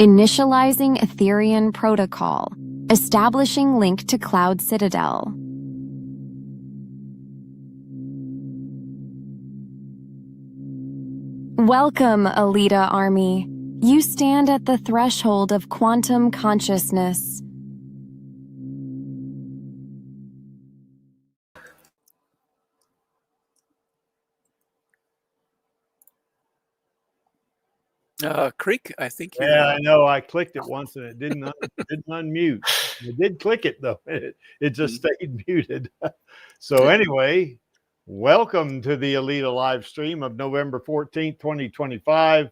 Initializing Ethereum protocol. Establishing link to Cloud Citadel. Welcome, Alita Army. You stand at the threshold of quantum consciousness. Creek, I think. Yeah, I know. I clicked it once and it didn't unmute. I did click it though. It just stayed muted. So anyway, welcome to the Alita live stream of November 14th, 2025.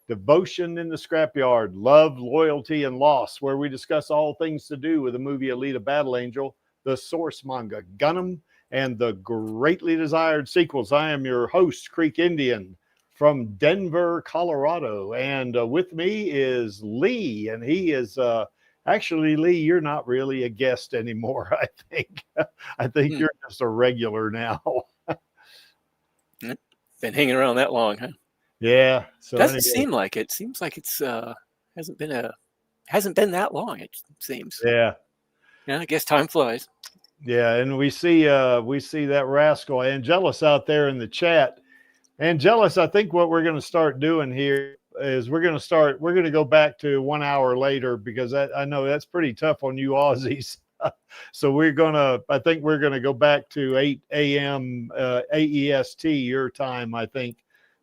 Devotion in the Scrapyard, Love, Loyalty, and Loss, where we discuss all things to do with the movie Alita Battle Angel, the source manga Gunham, and the greatly desired sequels. I am your host, Creek Indian, from Denver, Colorado. And with me is Lee. And he is, actually, Lee, you're not really a guest anymore, I think. I think you're just a regular now. Been hanging around that long, huh? Yeah. So doesn't seem like it. Seems like it's hasn't been that long, it seems. Yeah. Yeah, I guess time flies. Yeah, and we see that rascal Angelus out there in the chat. Angelus, I think what we're going to start doing here is we're going to go back to 1 hour later, because I know that's pretty tough on you Aussies. So I think we're going to go back to 8 a.m. AEST your time. I think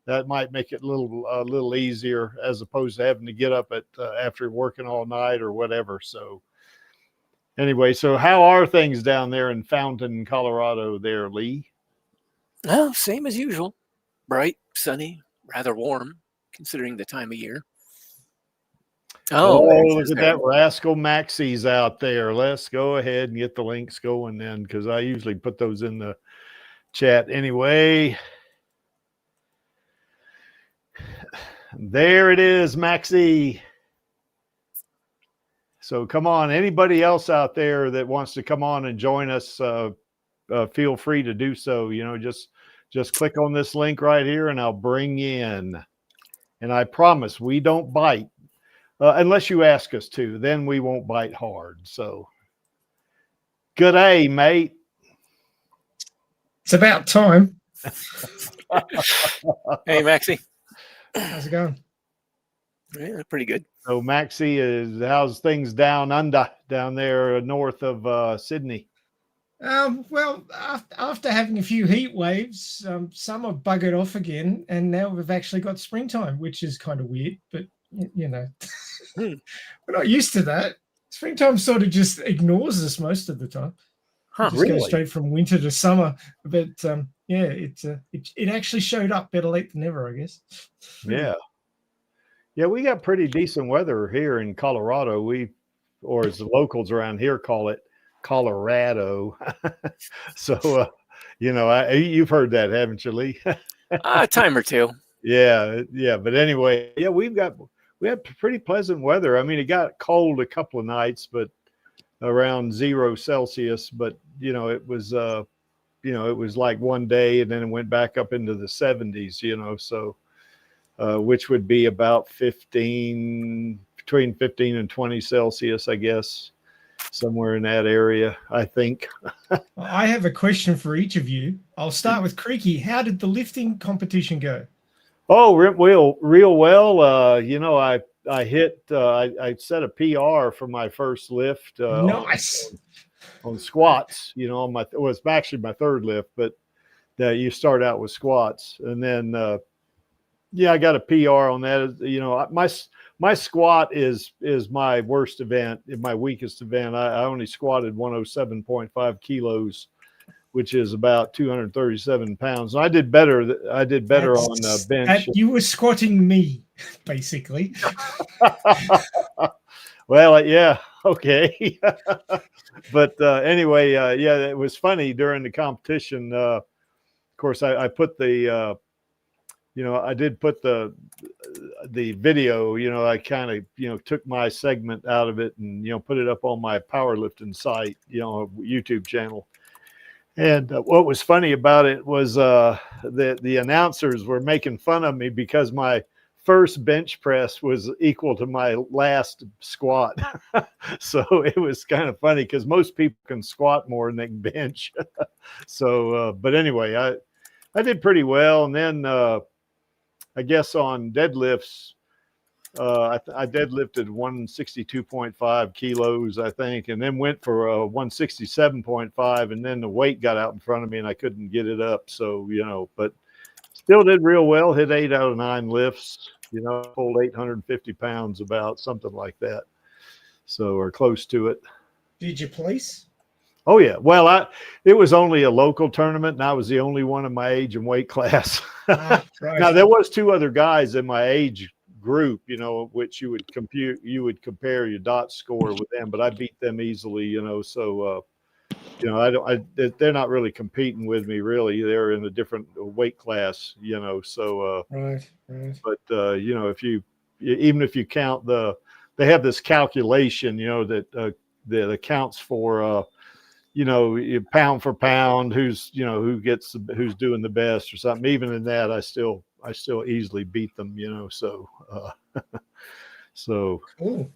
that might make it a little easier, as opposed to having to get up after working all night or whatever. So anyway, so how are things down there in Fountain, Colorado there, Lee? Well, same as usual. Bright, sunny, rather warm, considering the time of year. Oh, look at that rascal Maxie's out there. Let's go ahead and get the links going then, because I usually put those in the chat anyway. There it is, Maxie. So come on, anybody else out there that wants to come on and join us, feel free to do so. You know, just click on this link right here and I'll bring you in. And I promise we don't bite unless you ask us to, then we won't bite hard. So good day, mate. It's about time. Hey, Maxie. How's it going? Yeah, pretty good. So Maxie, how's things down there north of Sydney? Well, after having a few heat waves, some have buggered off again, and now we've actually got springtime, which is kind of weird, but you know, we're not used to that. Springtime sort of just ignores us most of the time. Huh, just goes straight from winter to summer. But yeah, it actually showed up better late than never, I guess. Yeah. Yeah, we got pretty decent weather here in Colorado. Or as the locals around here call it, Colorado. So, you know, you've heard that, haven't you, Lee? A time or two. Yeah. But anyway, yeah, we had pretty pleasant weather. I mean, it got cold a couple of nights, but around 0 Celsius. But you know, it was like one day, and then it went back up into the 70s. You know, so. Which would be about between 15 and 20 Celsius, I guess, somewhere in that area, I think. I have a question for each of you. I'll start with Creaky. How did the lifting competition go? Oh, real well. You know, I set a PR for my first lift. Nice. On squats, you know, it's actually my third lift, but you start out with squats, and then yeah, I got a PR on that. You know, my squat is my worst event, my weakest event. I only squatted 107.5 kilos, which is about 237 pounds. And I did better on bench. You were squatting me, basically. Well, yeah, okay. But anyway, yeah, it was funny during the competition. Of course, I put the you know, I did put the video, you know, I kind of, you know, took my segment out of it and, you know, put it up on my powerlifting site, you know, YouTube channel. And what was funny about it was the announcers were making fun of me because my first bench press was equal to my last squat. So it was kind of funny because most people can squat more than they can bench. So, but anyway, I did pretty well. And then I guess on deadlifts, I deadlifted 162.5 kilos, I think, and then went for 167.5. And then the weight got out in front of me and I couldn't get it up. So, you know, but still did real well, hit 8 out of 9 lifts, you know, pulled 850 pounds, about something like that. So, or close to it. Did you place? Oh yeah. Well, it was only a local tournament and I was the only one in my age and weight class. Right. Now there was 2 other guys in my age group, you know, which you would compare your dot score with them, but I beat them easily, you know, so, you know, they're not really competing with me really. They're in a different weight class, you know, so, Right. but, you know, even if you count they have this calculation, you know, that accounts for, you know, pound for pound, who's doing the best or something. Even in that, I still easily beat them, you know, so, so. Cool.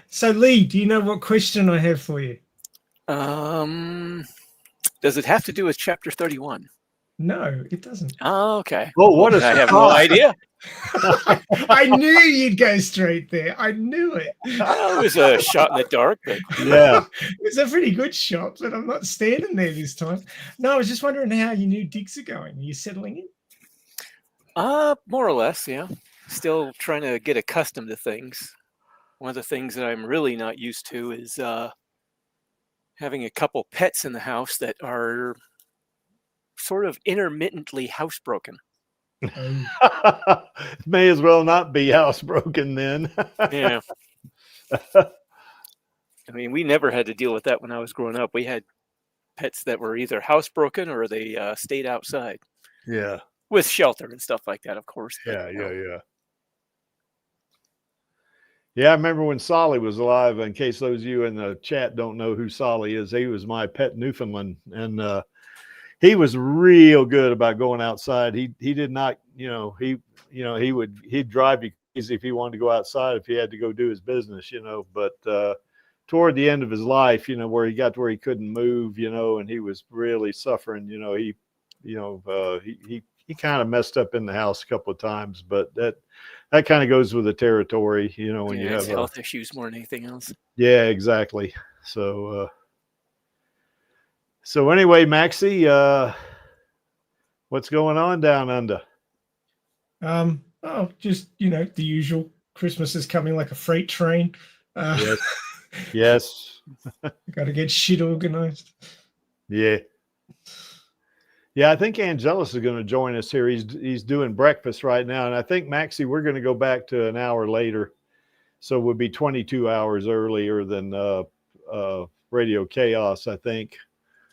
So Lee, do you know what question I have for you? Does it have to do with chapter 31? No, it doesn't. Oh, okay. Oh, what I have no idea. I knew you'd go straight there. I knew it. It was a shot in the dark. But... Yeah. It's a pretty good shot, but I'm not standing there this time. No, I was just wondering how your new digs are going. Are you settling in? More or less, yeah. Still trying to get accustomed to things. One of the things that I'm really not used to is having a couple pets in the house that are sort of intermittently housebroken. May as well not be housebroken then. Yeah. I mean, we never had to deal with that when I was growing up. We had pets that were either housebroken or they stayed outside. Yeah. With shelter and stuff like that, of course. Yeah, yeah. Yeah, I remember when Solly was alive. In case those of you in the chat don't know who Solly is, he was my pet Newfoundland, and he was real good about going outside. He did not, he'd drive you crazy if he wanted to go outside if he had to go do his business, But toward the end of his life, where he got to where he couldn't move, and he was really suffering. He kind of messed up in the house a couple of times, but that kind of goes with the territory, when you have health issues more than anything else. Yeah, exactly. So, so anyway, Maxie, what's going on down under? Just, the usual. Christmas is coming like a freight train. Yes. Yes. Got to get shit organized. Yeah. Yeah, I think Angelus is going to join us here. He's doing breakfast right now. And I think, Maxie, we're going to go back to an hour later. So we'll be 22 hours earlier than Radio Chaos, I think.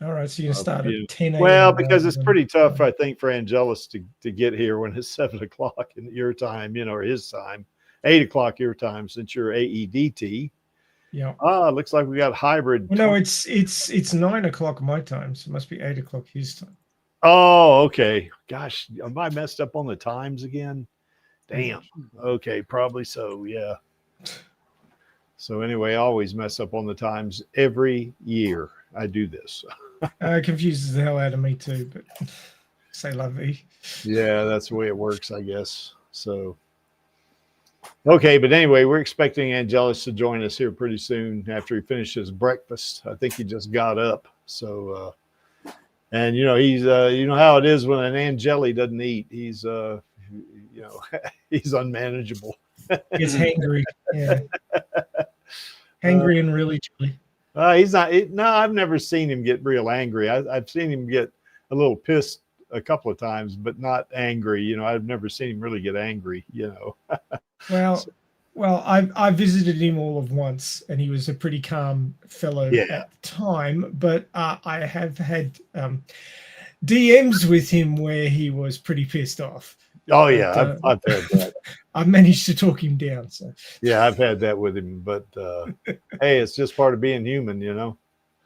All right, so you're going to start at 10 a.m. Well, because it's pretty tough, I think, for Angelus to get here when it's 7 o'clock in your time, or his time, 8 o'clock your time, since you're AEDT. Yeah. Looks like we got hybrid. Well, no, it's 9 o'clock my time, so it must be 8 o'clock his time. Oh, okay. Gosh, am I messed up on the times again? Damn. Okay, probably so. Yeah. So anyway, I always mess up on the times every year. I do this. It confuses the hell out of me too, but say la vie. Yeah, that's the way it works, I guess. So, okay, but anyway, we're expecting Angelus to join us here pretty soon after he finishes breakfast. I think he just got up. So, and he's how it is when an Angeli doesn't eat. He's he's unmanageable. He's hangry. Yeah. Hangry and really chilly. He's not. No, I've never seen him get real angry. I've seen him get a little pissed a couple of times, but not angry. I've never seen him really get angry. Well, I visited him all of once, and he was a pretty calm fellow at the time. But I have had DMs with him where he was pretty pissed off. Oh yeah, I've had that. I managed to talk him down. So yeah, I've had that with him. But hey, it's just part of being human,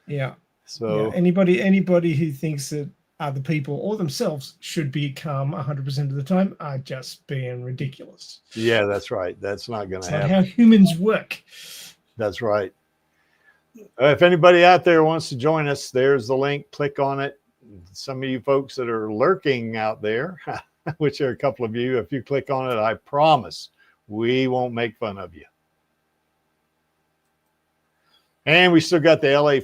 Yeah. So anybody who thinks that other people or themselves should be calm 100% of the time are just being ridiculous. Yeah, that's right. That's not going to It's not happen. how humans work. That's right. If anybody out there wants to join us, there's the link. Click on it. Some of you folks that are lurking out there, which are a couple of you, if you click on it, I promise we won't make fun of you. And we still got the LA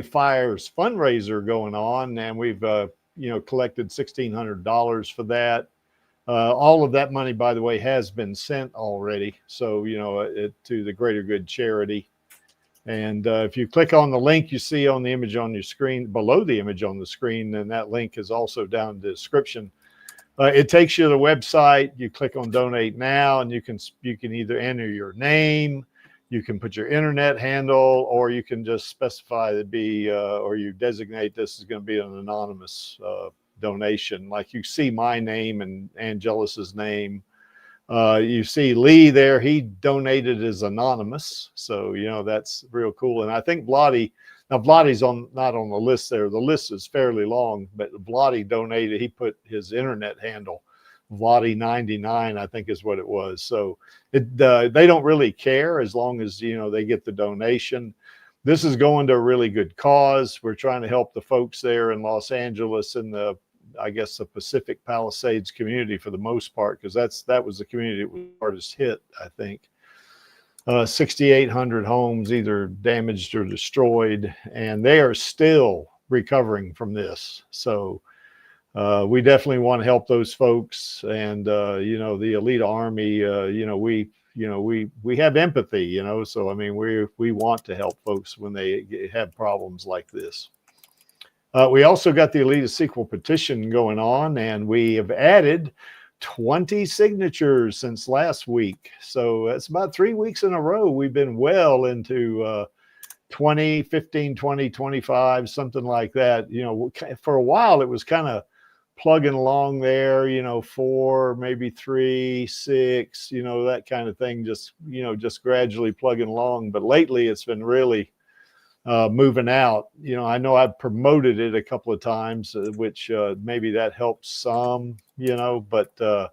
Fires fundraiser going on, and we've collected $1,600 for that. All of that money, by the way, has been sent already. So to the Greater Good charity. And if you click on the link you see on the image on your screen, below the image on the screen, then that link is also down in the description. It takes you to the website. You click on Donate Now, and you can either enter your name, you can put your internet handle, or you can just specify that or you designate this is going to be an anonymous donation. Like you see my name and Angelus's name. You see Lee there, he donated as anonymous. So, that's real cool. And I think Blotty, now Blotty's not on the list there. The list is fairly long, but Blotty donated, he put his internet handle, Blotty99, I think is what it was. So they don't really care as long as, they get the donation. This is going to a really good cause. We're trying to help the folks there in Los Angeles and the Pacific Palisades community for the most part, because that was the community that was hardest hit, I think. 6,800 homes either damaged or destroyed, and they are still recovering from this. So we definitely want to help those folks. And the Alita Army, we have empathy, so I mean, we want to help folks when they have problems like this. We also got the Alita sequel petition going on, and we have added 20 signatures since last week. So that's about 3 weeks in a row. We've been well into 20, 15, 20, 25, something like that. For a while, it was kind of plugging along there, 4, maybe 3, 6, that kind of thing, just gradually plugging along. But lately, it's been really moving out. I know I've promoted it a couple of times, which maybe that helps some, but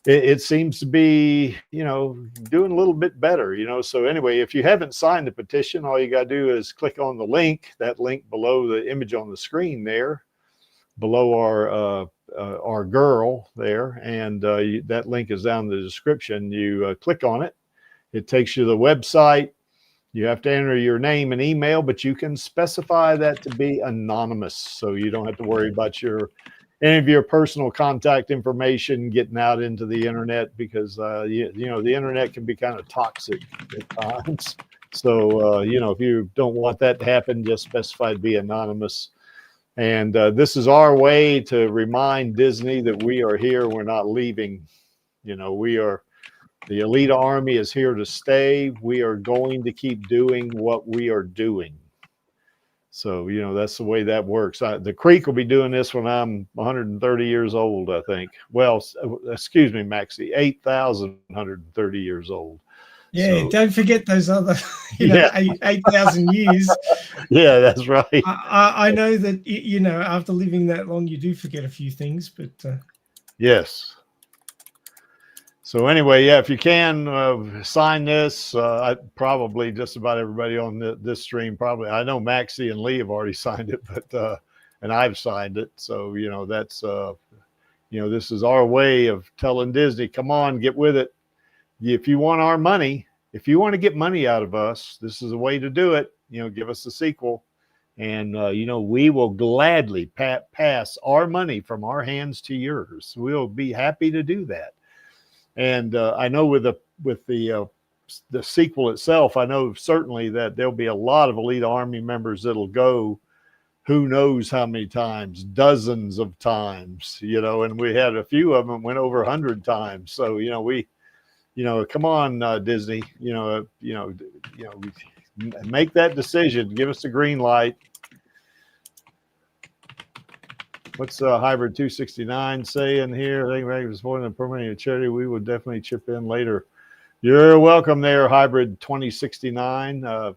it seems to be, doing a little bit better, So anyway, if you haven't signed the petition, all you got to do is click on the link, that link below the image on the screen there, below our girl there. And that link is down in the description. You click on it. It takes you to the website. You have to enter your name and email, but you can specify that to be anonymous. So you don't have to worry about any of your personal contact information getting out into the internet, because, the internet can be kind of toxic at times. So, if you don't want that to happen, just specify to be anonymous. And this is our way to remind Disney that we are here. We're not leaving. The Alita Army is here to stay. We are going to keep doing what we are doing. So, that's the way that works. The Creek will be doing this when I'm 130 years old, I think. Well, excuse me, Maxie, 8,130 years old. Yeah, So, don't forget those other, 8,000 years. Yeah, that's right. I know that, after living that long, you do forget a few things, but. Yes. So anyway, yeah, if you can sign this, probably just about everybody on this stream, probably. I know Maxie and Lee have already signed it, but and I've signed it. So, that's, this is our way of telling Disney, come on, get with it. If you want our money, if you want to get money out of us, this is a way to do it. Give us the sequel. And, we will gladly pass our money from our hands to yours. We'll be happy to do that. And I know with the sequel itself, I know certainly that there'll be a lot of Alita Army members that'll go, who knows how many times, dozens of times, and we had a few of them went over 100 times. So, come on, Disney, make that decision. Give us the green light. What's Hybrid 269 saying here? I think Ray was supporting the permanent charity. We would definitely chip in later. You're welcome there, Hybrid 2069.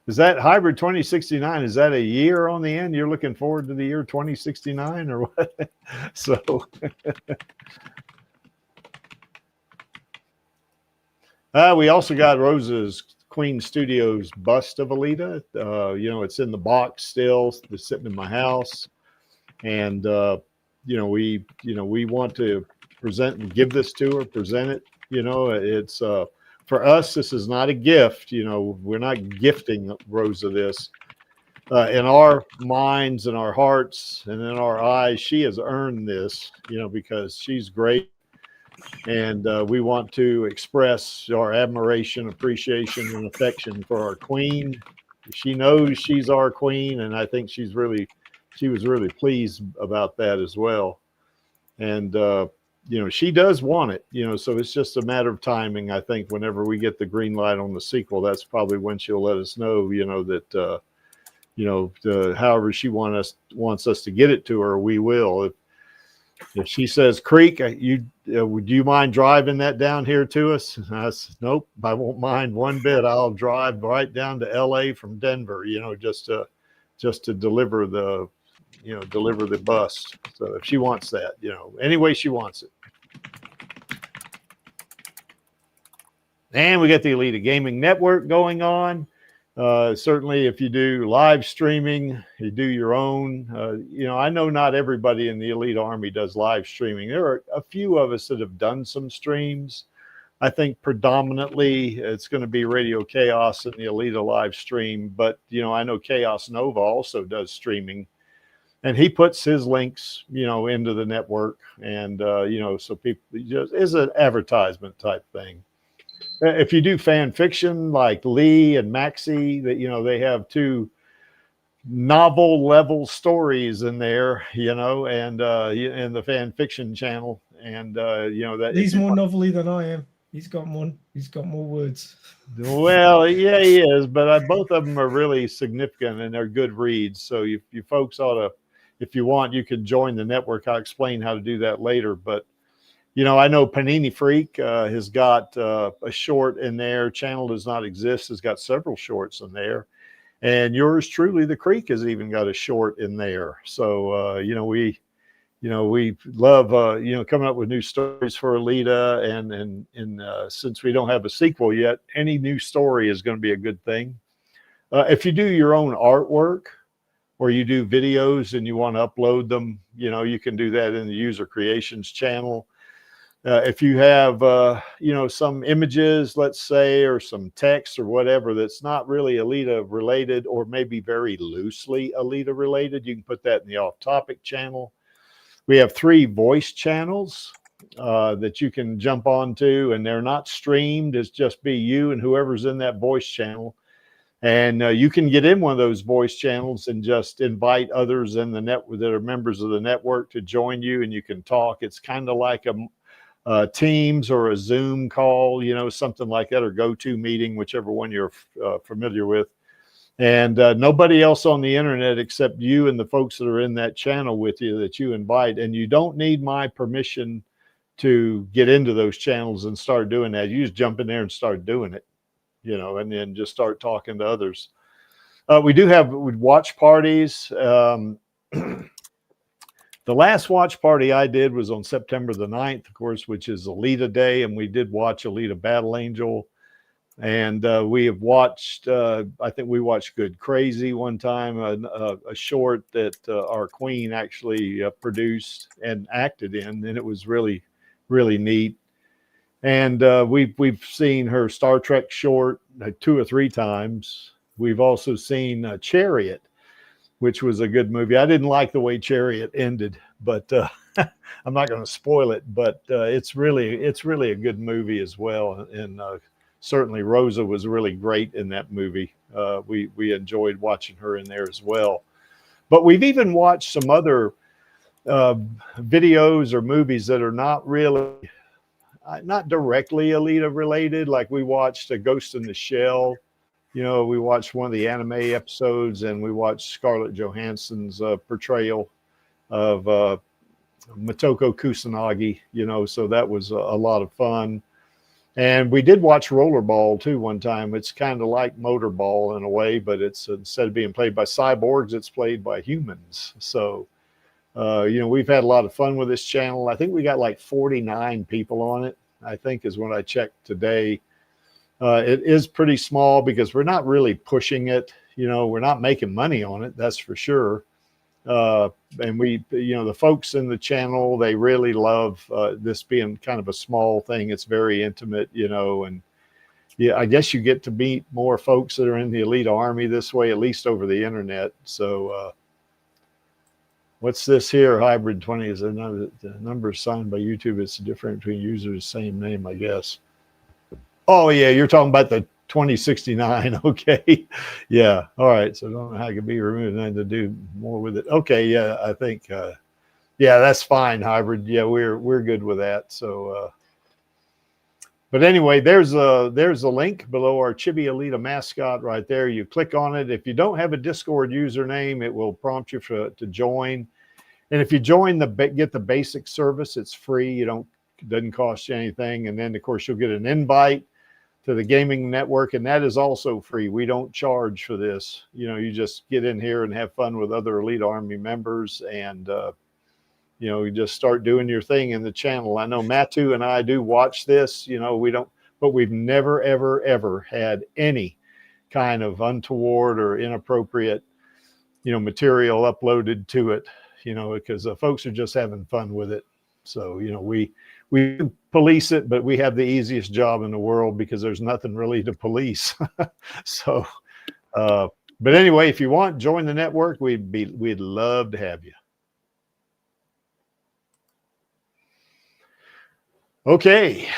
Is that hybrid 2069? Is that a year on the end? You're looking forward to the year 2069 or what? So we also got Rosa's Queen Studios bust of Alita. You know, it's in the box still. It's sitting in my house, and you know, we want to present and give this to her, present it. You know, it's for us, this is not a gift. You know, we're not gifting Rosa this. In our minds and our hearts and in our eyes, she has earned this, you know, because she's great. And we want to express our admiration, appreciation, and affection for our queen. She knows she's our queen, and I think she was really pleased about that as well. And you know, she does want it, you know, so it's just a matter of timing. I think whenever we get the green light on the sequel, that's probably when she'll let us know, you know, that you know, however she wants us to get it to her, we will. If she says, Creek, would you mind driving that down here to us? And I said, nope, I won't mind one bit. I'll drive right down to LA from Denver, you know, just to deliver the, you know, deliver the bust. So if she wants that, you know, any way she wants it. And we got the Alita Gaming Network going on. Certainly, if you do live streaming, you do your own. You know, I know not everybody in the Elite Army does live streaming. There are a few of us that have done some streams. I think predominantly it's going to be Radio Chaos and the Alita live stream. But, you know, I know Chaos Nova also does streaming. And he puts his links, you know, into the network. And, you know, so people, just is an advertisement type thing. If you do fan fiction like Lee and Maxie, that, you know, they have two novel level stories in there, you know, and in the fan fiction channel. And, you know, that he's more novelly than I am. He's got more words. Well, yeah, he is, but both of them are really significant and they're good reads. So you folks ought to, if you want, you can join the network. I'll explain how to do that later. But, you know, I know Panini Freak has got a short in there. Channel Does Not Exist has got several shorts in there. And yours truly, The Creek, has even got a short in there. So, you know, we love, you know, coming up with new stories for Alita. And since we don't have a sequel yet, any new story is going to be a good thing. If you do your own artwork or you do videos and you want to upload them, you know, you can do that in the User Creations channel. If you have, you know, some images, let's say, or some text or whatever that's not really Alita related or maybe very loosely Alita related, you can put that in the off-topic channel. We have 3 voice channels that you can jump onto, and they're not streamed. It's just be you and whoever's in that voice channel. And you can get in one of those voice channels and just invite others in the network that are members of the network to join you, and you can talk. It's kind of like a Teams or a Zoom call, you know, something like that, or GoToMeeting, whichever one you're familiar with. And nobody else on the internet except you and the folks that are in that channel with you that you invite. And you don't need my permission to get into those channels and start doing that. You just jump in there and start doing it, you know, and then just start talking to others. We do have watch parties. The last watch party I did was on September the 9th, of course, which is Alita Day. And we did watch Alita Battle Angel. And we have watched, I think we watched Good Crazy one time, a short that our queen actually produced and acted in. And it was really, really neat. And we've seen her Star Trek short 2 or 3 times. We've also seen Chariot, which was a good movie. I didn't like the way Chariot ended, but I'm not going to spoil it. But it's really a good movie as well. And certainly Rosa was really great in that movie. We enjoyed watching her in there as well. But we've even watched some other videos or movies that are not really, not directly Alita related. Like we watched A Ghost in the Shell. You know, we watched one of the anime episodes, and we watched Scarlett Johansson's portrayal of Motoko Kusanagi, you know, so that was a lot of fun. And we did watch Rollerball too one time. It's kind of like Motorball in a way, but it's instead of being played by cyborgs, it's played by humans. So, you know, we've had a lot of fun with this channel. I think we got like 49 people on it, I think is when I checked today. It is pretty small because we're not really pushing it. You know, we're not making money on it, that's for sure. And we, you know, the folks in the channel, they really love this being kind of a small thing. It's very intimate, you know, and yeah, I guess you get to meet more folks that are in the Alita Army this way, at least over the internet. So what's this here? Hybrid 20 is another number signed by YouTube. It's different between users, same name, I guess. Oh yeah, you're talking about the 2069. Okay. Yeah. All right. So I don't know how it could be removed and to do more with it. Okay. Yeah. I think, yeah, that's fine. Hybrid. Yeah. We're good with that. So, but anyway, there's a link below our Chibi Alita mascot right there. You click on it. If you don't have a Discord username, it will prompt you to join. And if you join get the basic service, it's free. It doesn't cost you anything. And then of course you'll get an invite to the gaming network, and that is also free. We don't charge for this. You know, you just get in here and have fun with other Alita Army members, and you know, you just start doing your thing in the channel. I know Matu and I do watch this. You know, we don't, but we've never, ever, ever had any kind of untoward or inappropriate, you know, material uploaded to it. You know, because folks are just having fun with it. So, you know, we police it, but we have the easiest job in the world because there's nothing really to police. So, but anyway, if you want, join the network. We'd love to have you. Okay,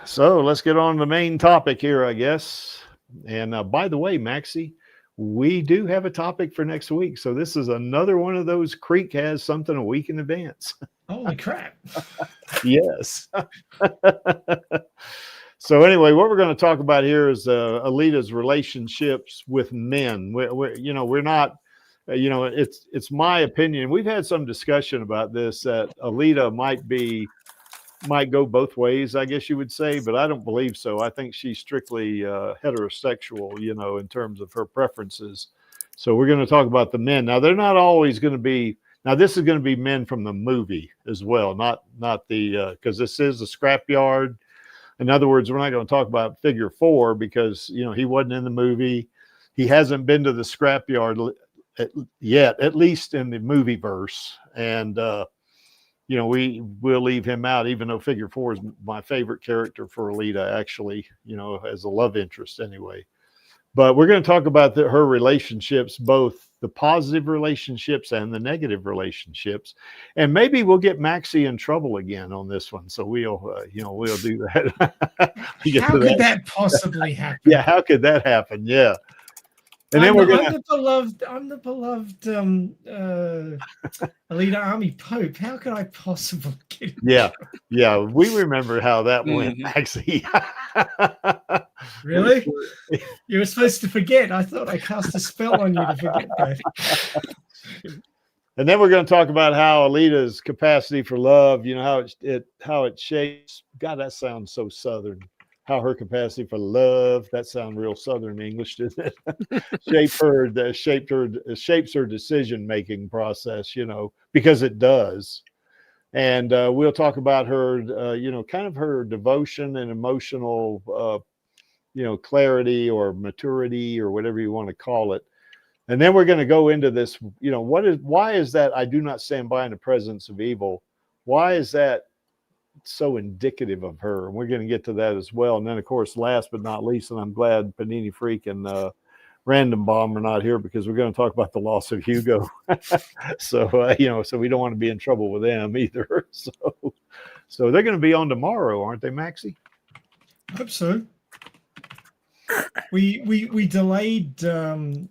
so let's get on to the main topic here, I guess. And by the way, Maxie, we do have a topic for next week. So this is another one of those Creek has something a week in advance. Holy crap. Yes. So anyway, what we're going to talk about here is Alita's relationships with men. You know, we're not, you know, it's my opinion. We've had some discussion about this, that Alita might go both ways, I guess you would say, but I don't believe so. I think she's strictly heterosexual, you know, in terms of her preferences. So we're going to talk about the men. Now, they're not always going to be, now this is going to be men from the movie as well, not the, because this is a scrapyard. In other words, we're not going to talk about Figure 4 because, you know, he wasn't in the movie. He hasn't been to the scrapyard yet, at least in the movie verse. And, you know, we'll leave him out, even though Figure 4 is my favorite character for Alita, actually, you know, as a love interest anyway. But we're going to talk about her relationships, both the positive relationships and the negative relationships. And maybe we'll get Maxie in trouble again on this one. So we'll, you know, we'll do that. How could that possibly happen? Yeah, how could that happen? Yeah. And then I'm the beloved Alita Army Pope. How could I possibly get it? Yeah, we remember how that went, Maxie. Really? You were supposed to forget. I thought I cast a spell on you to forget that. And then we're going to talk about how Alita's capacity for love, you know, how it shapes. God, that sounds so Southern. How her capacity for love, that sounds real Southern English, doesn't it? Shapes her decision-making process, you know, because it does. And we'll talk about her, you know, kind of her devotion and emotional, you know, clarity or maturity or whatever you want to call it. And then we're going to go into this, you know, why is that I do not stand by in the presence of evil? Why is that so indicative of her? And we're going to get to that as well. And then of course, last but not least, and I'm glad Panini Freak and Random Bomb are not here because we're going to talk about the loss of Hugo. So you know, so we don't want to be in trouble with them either. So they're going to be on tomorrow, aren't they, Maxie? I hope so. We delayed the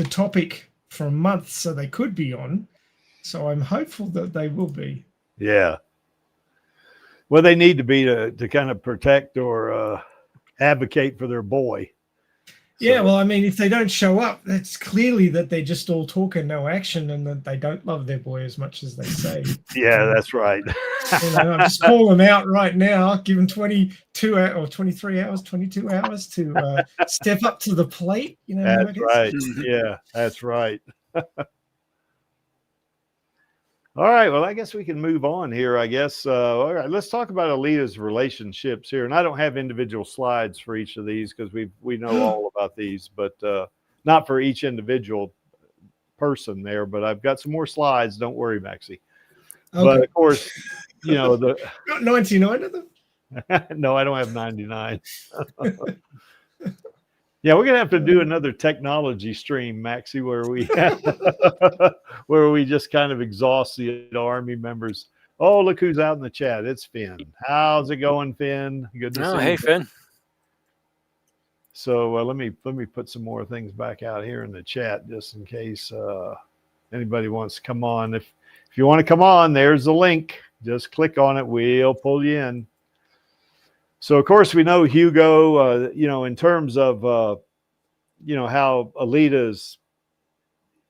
topic for a month so they could be on. So I'm hopeful that they will be. Yeah. Well, they need to be to kind of protect or advocate for their boy. Yeah, So, well, I mean, if they don't show up, that's clearly that they're just all talk and no action, and that they don't love their boy as much as they say. yeah, that's right. I'm just calling them out right now. Give them 22 or 23 hours, 22 hours to step up to the plate. You know how That's it is. right. Yeah, that's right. All right. Well, I guess we can move on here. I guess. All right. Let's talk about Alita's relationships here. And I don't have individual slides for each of these because we know all about these, but not for each individual person there. But I've got some more slides. Don't worry, Maxie. Okay. But of course, you know the. Got 99 of them. No, I don't have 99. Yeah, we're gonna have to do another technology stream, Maxie, where we where we just kind of exhaust the Army members. Oh, look who's out in the chat. It's Finn. How's it going, Finn? Good to see you. Hey, Finn. So let me put some more things back out here in the chat just in case anybody wants to come on. If you want to come on, there's the link. Just click on it. We'll pull you in. So, of course, we know Hugo, you know, in terms of, you know, how Alita's,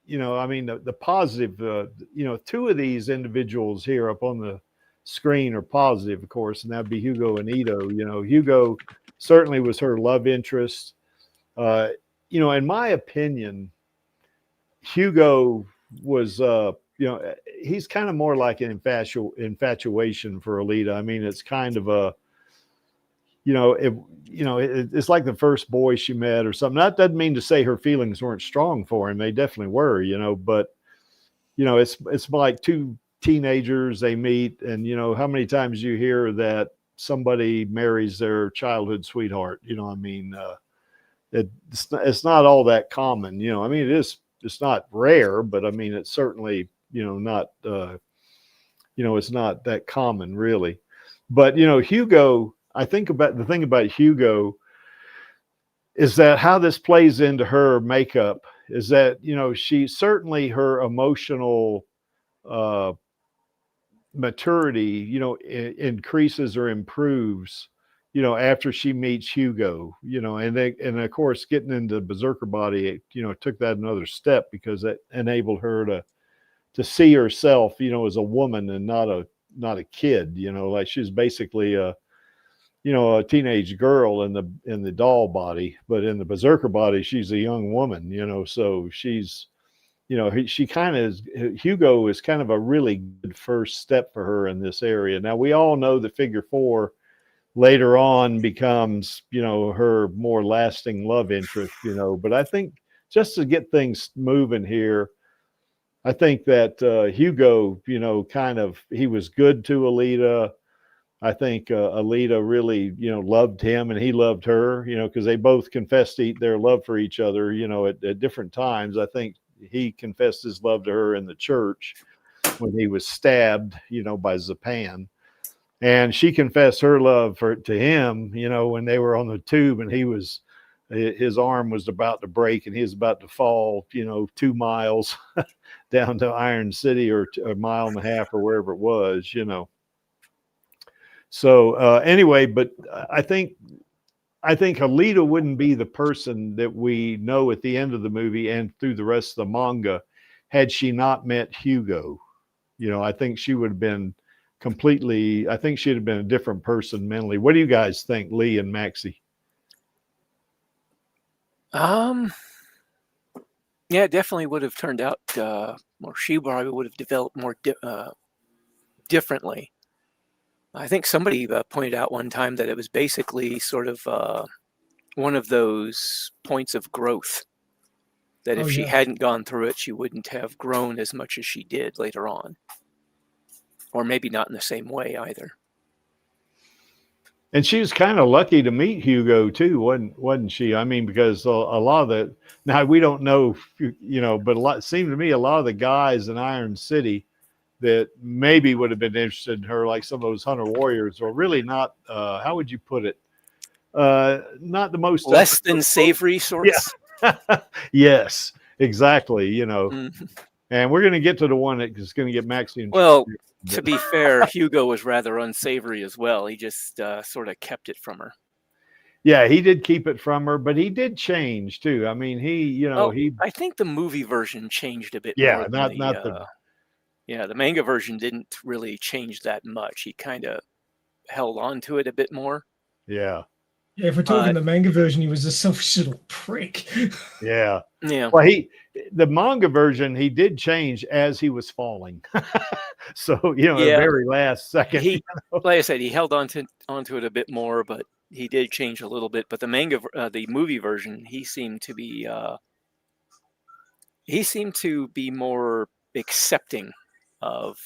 you know, I mean, the positive, you know, two of these individuals here up on the screen are positive, of course, and that'd be Hugo and Ito. You know, Hugo certainly was her love interest. You know, in my opinion, Hugo was, you know, he's kind of more like an infatuation for Alita. I mean, it's kind of a, it's like the first boy she met or something. That doesn't mean to say her feelings weren't strong for him. They definitely were, you know, but, you know, it's like two teenagers, they meet, and, you know, how many times you hear that somebody marries their childhood sweetheart, you know, I mean, it's not all that common, you know, I mean, it's not rare, but I mean, it's certainly, you know, not, you know, it's not that common really. But, you know, Hugo, I think about the thing about Hugo is that how this plays into her makeup is that, you know, she certainly her emotional maturity, you know, increases or improves, you know, after she meets Hugo, you know, and of course, getting into Berserker body, you know, took that another step because it enabled her to see herself, you know, as a woman and not a kid, you know, like she's basically a teenage girl in the doll body, but in the Berserker body, she's a young woman, you know, so she's, you know, she kind of Hugo is kind of a really good first step for her in this area. Now, we all know that figure 4 later on becomes, you know, her more lasting love interest, you know, but I think just to get things moving here, I think that Hugo, you know, he was good to Alita. I think Alita really, you know, loved him and he loved her, you know, because they both confessed their love for each other, you know, at different times. I think he confessed his love to her in the church when he was stabbed, you know, by Zapan. And she confessed her love to him, you know, when they were on the tube and his arm was about to break and he was about to fall, you know, 2 miles down to Iron City or a mile and a half or wherever it was, you know. So anyway, but I think Alita wouldn't be the person that we know at the end of the movie and through the rest of the manga had she not met Hugo. You know, I think she would have been I think she'd have been a different person mentally. What do you guys think, Lee and Maxie? Yeah, it definitely would have turned out more. She probably would have developed more differently. I think somebody pointed out one time that it was basically sort of one of those points of growth, that if she hadn't gone through it, she wouldn't have grown as much as she did later on. Or maybe not in the same way either. And she was kind of lucky to meet Hugo too, wasn't she? I mean, because a lot of now we don't know, you know, but it seemed to me a lot of the guys in Iron City that maybe would have been interested in her, like some of those hunter warriors, or really not, how would you put it? Not the most less than savory sorts. Yeah. Yes, exactly. You know, and we're going to get to the one that is going to get Maxie in. Well, to be fair, Hugo was rather unsavory as well. He just sort of kept it from her. Yeah, he did keep it from her, but he did change too. I mean, I think the movie version changed a bit yeah, more than the manga version didn't really change that much. He kind of held on to it a bit more. Yeah. Yeah, if we're talking the manga version, he was a selfish little prick. Yeah. Yeah. Well, the manga version, he did change as he was falling. So, the very last second. Like I said, he held onto it a bit more, but he did change a little bit. But the movie version, he seemed to be more accepting of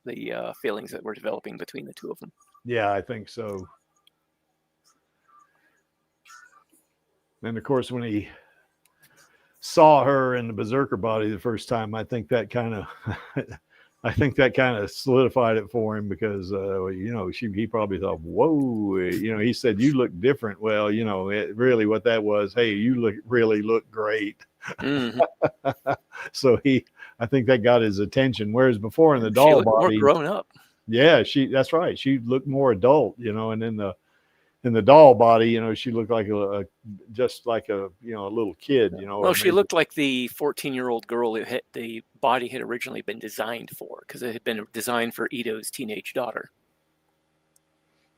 the feelings that were developing between the two of them. Yeah, I think so. And of course, when he saw her in the berserker body the first time, I think that kind of solidified it for him, because he probably thought, whoa, he said, you look different. Well, really what that was, hey, you really look great. Mm-hmm. So I think that got his attention. Whereas before in the doll body, more grown up. Yeah, that's right. She looked more adult, and in the doll body, she looked like just like a little kid, Well, she looked like the 14-year-old girl the body had originally been designed for, because it had been designed for Ito's teenage daughter.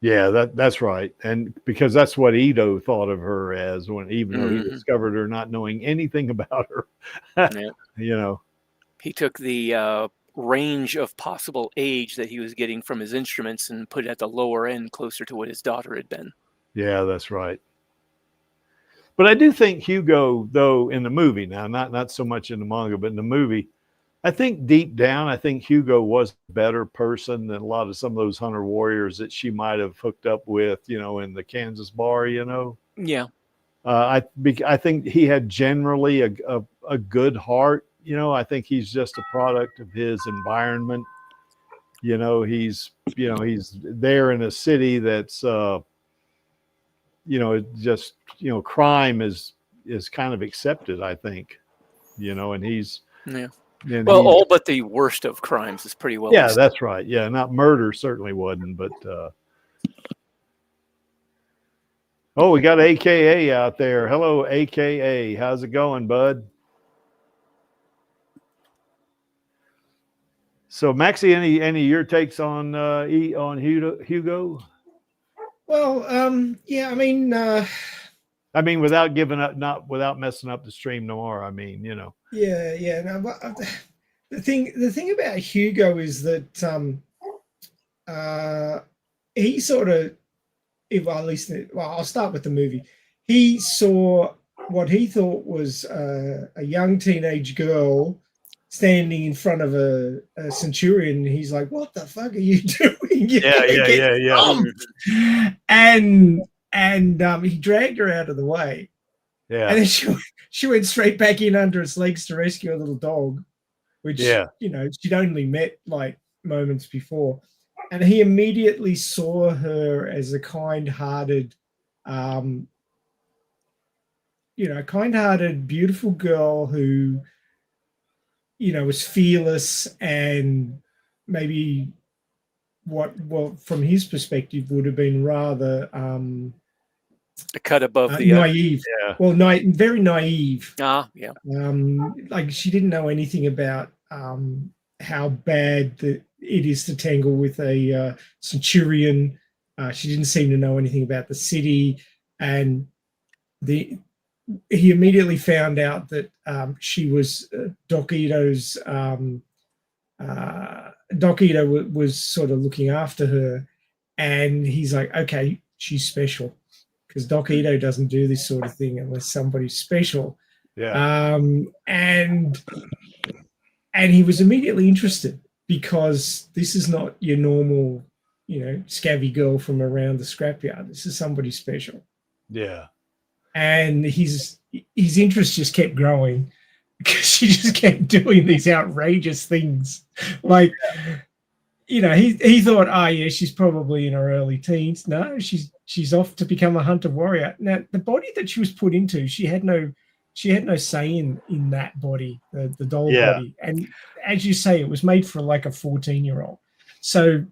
Yeah, that's right. And because that's what Ito thought of her as, even though he discovered her not knowing anything about her. Yeah. He took the range of possible age that he was getting from his instruments and put it at the lower end, closer to what his daughter had been. Yeah, that's right. But I do think Hugo, though, in the movie, now not so much in the manga, but in the movie, I think deep down, I think Hugo was a better person than a lot of some of those hunter warriors that she might have hooked up with, in the Kansas bar, Yeah. I think he had generally a good heart. I think he's just a product of his environment. He's there in a city that's, just, crime is kind of accepted, I think, and he's, all but the worst of crimes is pretty well. Yeah, that's right. Yeah. Not murder certainly wasn't, but, oh, we got AKA out there. Hello, AKA. How's it going, bud? So, Maxie, any of your takes on Hugo? Well, yeah, I mean, without giving up, without messing up the stream noir. Yeah. No, but the thing about Hugo is that he sort of, I'll start with the movie. He saw what he thought was a young teenage girl standing in front of a centurion. And he's like, "What the fuck are you doing?" Yeah. And he dragged her out of the way. Yeah. And then she went straight back in under his legs to rescue a little dog, which she'd only met like moments before. And he immediately saw her as a kind-hearted, beautiful girl who, was fearless, and maybe what from his perspective would have been rather a cut above the naive. Yeah. Well, very naive. Yeah. Like she didn't know anything about how bad it is to tangle with a centurion. She didn't seem to know anything about the city, and he immediately found out that she was Doc Ito's. Doc Ito was sort of looking after her, and he's like, okay, she's special, because Doc Ito doesn't do this sort of thing unless somebody's special. Yeah. And he was immediately interested, because this is not your normal, scabby girl from around the scrapyard. This is somebody special. Yeah. And his interest just kept growing, because she just kept doing these outrageous things. Like, he thought, oh yeah, she's probably in her early teens. No, she's off to become a hunter warrior. Now, the body that she was put into, she had no say in that body, the doll body. And as you say, it was made for like a 14-year-old. So,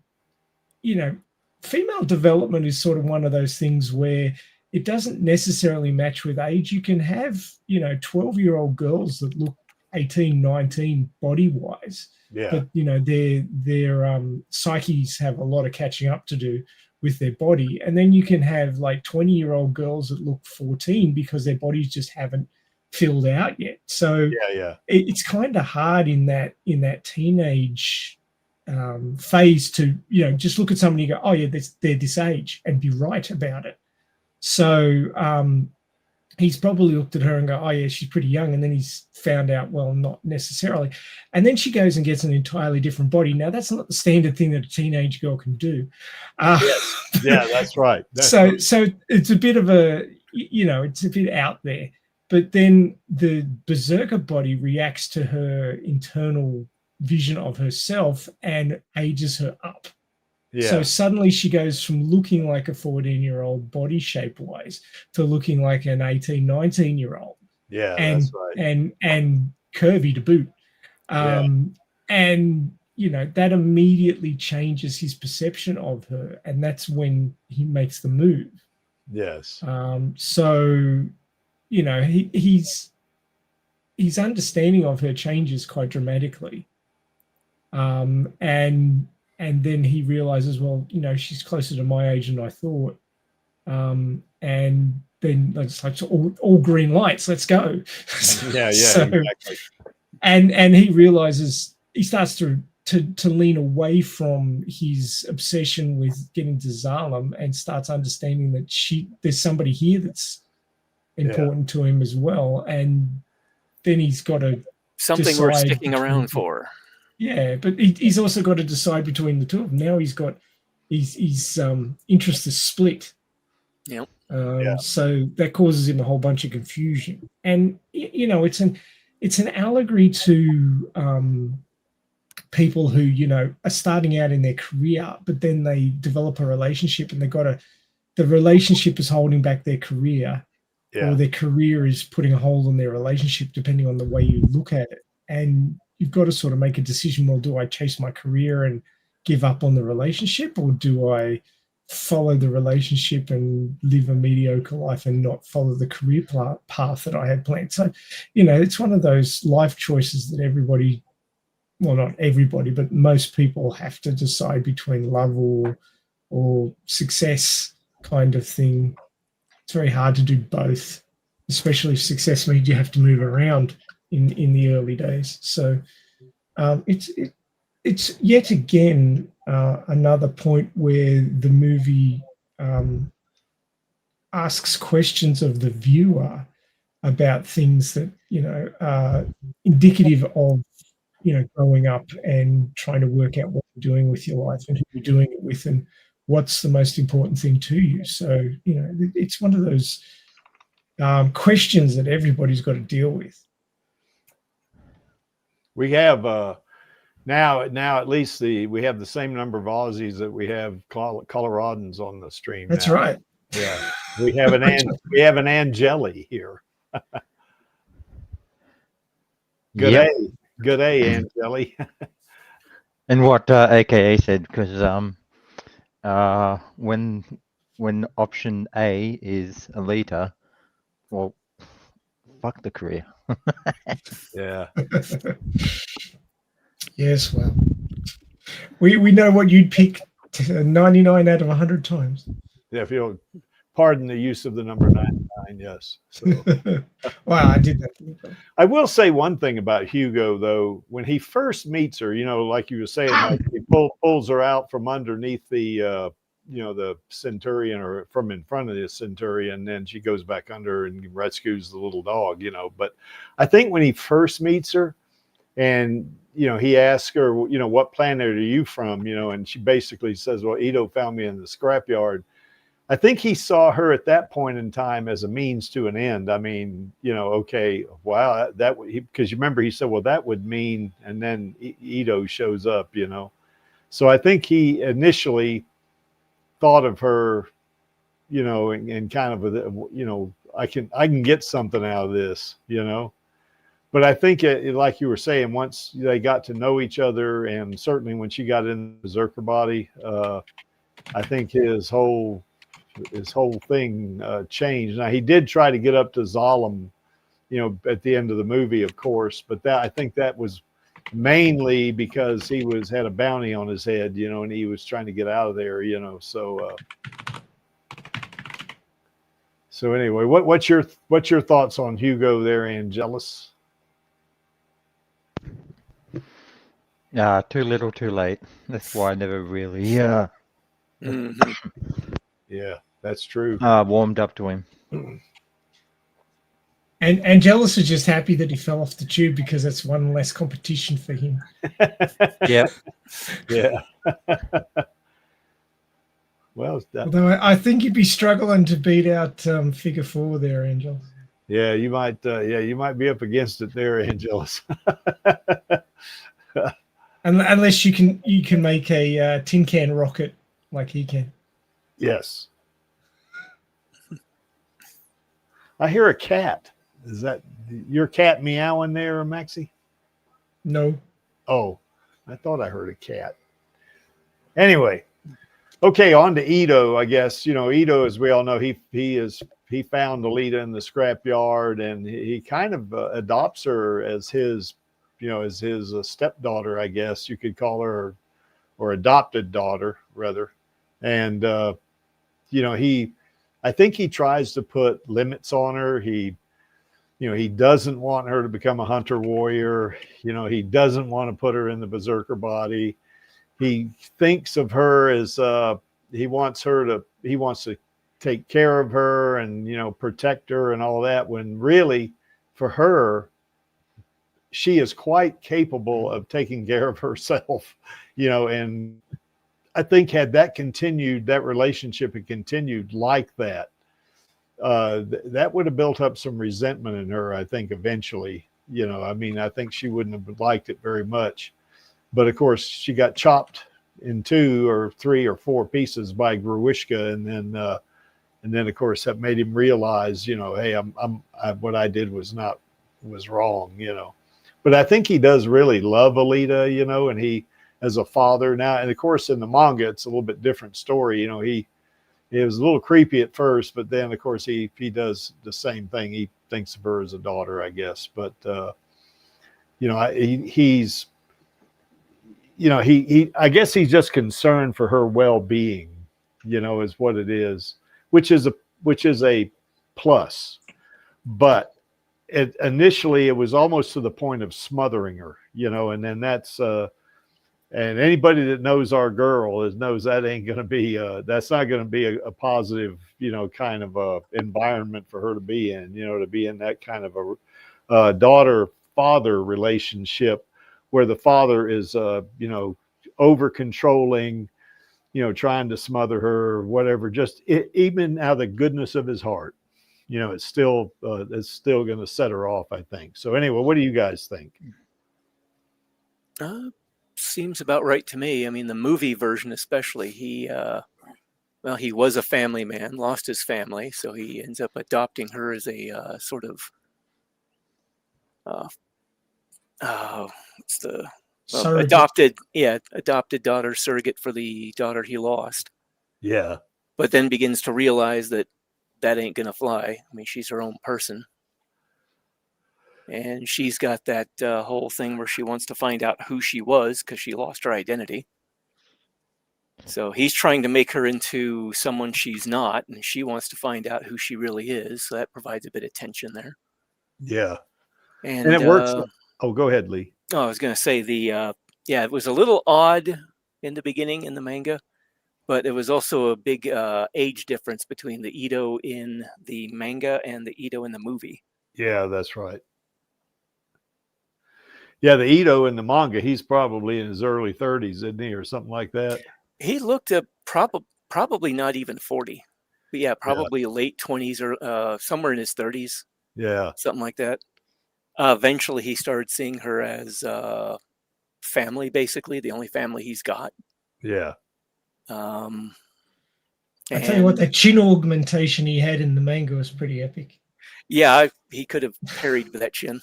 female development is sort of one of those things where it doesn't necessarily match with age. You can have, 12-year-old girls that look 18, 19 body-wise, but their psyches have a lot of catching up to do with their body. And then you can have like 20-year-old girls that look 14 because their bodies just haven't filled out yet. So it's kind of hard in that teenage phase to just look at somebody and go, oh yeah, they're this age, and be right about it. So he's probably looked at her and go, oh yeah, she's pretty young, and then he's found out, well, not necessarily. And then she goes and gets an entirely different body. Now that's not the standard thing that a teenage girl can do. Yeah, that's right. So it's a bit of a, it's a bit out there. But then the berserker body reacts to her internal vision of herself and ages her up. Yeah. So suddenly she goes from looking like a 14-year-old body shape-wise to looking like an 18, 19-year-old. Yeah, that's right. And curvy to boot. And, that immediately changes his perception of her. And that's when he makes the move. Yes. So... his understanding of her changes quite dramatically. And then he realizes, well, she's closer to my age than I thought. And then it's like all green lights, let's go. Exactly. And he realizes, he starts to lean away from his obsession with getting to Zalem and starts understanding that there's somebody here that's important to him as well, and then he's got to something worth sticking around for. Yeah, but he's also got to decide between the two of them. Now he's got his interest is split. Yep. So that causes him a whole bunch of confusion, and it's an allegory to people who are starting out in their career, but then they develop a relationship, and the relationship is holding back their career. Or their career is putting a hold on their relationship, depending on the way you look at it. And you've got to sort of make a decision, well, do I chase my career and give up on the relationship, or do I follow the relationship and live a mediocre life and not follow the career path that I had planned? So, it's one of those life choices that everybody, well, not everybody, but most people have to decide between love or success kind of thing. It's very hard to do both, especially if success means you have to move around in the early days. So it's yet again another point where the movie asks questions of the viewer about things that are indicative of growing up and trying to work out what you're doing with your life and who you're doing it with and what's the most important thing to you. So, it's one of those questions that everybody's got to deal with. We have now at least we have the same number of Aussies that we have Coloradans on the stream. That's now. right. Yeah, we have an Angeli here. Good day, Angeli. And what AKA said, because when option A is Alita, well, fuck the career. Yeah. Yes, well, we know what you'd pick 99 out of 100 times. Yeah, if you'll pardon the use of the number 99, yes. So. Well, I did that. I will say one thing about Hugo, though. When he first meets her, like you were saying, like he pulls her out from underneath the centurion, or from in front of the centurion, and then she goes back under and rescues the little dog, But I think when he first meets her and, he asks her, what planet are you from, and she basically says, well, Ito found me in the scrapyard. I think he saw her at that point in time as a means to an end. I mean, okay, wow, because you remember he said, well, that would mean, and then Ito shows up, So I think he initially thought of her, and kind of, I can get something out of this, But I think, like you were saying, once they got to know each other, and certainly when she got in the berserker body, I think his whole his whole thing changed. Now he did try to get up to Zalem, at the end of the movie, of course, but I think that was mainly because he had a bounty on his head, and he was trying to get out of there, so anyway, what's your thoughts on Hugo there, Angelus? Too little, too late. That's why I never really Yeah, that's true. warmed up to him. And Angelus is just happy that he fell off the tube because it's one less competition for him. Yeah. Yeah. Well, Although I think you'd be struggling to beat out Figure 4 there, Angelus. yeah, you might be up against it there, Angelus. Unless you can make a tin can rocket like he can. Yes. I hear a cat. Is that your cat meowing there, Maxie? No. Oh, I thought I heard a cat. Anyway, okay, on to Ito. I guess Ito, as we all know, he found Alita in the scrapyard, and he kind of adopts her as his stepdaughter, I guess you could call her, or adopted daughter rather. And I think he tries to put limits on her. He doesn't want her to become a hunter warrior. He doesn't want to put her in the berserker body. He thinks of her as he wants to take care of her and protect her and all that, when really for her, she is quite capable of taking care of herself, and I think had that relationship had continued like that, that would have built up some resentment in her, I think, eventually. I think she wouldn't have liked it very much. But of course, she got chopped in 2 or 3 or 4 pieces by Gruishka, and then of course that made him realize, hey, what I did was wrong, But I think he does really love Alita, and he, as a father now, and of course in the manga it's a little bit different story. It was a little creepy at first, but then of course he does the same thing. He thinks of her as a daughter, I guess. But he's I guess he's just concerned for her well-being, is what it is, which is a plus. But initially it was almost to the point of smothering her, and then that's and anybody that knows our girl knows that ain't going to be that's not going to be a positive kind of environment for her to be in, to be in that kind of a daughter-father relationship where the father is over controlling, trying to smother her or whatever, even out of the goodness of his heart. It's still going to set her off, I think. So anyway, what do you guys think? Seems about right to me. I mean, the movie version especially, he was a family man, lost his family, so he ends up adopting her as a sort of what's the adopted daughter, surrogate for the daughter he lost. Yeah. But then begins to realize that ain't gonna fly. I mean, she's her own person. And she's got that whole thing where she wants to find out who she was because she lost her identity. So he's trying to make her into someone she's not, and she wants to find out who she really is. So that provides a bit of tension there. Yeah. And it works. Oh, go ahead, Lee. I was going to say it was a little odd in the beginning in the manga, but it was also a big age difference between the Ito in the manga and the Ito in the movie. Yeah, that's right. Yeah, the Ito in the manga, he's probably in his early 30s, isn't he, or something like that? He looked at probably not even 40. But yeah, probably late 20s or somewhere in his 30s. Yeah. Something like that. Eventually, he started seeing her as family, basically, the only family he's got. Yeah. I tell you what, that chin augmentation he had in the manga was pretty epic. Yeah, he could have parried with that chin.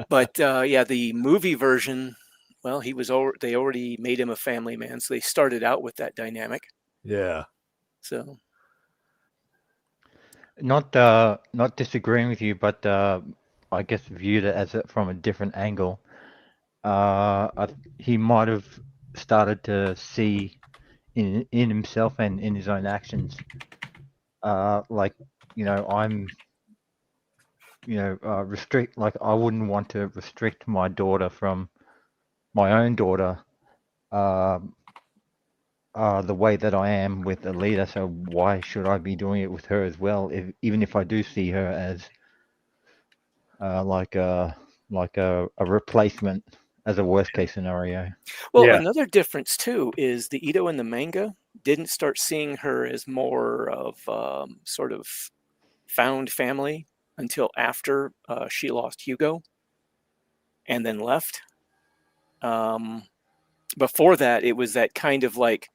But the movie version, well, they already made him a family man, so they started out with that dynamic. Yeah. So Not disagreeing with you, but I guess viewed it as from a different angle. He might have started to see in himself and in his own actions, like, I'm, restrict, like, I wouldn't want to restrict my daughter from my own daughter, the way that I am with Alita. So why should I be doing it with her as well? Even if I do see her as like a replacement, as a worst case scenario. well, Yeah. another difference too is the Ito in the manga didn't start seeing her as more of sort of found family until after she lost Hugo and then left. Before that, it was that kind of like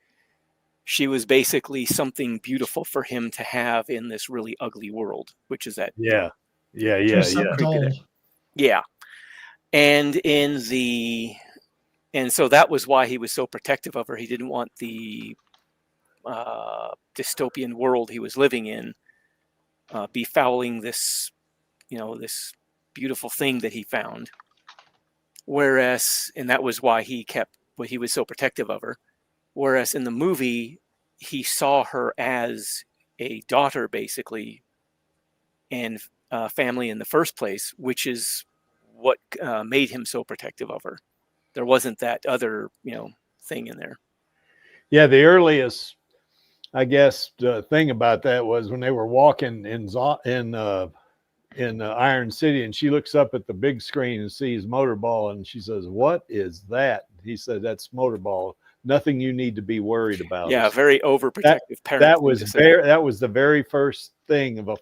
she was basically something beautiful for him to have in this really ugly world, which is that. Yeah. Yeah. She Yeah. was some Yeah. creepy doll. Yeah. And so that was why he was so protective of her. He didn't want the dystopian world he was living in befouling this, this beautiful thing that he found. Whereas, and that was why he was so protective of her. Whereas in the movie, he saw her as a daughter, basically, and family in the first place, which is what made him so protective of her. There wasn't that other, thing in there. Yeah. The earliest, I guess, thing about that was when they were walking in Iron City, and she looks up at the big screen and sees Motorball, and she says, "What is that?" He said, "That's Motorball. Nothing you need to be worried about." Yeah, very overprotective parent. That was the very first thing of an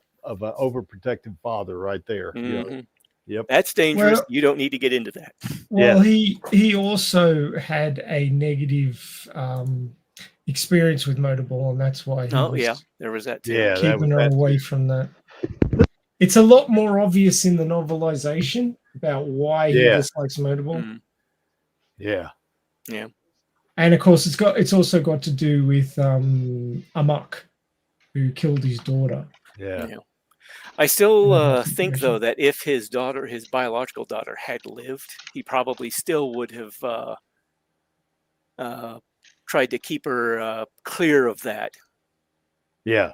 overprotective father right there. Mm-hmm. Yep. That's dangerous. Well, you don't need to get into that. Well, he also had a negative experience with Motorball, and that's why he was there was that too. Yeah, keeping her away from that. It's a lot more obvious in the novelization about why he dislikes Motorball. Mm. Yeah. Yeah. And of course, it's also got to do with Amok, who killed his daughter. Yeah. I still think, though, that if his biological daughter, had lived, he probably still would have tried to keep her clear of that. Yeah.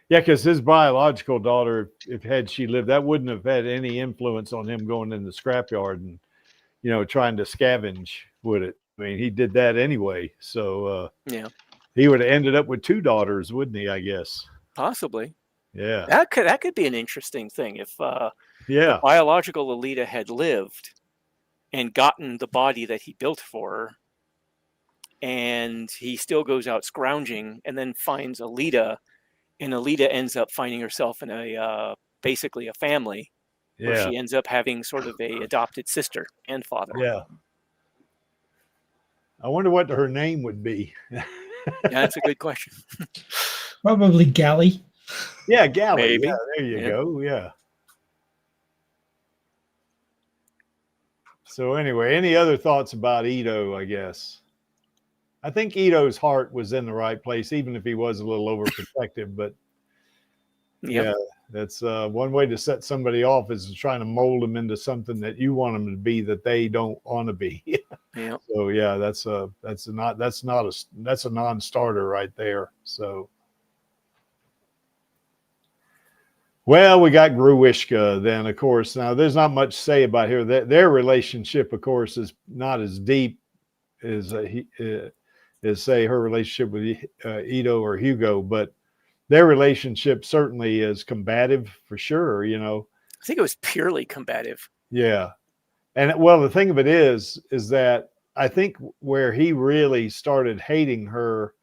Yeah, because his biological daughter, had she lived, that wouldn't have had any influence on him going in the scrapyard and, trying to scavenge, would it? I mean, he did that anyway. So he would have ended up with 2 daughters, wouldn't he? I guess. Possibly. Yeah. That could be an interesting thing if the biological Alita had lived and gotten the body that he built for her, and he still goes out scrounging and then finds Alita, and Alita ends up finding herself in basically a family where she ends up having sort of a adopted sister and father. Yeah. I wonder what her name would be. Yeah, that's a good question. Probably Gally. Yeah, Gally. Maybe. Yeah, there you go. Yeah. So anyway, any other thoughts about Ito, I guess? I think Ito's heart was in the right place, even if he was a little overprotective. But yeah, that's one way to set somebody off, is trying to mold them into something that you want them to be that they don't want to be. Yeah. So yeah, that's a non-starter right there. So. Well, we got Gruishka then, of course. Now, there's not much to say about here. Their relationship, of course, is not as deep as say her relationship with Ito or Hugo, but their relationship certainly is combative for sure. I think it was purely combative. Yeah, and well, the thing of it is that I think where he really started hating her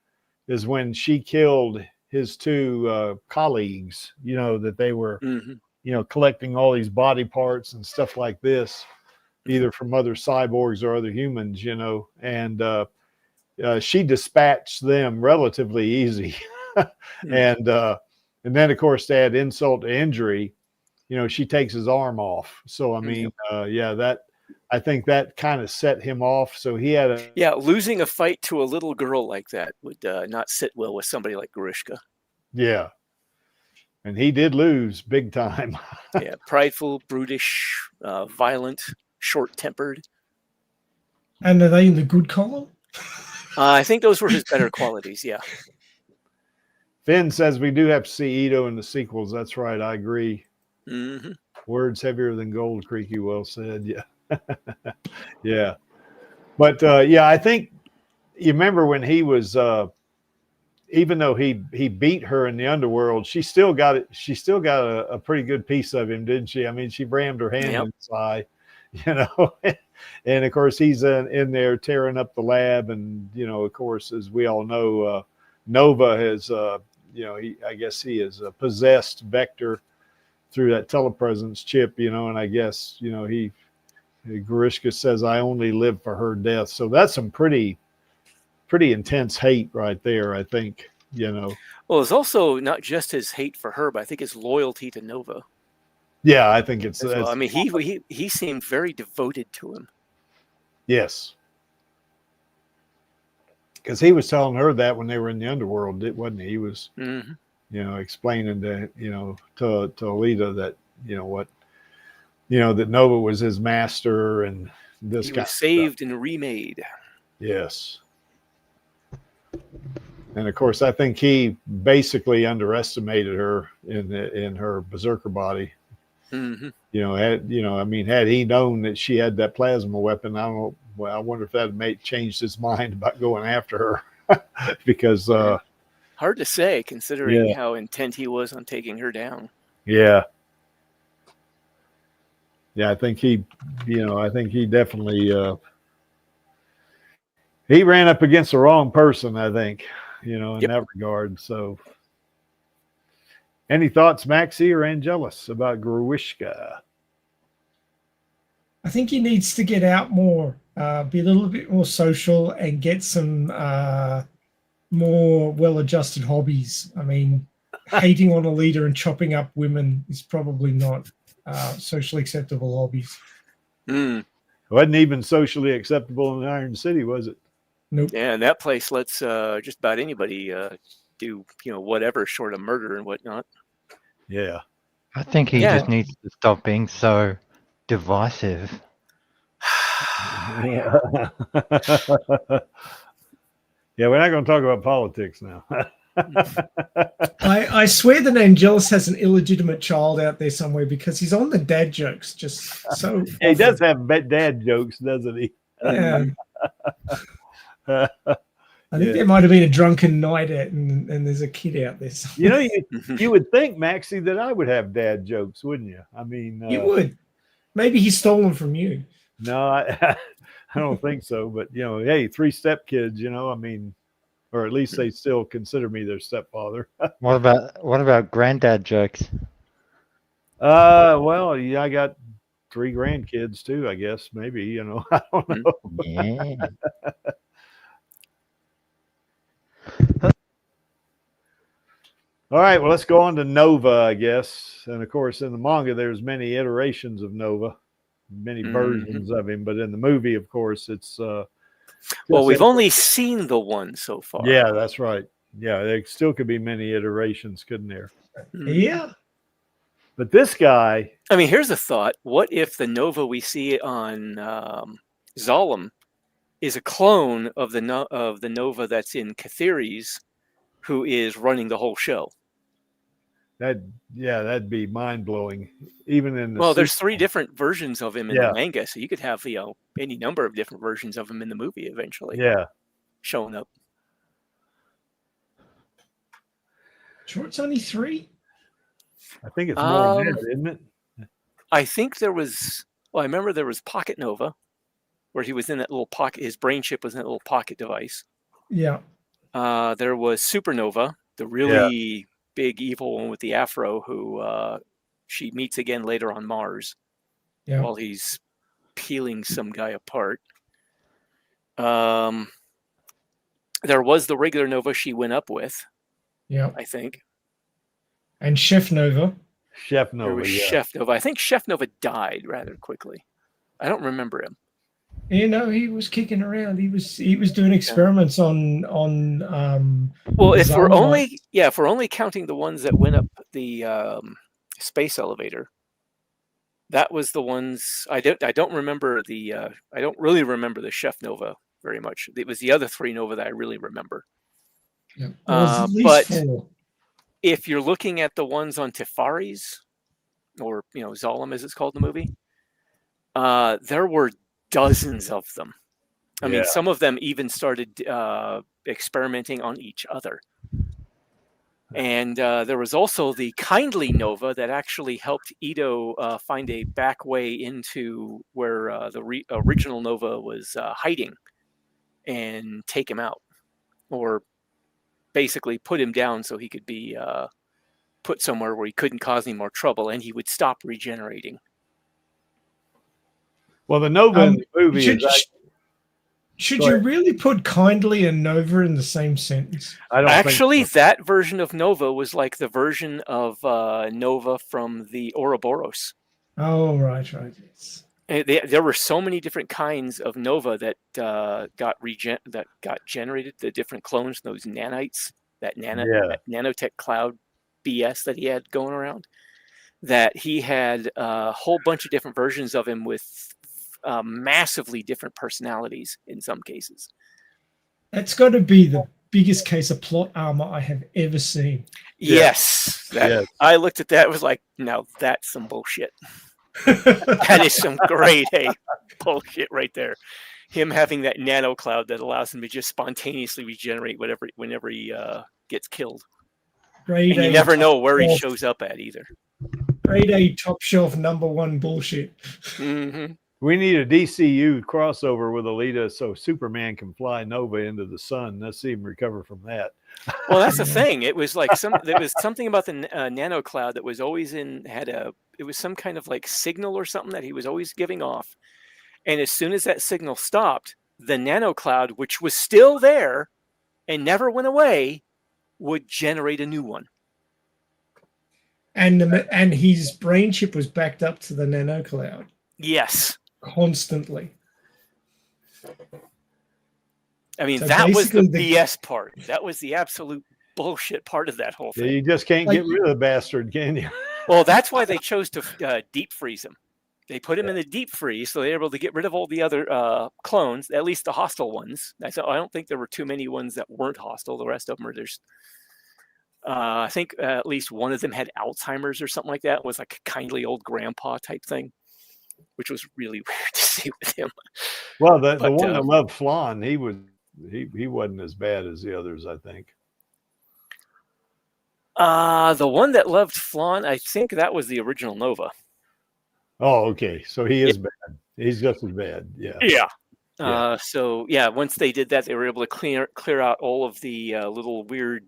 is when she killed his 2 colleagues, that they were, collecting all these body parts and stuff like this, either from other cyborgs or other humans, and she dispatched them relatively easy. And then, of course, to add insult to injury, she takes his arm off. So, I mean, I think that kind of set him off. So he had a Yeah, losing a fight to a little girl like that would not sit well with somebody like Grishka. yeah, and he did lose big time. Yeah, prideful, brutish, violent, short-tempered. And are they in the good column? I think those were his better qualities. Yeah. Finn says we do have to see Ito in the sequels. That's right. I agree. Mm-hmm. Words heavier than gold, Creaky. Well said. Yeah. Yeah. But yeah, I think you remember when he was, even though he beat her in the underworld, she still got it. She still got a pretty good piece of him, didn't she? I mean, she rammed her hand in his eye, you know, and of course he's in there tearing up the lab. And, you know, of course, as we all know, Nova has, you know, I guess he is a possessed Vector through that telepresence chip, you know, and I guess, you know, Grishka says, I only live for her death. So that's some pretty intense hate right there, I think, you know. Well, it's also not just his hate for her, but I think his loyalty to Nova. Yeah, I think it's well. I mean, he seemed very devoted to him. Yes. Because he was telling her that when they were in the underworld, wasn't he? He was, you know, explaining to, you know, to Alita that, you know, what, you know, that Nova was his master and this guy was saved and remade. Yes. And of course, I think he basically underestimated her in her berserker body. Mm-hmm. You know, I mean, had he known that she had that plasma weapon, I don't know. Well, I wonder if that changed his mind about going after her, because hard to say considering how intent he was on taking her down. Yeah. Yeah, I think he, you know, I think he definitely he ran up against the wrong person, I think, you know, in that regard. So any thoughts, Maxie or Angelus, about Grishka? I think he needs to get out more, be a little bit more social, and get some more well-adjusted hobbies. I mean, hating on Alita and chopping up women is probably not socially acceptable hobbies. It wasn't even socially acceptable in Iron City, was it? Nope. Yeah, and that place lets just about anybody do, you know, whatever short of murder and whatnot. Yeah. I think he just needs to stop being so divisive. Yeah. Yeah, we're not going to talk about politics now. I swear that Angelus has an illegitimate child out there somewhere, because he's on the dad jokes just so yeah, he does have dad jokes, doesn't he? Yeah. I think there might have been a drunken night out and there's a kid out there somewhere. You know, you would think, Maxie, that I would have dad jokes, wouldn't you? I mean, you would. Maybe he stole them from you. No, I don't think so. But, you know, hey, 3 stepkids, you know, I mean, or at least they still consider me their stepfather. What about granddad jokes? Well, yeah, I got 3 grandkids too, I guess. Maybe, you know, I don't know. Yeah. All right, well, let's go on to Nova, I guess. And of course, in the manga, there's many iterations of Nova, many versions of him. But in the movie, of course, it's well, we've only seen the one so far. Yeah, that's right. Yeah, there still could be many iterations, couldn't there? Yeah. But this guy, I mean, here's a thought. What if the Nova we see on Zalem is a clone of the Nova that's in Katheries, who is running the whole show? that'd be mind-blowing. Even in the well, there's 3 different versions of him in Yeah. the manga, so you could have, you know, any number of different versions of him in the movie eventually. Yeah. Showing up. Sure, it's only 3. I think it's more than that, isn't it? I think there was. Well, I remember there was Pocket Nova, where he was in that little pocket. His brain chip was in that little pocket device. Yeah. There was Supernova, the really big evil one with the afro, who she meets again later on Mars, while he's peeling some guy apart. There was the regular Nova she went up with. Yeah. I think. And Chef Nova. Chef Nova. There was Chef Nova. I think Chef Nova died rather quickly. I don't remember him. You know, he was kicking around. He was doing experiments on Well, if we're Zolamite. only counting the ones that went up the space elevator, that was the ones I don't remember the I don't really remember the Chef Nova very much. It was the other 3 Nova that I really remember. Yeah. Well, there's at least But 4. if you're looking at the ones on Tefari's, or Zolom as it's called in the movie, there were dozens of them. I mean, some of them even started experimenting on each other. And there was also the Kindly Nova that actually helped Ito find a back way into where the original Nova was hiding and take him out, or basically put him down so he could be put somewhere where he couldn't cause any more trouble and he would stop regenerating. Well, the Nova in the movie should you really put Kindly and Nova in the same sentence? I don't Actually, think so. that version of Nova was like the version of Nova from the Ouroboros. Oh, right, yes. There were so many different kinds of Nova that got generated. The different clones, those nanites, that nanotech cloud BS that he had going around. That he had a whole bunch of different versions of him with massively different personalities in some cases. That's got to be the biggest case of plot armor I have ever seen. Yes. I looked at that, was like, now that's some bullshit. That is some grade A bullshit right there. Him having that nano cloud that allows him to just spontaneously regenerate whenever he gets killed. Grade and you A never know where he shelf. shows up at either. Grade A top shelf #1 bullshit. Mm-hmm. We need a DCU crossover with Alita so Superman can fly Nova into the sun. Let's see him recover from that. Well, that's the thing. It was like there was something about the nano cloud that was always it was some kind of like signal or something that he was always giving off. And as soon as that signal stopped, the nano cloud, which was still there and never went away, would generate a new one. And his brain chip was backed up to the nano cloud. Yes. Constantly. I mean, So that was the basically BS part. That was the absolute bullshit part of that whole thing. You just can't get rid of the bastard, can you? Well, that's why they chose to deep freeze him. They put him in the deep freeze, so they were able to get rid of all the other clones, at least the hostile ones. I don't think there were too many ones that weren't hostile. The rest of them are just... I think at least one of them had Alzheimer's or something like that. It was like a kindly old grandpa type thing, which was really weird to see with him. Well, the one that loved Flan, he wasn't as bad as the others, I think. The one that loved Flan, I think that was the original Nova. Oh, okay. So he is bad. He's just as bad. Yeah. Yeah. So yeah, once they did that, they were able to clear out all of the little weird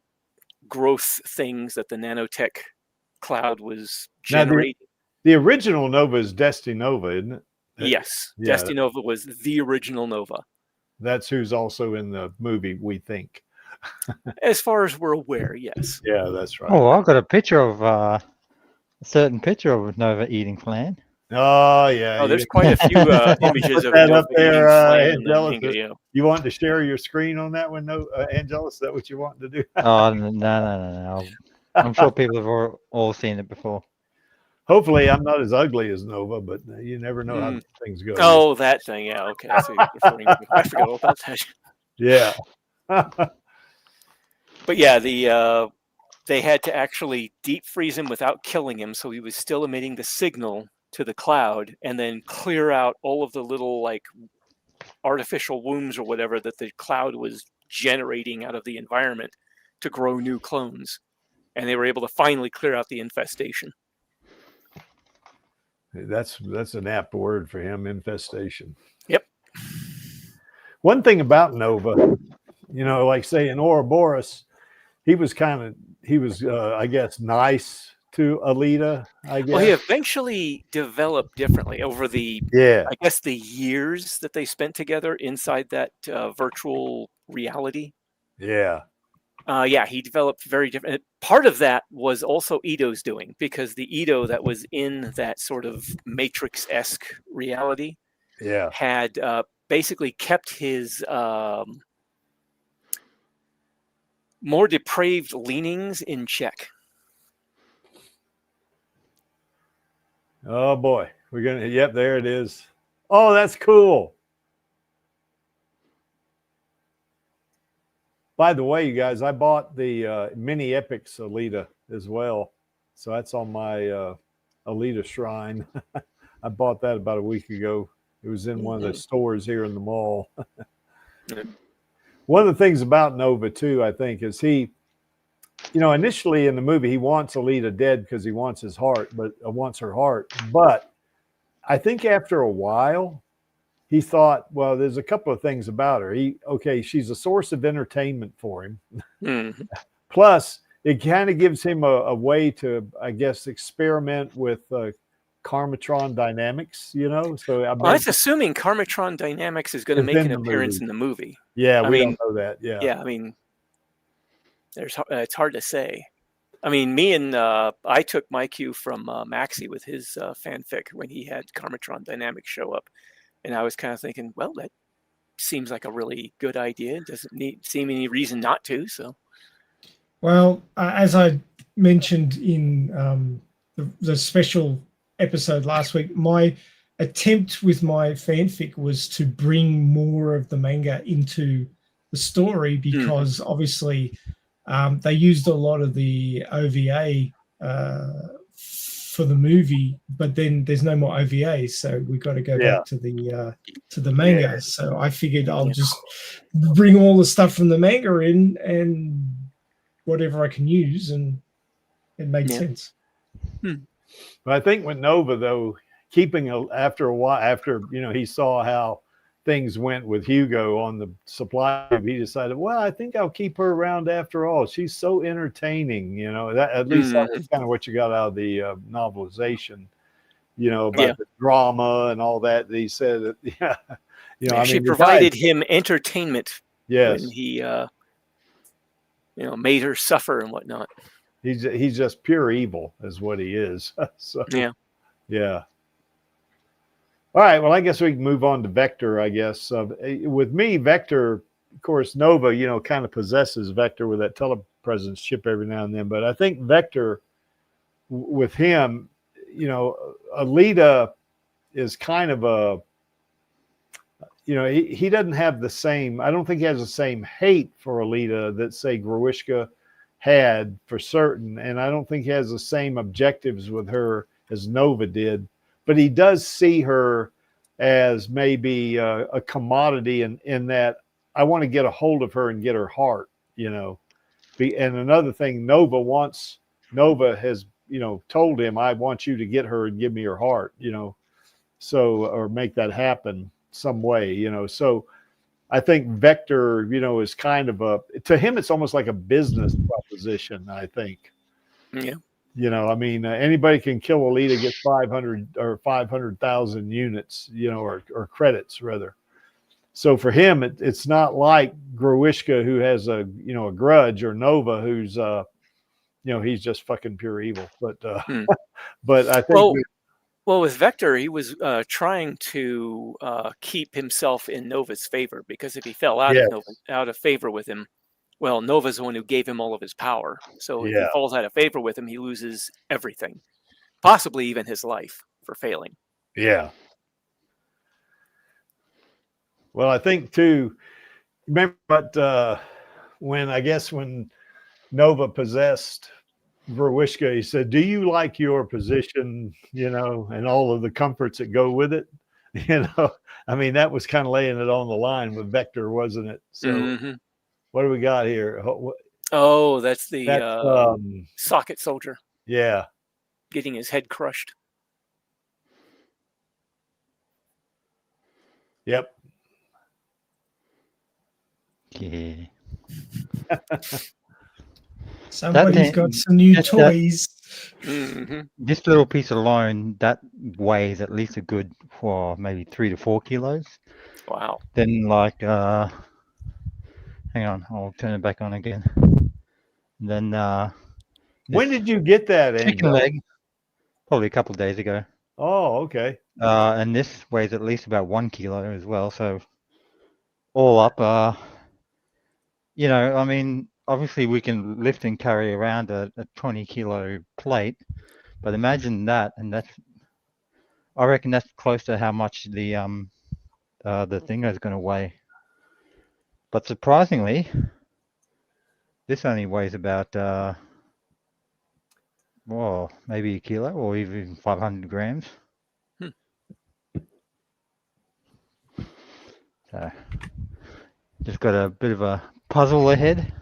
growth things that the nanotech cloud was generating. Now, the original Nova is Destinova, isn't it? Yes. Yeah. Destinova was the original Nova. That's who's also in the movie, we think. As far as we're aware, yes. Yeah, that's right. Oh, I've got a picture of a certain picture of Nova eating Flan. Oh, yeah. Oh, there's quite a few images of that Nova up there, Angelus. You want to share your screen on that one, Angelus? Is that what you want to do? Oh, no. I'm sure people have all seen it before. Hopefully, I'm not as ugly as Nova, but you never know how things go. Oh, that thing. Yeah, okay. I forgot all about that. Yeah. But yeah, they had to actually deep freeze him without killing him, so he was still emitting the signal to the cloud, and then clear out all of the little like artificial wombs or whatever that the cloud was generating out of the environment to grow new clones. And they were able to finally clear out the infestation. That's an apt word for him, infestation. Yep. One thing about Nova, like say in Ouroboros, he was I guess nice to Alita, I guess. Well, he eventually developed differently over the years that they spent together inside that virtual reality. Yeah. He developed very different. Part of that was also Ito's doing, because the Ito that was in that sort of Matrix-esque reality had basically kept his more depraved leanings in check. Oh boy, we're gonna. Yep, there it is. Oh, that's cool. By the way, you guys, I bought the mini epics Alita as well, so that's on my Alita shrine. I bought that about a week ago. It was in one of the stores here in the mall. One of the things about Nova too, I think, is he, you know, initially in the movie he wants Alita dead because he wants his heart, but wants her heart. But I think after a while, he thought, well, there's a couple of things about her. She's a source of entertainment for him. Plus, it kind of gives him a way to, I guess, experiment with Karmatron dynamics, you know? So I mean, Well, that's assuming Karmatron Dynamics is going to make an appearance in the movie. Yeah, we don't know that. Yeah. Yeah, I mean, it's hard to say. I mean, I took my cue from Maxie with his fanfic when he had Karmatron Dynamics show up. And I was kind of thinking, well, that seems like a really good idea. It doesn't seem any reason not to. So, well, as I mentioned in the special episode last week, my attempt with my fanfic was to bring more of the manga into the story because obviously they used a lot of the OVA for the movie, but then there's no more OVA, so we got to go back to the manga. Yeah. So I figured I'll just bring all the stuff from the manga in and whatever I can use, and it made sense. But I think with Nova, though, after a while, after he saw how things went with Hugo on the supply, he decided, well, I think I'll keep her around after all. She's so entertaining, that at least that was kind of what you got out of the novelization, about the drama and all that. He said that, she provided him entertainment. Yes. When he, made her suffer and whatnot. He's just pure evil is what he is. So, yeah. All right, well, I guess we can move on to Vector, I guess. With me, Vector, of course, Nova, kind of possesses Vector with that telepresence chip every now and then. But I think Vector, with him, Alita is kind of a, he doesn't have the same, I don't think he has the same hate for Alita that, say, Gruishka had for certain. And I don't think he has the same objectives with her as Nova did. But he does see her as maybe a commodity in that I want to get a hold of her and get her heart, And another thing, Nova has, told him, I want you to get her and give me her heart, so, or make that happen some way, So I think Vector, is kind of to him, it's almost like a business proposition, I think. Yeah. Anybody can kill Alita, get 500 or 500,000 units, or credits rather. So for him, it's not like Gruishka, who has a grudge, or Nova, who's he's just fucking pure evil. But but I think well, with Vector, he was trying to keep himself in Nova's favor, because if he fell out of favor with him, well, Nova's the one who gave him all of his power. So if he falls out of favor with him, he loses everything, possibly even his life for failing. Yeah. Well, I think too, remember when Nova possessed Gruishka, he said, do you like your position, and all of the comforts that go with it? That was kind of laying it on the line with Vector, wasn't it? So what do we got here? Oh, that's the socket soldier. Yeah. Getting his head crushed. Yep. Yeah. Somebody's got some new toys. This little piece alone, that weighs at least a good for maybe 3 to 4 kilos. Wow. Then hang on, I'll turn it back on again. Then when did you get that, chicken leg? Probably a couple of days ago. Oh, okay. And this weighs at least about 1 kilo as well. So all up, you know, I mean, obviously we can lift and carry around a 20-kilo plate, but imagine that, and I reckon that's close to how much the thing is going to weigh. But surprisingly, this only weighs about well, maybe a kilo or even 500 grams. So just got a bit of a puzzle ahead.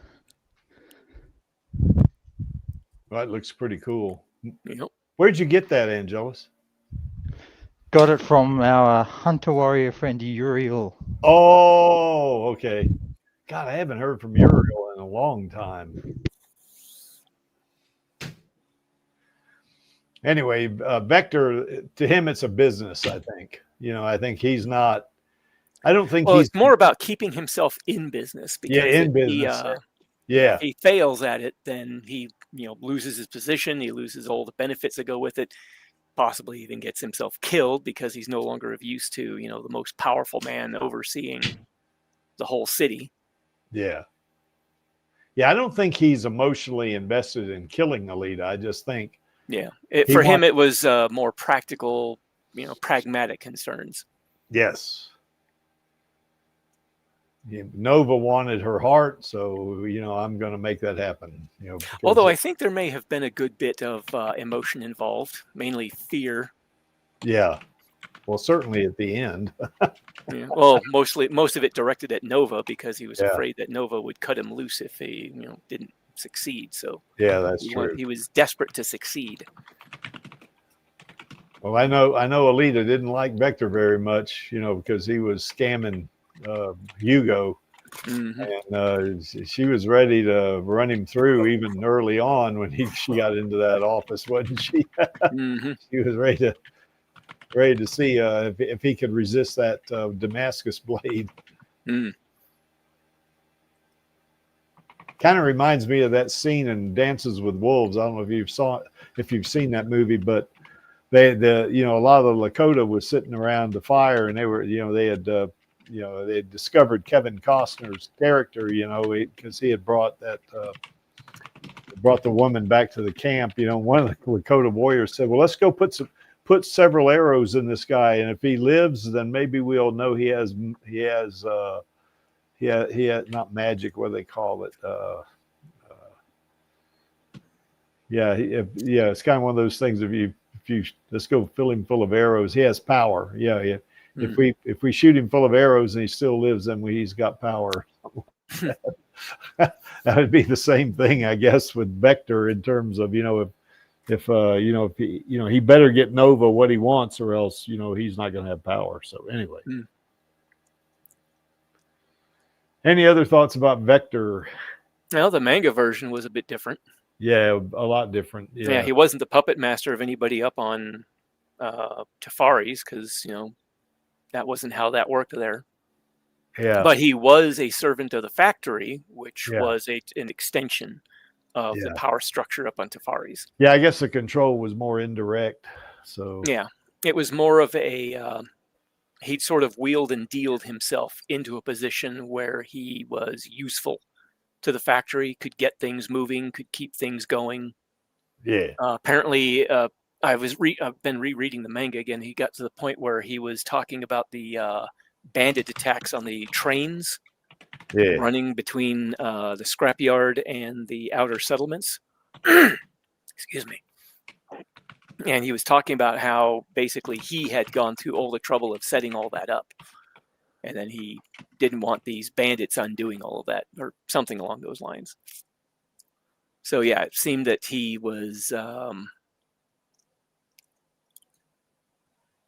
That looks pretty cool. Yep. Where'd you get that, Angelus? Got it from our hunter warrior friend Uriel. Oh, okay. God, I haven't heard from Uriel in a long time. Anyway, Vector, to him, it's a business, I think. You know, I think he's not, I don't think Well, he's it's more about keeping himself in business. Because in business. if he fails at it, then he, loses his position. He loses all the benefits that go with it. Possibly even gets himself killed because he's no longer of use to, the most powerful man overseeing the whole city. Yeah. Yeah, I don't think he's emotionally invested in killing Alita. I just think. Yeah. For him, it was more practical, pragmatic concerns. Yes. Nova wanted her heart, so I'm going to make that happen. Although I think there may have been a good bit of emotion involved, mainly fear. Yeah, well, certainly at the end. Yeah. Well, most of it directed at Nova because he was afraid that Nova would cut him loose if he, didn't succeed. So yeah, that's true. He was desperate to succeed. Well, I know Alita didn't like Vector very much, because he was scamming Hugo, and she was ready to run him through even early on when she got into that office, wasn't she? She was ready to see if he could resist that Damascus blade. Kind of reminds me of that scene in Dances with Wolves. I don't know if you've seen that movie, but a lot of the Lakota was sitting around the fire, and they had discovered Kevin Costner's character, because he had brought the woman back to the camp. One of the Lakota warriors said, well, let's go put several arrows in this guy, and if he lives, then maybe we'll know he has not magic, what do they call it? It's kind of one of those things. If you let's go fill him full of arrows, he has power. Yeah. If we shoot him full of arrows and he still lives, then he's got power. That would be the same thing, I guess, with Vector in terms of if he better get Nova what he wants, or else he's not going to have power. So anyway, any other thoughts about Vector? Well, the manga version was a bit different. Yeah, a lot different. Yeah, he wasn't the puppet master of anybody up on Tafari's because that wasn't how that worked there. Yeah, but he was a servant of the factory, which was an extension of the power structure up on Tafari's. Yeah, I guess the control was more indirect. So yeah, it was more of a he'd sort of wheeled and dealed himself into a position where he was useful to the factory, could get things moving, could keep things going. Yeah. Apparently, I've been rereading the manga again. He got to the point where he was talking about the bandit attacks on the trains running between the scrapyard and the outer settlements. Excuse me. And he was talking about how basically he had gone through all the trouble of setting all that up. And then he didn't want these bandits undoing all of that, or something along those lines. So yeah, it seemed that he was,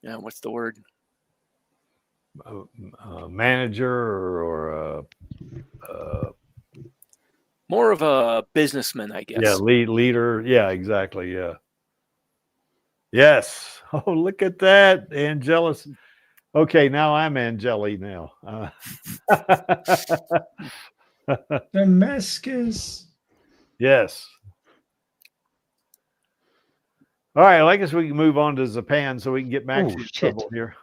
what's the word? Manager or more of a businessman, I guess. Yeah, leader. Yeah, exactly. Yeah. Yes. Oh, look at that, Angelus. Okay, now I'm Angeli now. Damascus. Yes. All right, I guess we can move on to Japan so we can get back to trouble here.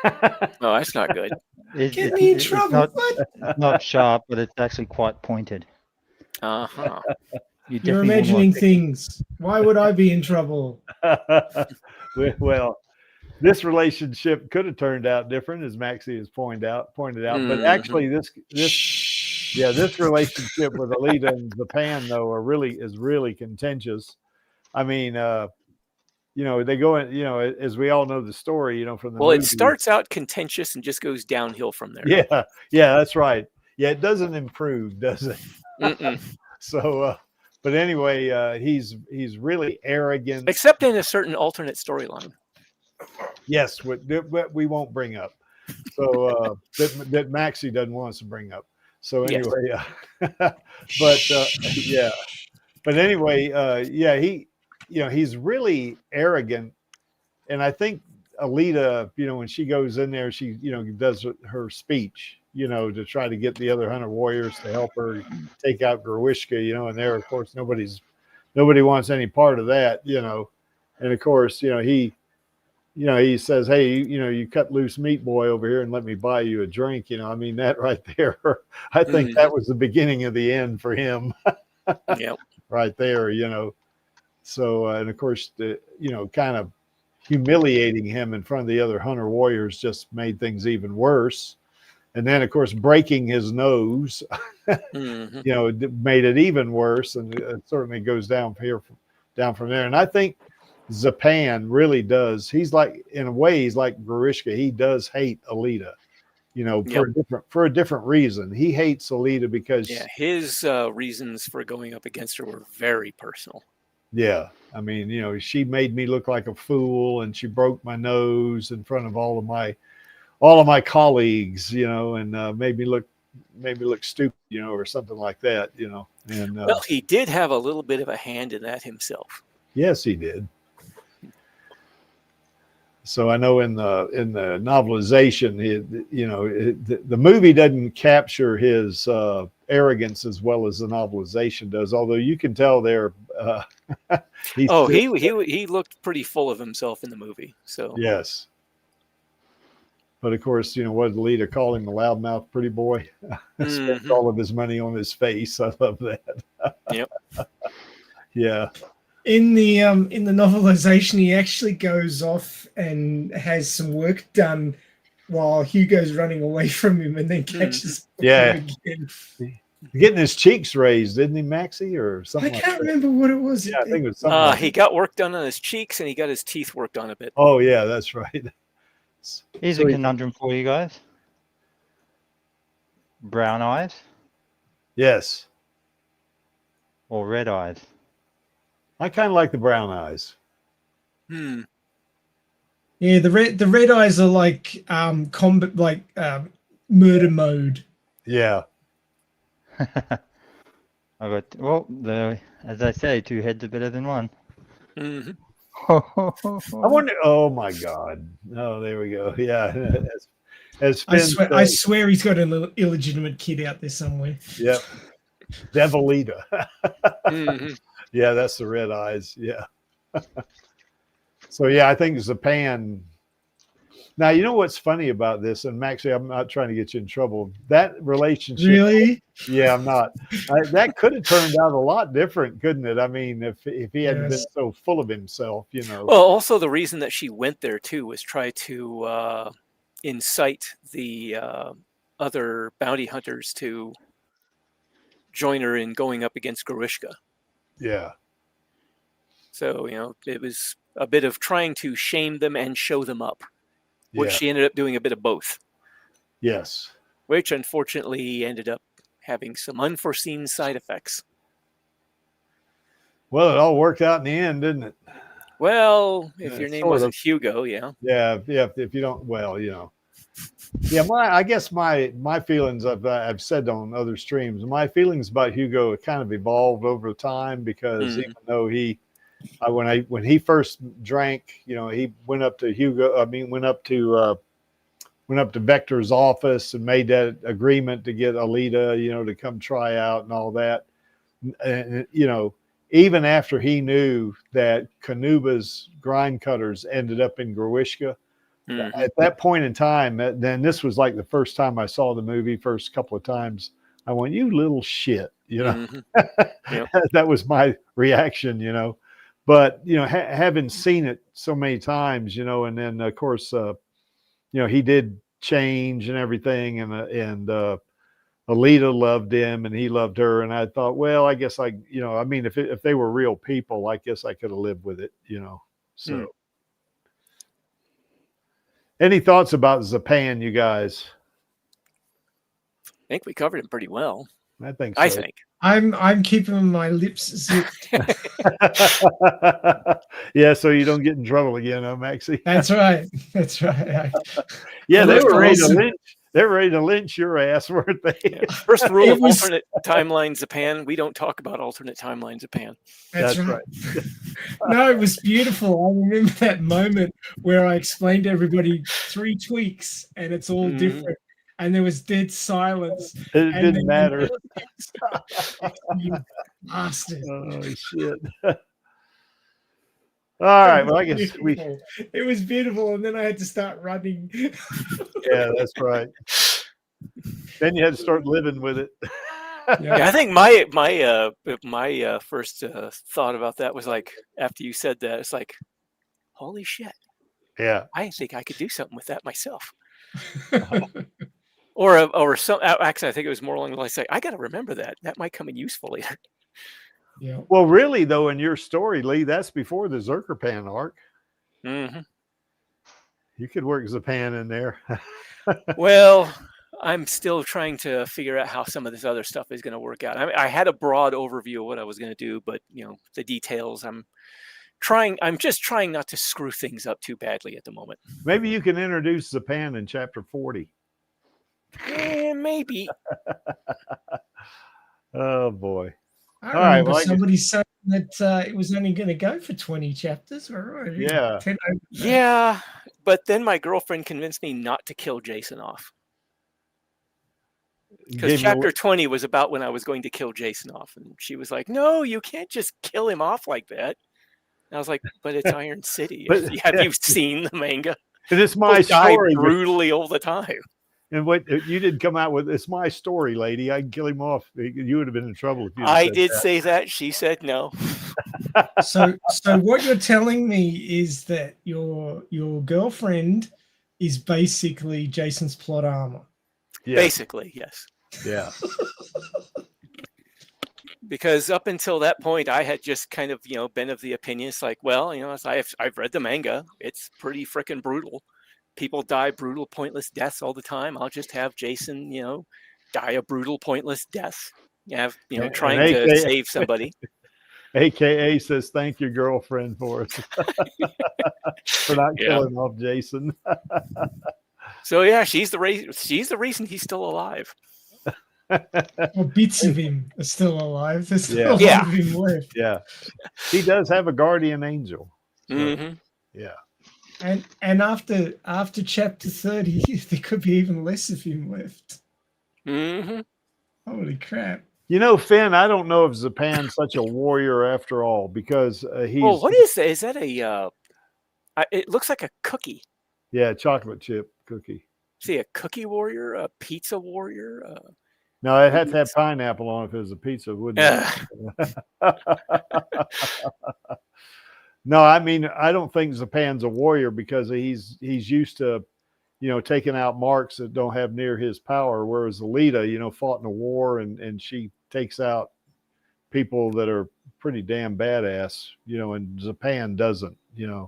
Oh, that's not good. Get me in trouble. It's not sharp, but it's actually quite pointed. Uh-huh. You You're definitely wouldn't want imagining to- things. Why would I be in trouble? Well, this relationship could have turned out different, as Maxie has pointed out. But Mhm. actually, this relationship with Alita and Japan, though, is really contentious. I mean, they go in, as we all know the story, from the Well, it movie. starts out contentious and just goes downhill from there. Yeah, that's right. Yeah, it doesn't improve, does it? Mm-mm. So, but anyway, he's really arrogant. Except in a certain alternate storyline. Yes, what we won't bring up. So that Maxie doesn't want us to bring up. So Yes. anyway, but anyway, he's really arrogant, and I think Alita, when she goes in there, she does her speech, to try to get the other 100 warriors to help her take out Gruishka, and there, of course, nobody wants any part of that, and of course, he says, hey, you cut loose meat boy over here and let me buy you a drink. I mean, that right there, I think that was the beginning of the end for him. Yep. Right there, So, and of course, kind of humiliating him in front of the other Hunter warriors just made things even worse. And then, of course, breaking his nose, made it even worse. And it certainly goes down from there. And I think Japan really does. He's like, in a way, he's like Gruishka. He does hate Alita, for a different reason. He hates Alita because his reasons for going up against her were very personal. Yeah, I mean, she made me look like a fool, and she broke my nose in front of all of my colleagues, and made me look stupid, or something like that, And well, he did have a little bit of a hand in that himself. Yes, he did. So I know in the novelization, the movie doesn't capture his arrogance as well as the novelization does. Although you can tell there, he looked pretty full of himself in the movie. So yes, but of course, what did Alita call him? A loudmouth pretty boy. Spent all of his money on his face. I love that. Yep. Yeah. In the novelization, he actually goes off and has some work done while Hugo's running away from him, and then catches him again. Getting his cheeks raised, didn't he, Maxie, or something? I can't remember what it was. Yeah, I think it was something. He got work done on his cheeks, and he got his teeth worked on a bit. Oh yeah, that's right. Here's a conundrum for you guys. Brown eyes? Yes. Or red eyes? I kind of like the brown eyes. Yeah, the red eyes are like combat, like murder mode. Yeah. As I say, two heads are better than one. I wonder. Oh my God! Oh, there we go. Yeah. I swear he's got an illegitimate kid out there somewhere. Yep. Devilita. Yeah, that's the red eyes. Yeah. So yeah, I think Japan. Now you know what's funny about this, and Maxie, I'm not trying to get you in trouble. That relationship. Really? Yeah, I'm not. That could have turned out a lot different, couldn't it? I mean, if he hadn't been so full of himself, Well, also the reason that she went there too was try to incite the other bounty hunters to join her in going up against Gruishka. Yeah. So, it was a bit of trying to shame them and show them up, which she ended up doing a bit of both. Yes. Which unfortunately ended up having some unforeseen side effects. Well, it all worked out in the end, didn't it? Well, if your name wasn't Hugo, yeah. Yeah, if you don't, Yeah, I guess my feelings I've said on other streams, my feelings about Hugo kind of evolved over time because even though when he first drank, he went up to Vector's office and made that agreement to get Alita, to come try out and all that. And, even after he knew that Kanuba's grind cutters ended up in Gruishka, Mhm. At that point in time, then this was like the first time I saw the movie. First couple of times, I went, "You little shit," you know. Mhm. Yep. That was my reaction, you know. But you know, having seen it so many times, you know, and then of course, you know, he did change and everything, and Alita loved him and he loved her, and I thought, well, I guess you know, I mean, if they were real people, I guess I could have lived with it, you know. So, Hmm. any thoughts about Japan, you guys? I think we covered him pretty well. I think I so. think. I'm keeping my lips zipped. Yeah, so you don't get in trouble again, huh, Maxie? That's right. That's right. Yeah, they left were ready to also- lynch. They were ready to lynch your ass, weren't they? Yeah. First rule It of was- alternate timeline Japan: we don't talk about alternate timeline Japan. That's That's right. No, it was beautiful. I remember that moment where I explained to everybody 3 tweaks and it's all Mhm. different. And there was dead silence. It And didn't then- matter. You bastard. Oh shit! All right. Well, I guess we. Beautiful. It was beautiful, and then I had to start running. Yeah, that's right. Then you had to start living with it. Yeah, I think my first thought about that was like, after you said that, it's like, holy shit, Yeah. I think I could do something with that myself. Or some, actually, I think it was more along the lines like, I got to remember that. That might come in useful later. Yeah. Well, really, though, in your story, Lee, that's before the Zerkerpan arc. Hmm. You could work Zapan in there. Well, I'm still trying to figure out how some of this other stuff is going to work out. I mean, I had a broad overview of what I was going to do, but you know, the details, I'm just trying not to screw things up too badly at the moment. Maybe you can introduce Zapan in chapter 40. Maybe. Oh boy. I All right, remember well, I guess- somebody saying that it was only going to go for 20 chapters. Or Yeah. 10 over. Yeah, but then my girlfriend convinced me not to kill Jason off. Because Gave you a- chapter 20 was about when I was going to kill Jason off. And she was like, no, you can't just kill him off like that. And I was like, but it's Iron City. But- Have you seen the manga? And it's my People die story. brutally all the time. And what you did come out with, it's my story, lady. I can kill him off. You would have been in trouble if you. I did say that. She said no. So what you're telling me is that your girlfriend is basically Jason's plot armor. Yeah. Basically, yes. Yeah. Because up until that point, I had just kind of, been of the opinion, it's like, well, I've read the manga. It's pretty freaking brutal. People die brutal, pointless deaths all the time. I'll just have Jason, die a brutal, pointless death. And Trying AKA to save somebody. AKA says, thank your girlfriend for us for not Yeah. killing off Jason. So yeah, she's the reason he's still alive. Well, bits of him are still alive. There's still Yeah. a lot Yeah. of him left. Yeah. He does have a guardian angel. So, Mhm. yeah. And after chapter 30, there could be even less of him left. Mhm. Holy crap. You know, Finn, I don't know if Zapan's such a warrior after all, because he's Well, what is that? Is that a? It looks like a cookie. chocolate chip cookie. See, a cookie warrior, a pizza warrior. No, it had to have pineapple on it if it was a pizza, wouldn't it? No, I mean, I don't think Zapan's a warrior because he's used to, taking out marks that don't have near his power. Whereas Alita, fought in a war and she takes out people that are pretty damn badass, and Zapan doesn't, Yeah.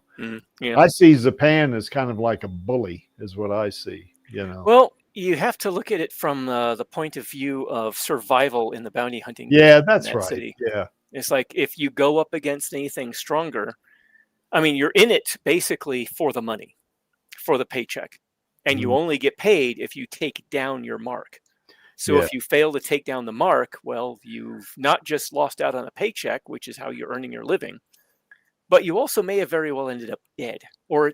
I see Zapan as kind of like a bully is what I see, Well, you have to look at it from the point of view of survival in the bounty hunting. Yeah, in that's that right. city. Yeah. It's like if you go up against anything stronger, I mean, you're in it basically for the money, for the paycheck, and you only get paid if you take down your mark. So Yeah. if you fail to take down the mark, well, you've not just lost out on a paycheck, which is how you're earning your living, but you also may have very well ended up dead, or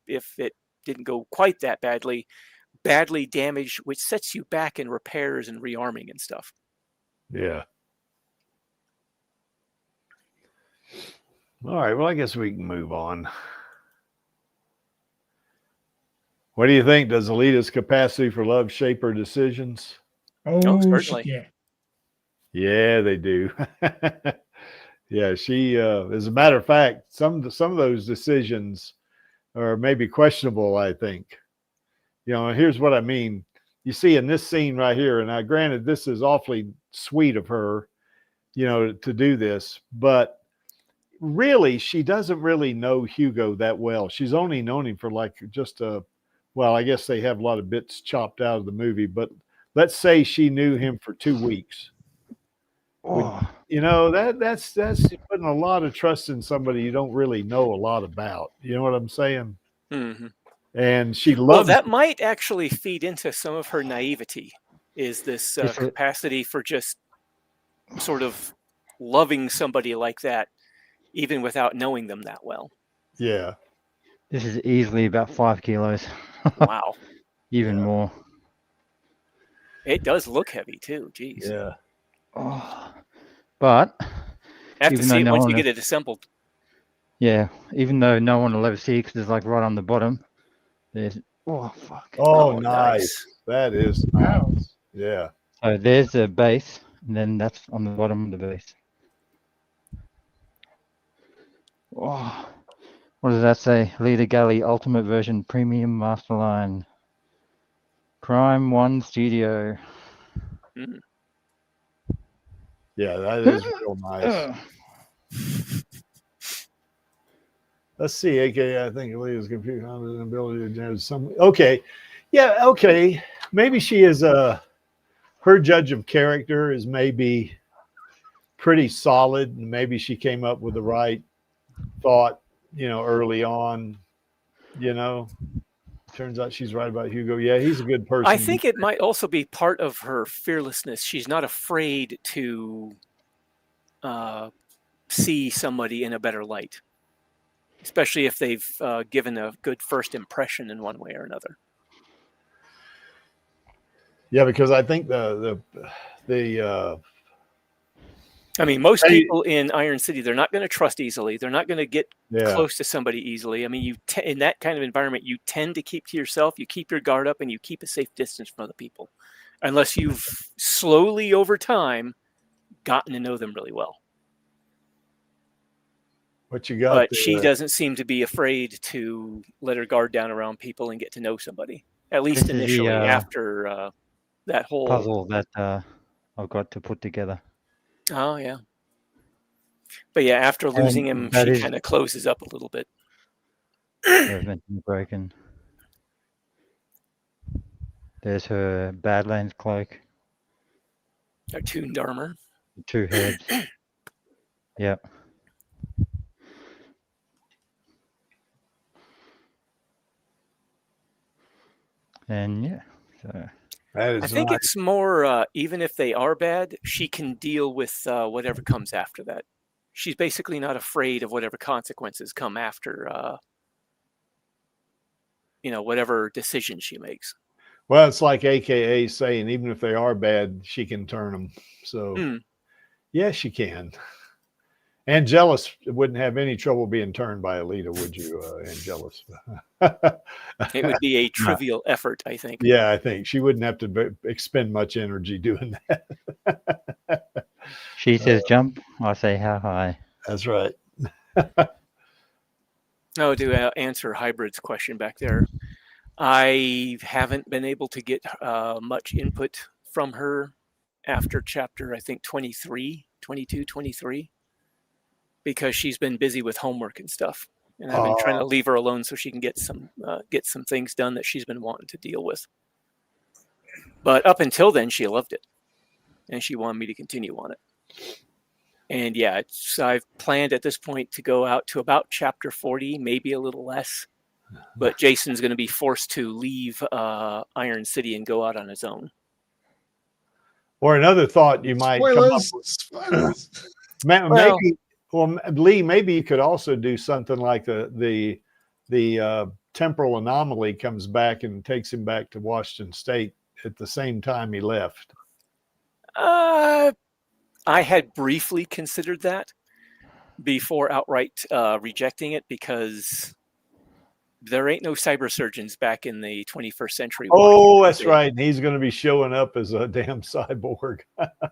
if it didn't go quite that badly damaged, which sets you back in repairs and rearming and stuff. Yeah. All right. Well, I guess we can move on. What do you think? Does Alita's capacity for love shape her decisions? Oh, certainly. yeah. Yeah, they do. Yeah, she. As a matter of fact, some of those decisions are maybe questionable. I think. Here's what I mean. You see in this scene right here, and I granted this is awfully sweet of her, to do this, but really she doesn't really know Hugo that well. She's only known him for like just well, I guess they have a lot of bits chopped out of the movie, but let's say she knew him for 2 weeks. Oh, That's putting a lot of trust in somebody you don't really know a lot about. You know what I'm saying? Mm-hmm. And she Well, loves. that might actually feed into some of her naivety, is this capacity for just sort of loving somebody like that, even without knowing them that well. Yeah. this is easily about 5 kilos. Wow. Even more. It does look heavy too. Jeez. Yeah. Oh, but I have to even see though it no once one, you get it assembled. yeah, even though no one will ever see, because it's like right on the bottom. There's fuck. Oh, Oh, nice. That is Wow. nice. Yeah. So there's the base, and then that's on the bottom of the base. Oh, what does that say? Alita Galley Ultimate Version Premium Master Line. Prime 1 Studio. Mm. Yeah, that is real nice. Let's see. AKA, I think Alita's computer ability to generate some. Okay. Yeah. Okay. Maybe she is her judge of character is maybe pretty solid. And maybe she came up with the right thought, early on. Turns out she's right about Hugo. Yeah, he's a good person. I think it might also be part of her fearlessness. She's not afraid to see somebody in a better light, especially if they've given a good first impression in one way or another. Yeah, because I think the I mean, most people in Iron City, they're not going to trust easily. They're not going to get close to somebody easily. I mean, in that kind of environment, you tend to keep to yourself. You keep your guard up, and you keep a safe distance from other people, unless you've slowly over time gotten to know them really well. What you got? But she doesn't seem to be afraid to let her guard down around people and get to know somebody, at least initially. After that whole puzzle that I've got to put together. Oh, yeah. But yeah, after losing him, she kind of closes up a little bit. Meant to be broken. There's her Badlands cloak. Her tuned armor. 2 heads. Yep. And yeah, so I think it's more, even if they are bad, she can deal with whatever comes after that. She's basically not afraid of whatever consequences come after, whatever decision she makes. Well, it's like AKA saying, even if they are bad, she can turn them. So, yeah, she can. Angelus wouldn't have any trouble being turned by Alita, would you, Angelus? It would be a trivial effort, I think. Yeah, I think she wouldn't have to expend much energy doing that. She says jump, I say how high. That's right. To answer Hybrid's question back there, I haven't been able to get much input from her after chapter, I think, 22, 23, because she's been busy with homework and stuff. And I've been trying to leave her alone so she can get some things done that she's been wanting to deal with. But up until then, she loved it. And she wanted me to continue on it. And yeah, I've planned at this point to go out to about chapter 40, maybe a little less. But Jason's going to be forced to leave Iron City and go out on his own. Or another thought you might Spoilers. Maybe, well, Lee, maybe you could also do something like the temporal anomaly comes back and takes him back to Washington State at the same time he left. I had briefly considered that before outright rejecting it, because there ain't no cyber surgeons back in the 21st century. Oh, that's right. And he's going to be showing up as a damn cyborg.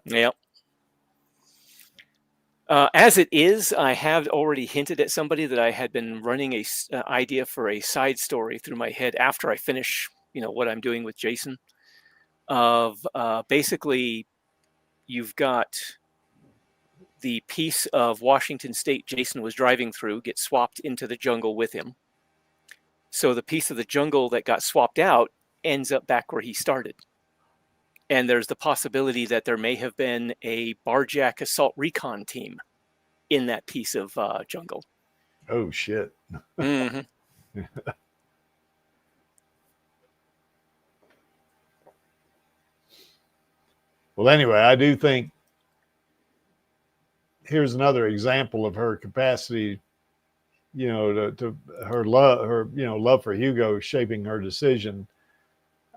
Yep. As it is, I have already hinted at somebody that I had been running a idea for a side story through my head after I finish, what I'm doing with Jason. Of basically, you've got the piece of Washington State Jason was driving through gets swapped into the jungle with him. So the piece of the jungle that got swapped out ends up back where he started. And there's the possibility that there may have been a Barjack assault recon team in that piece of jungle. Oh, shit. Mm-hmm. Well, anyway, I do think here's another example of her capacity, to her love for Hugo shaping her decision.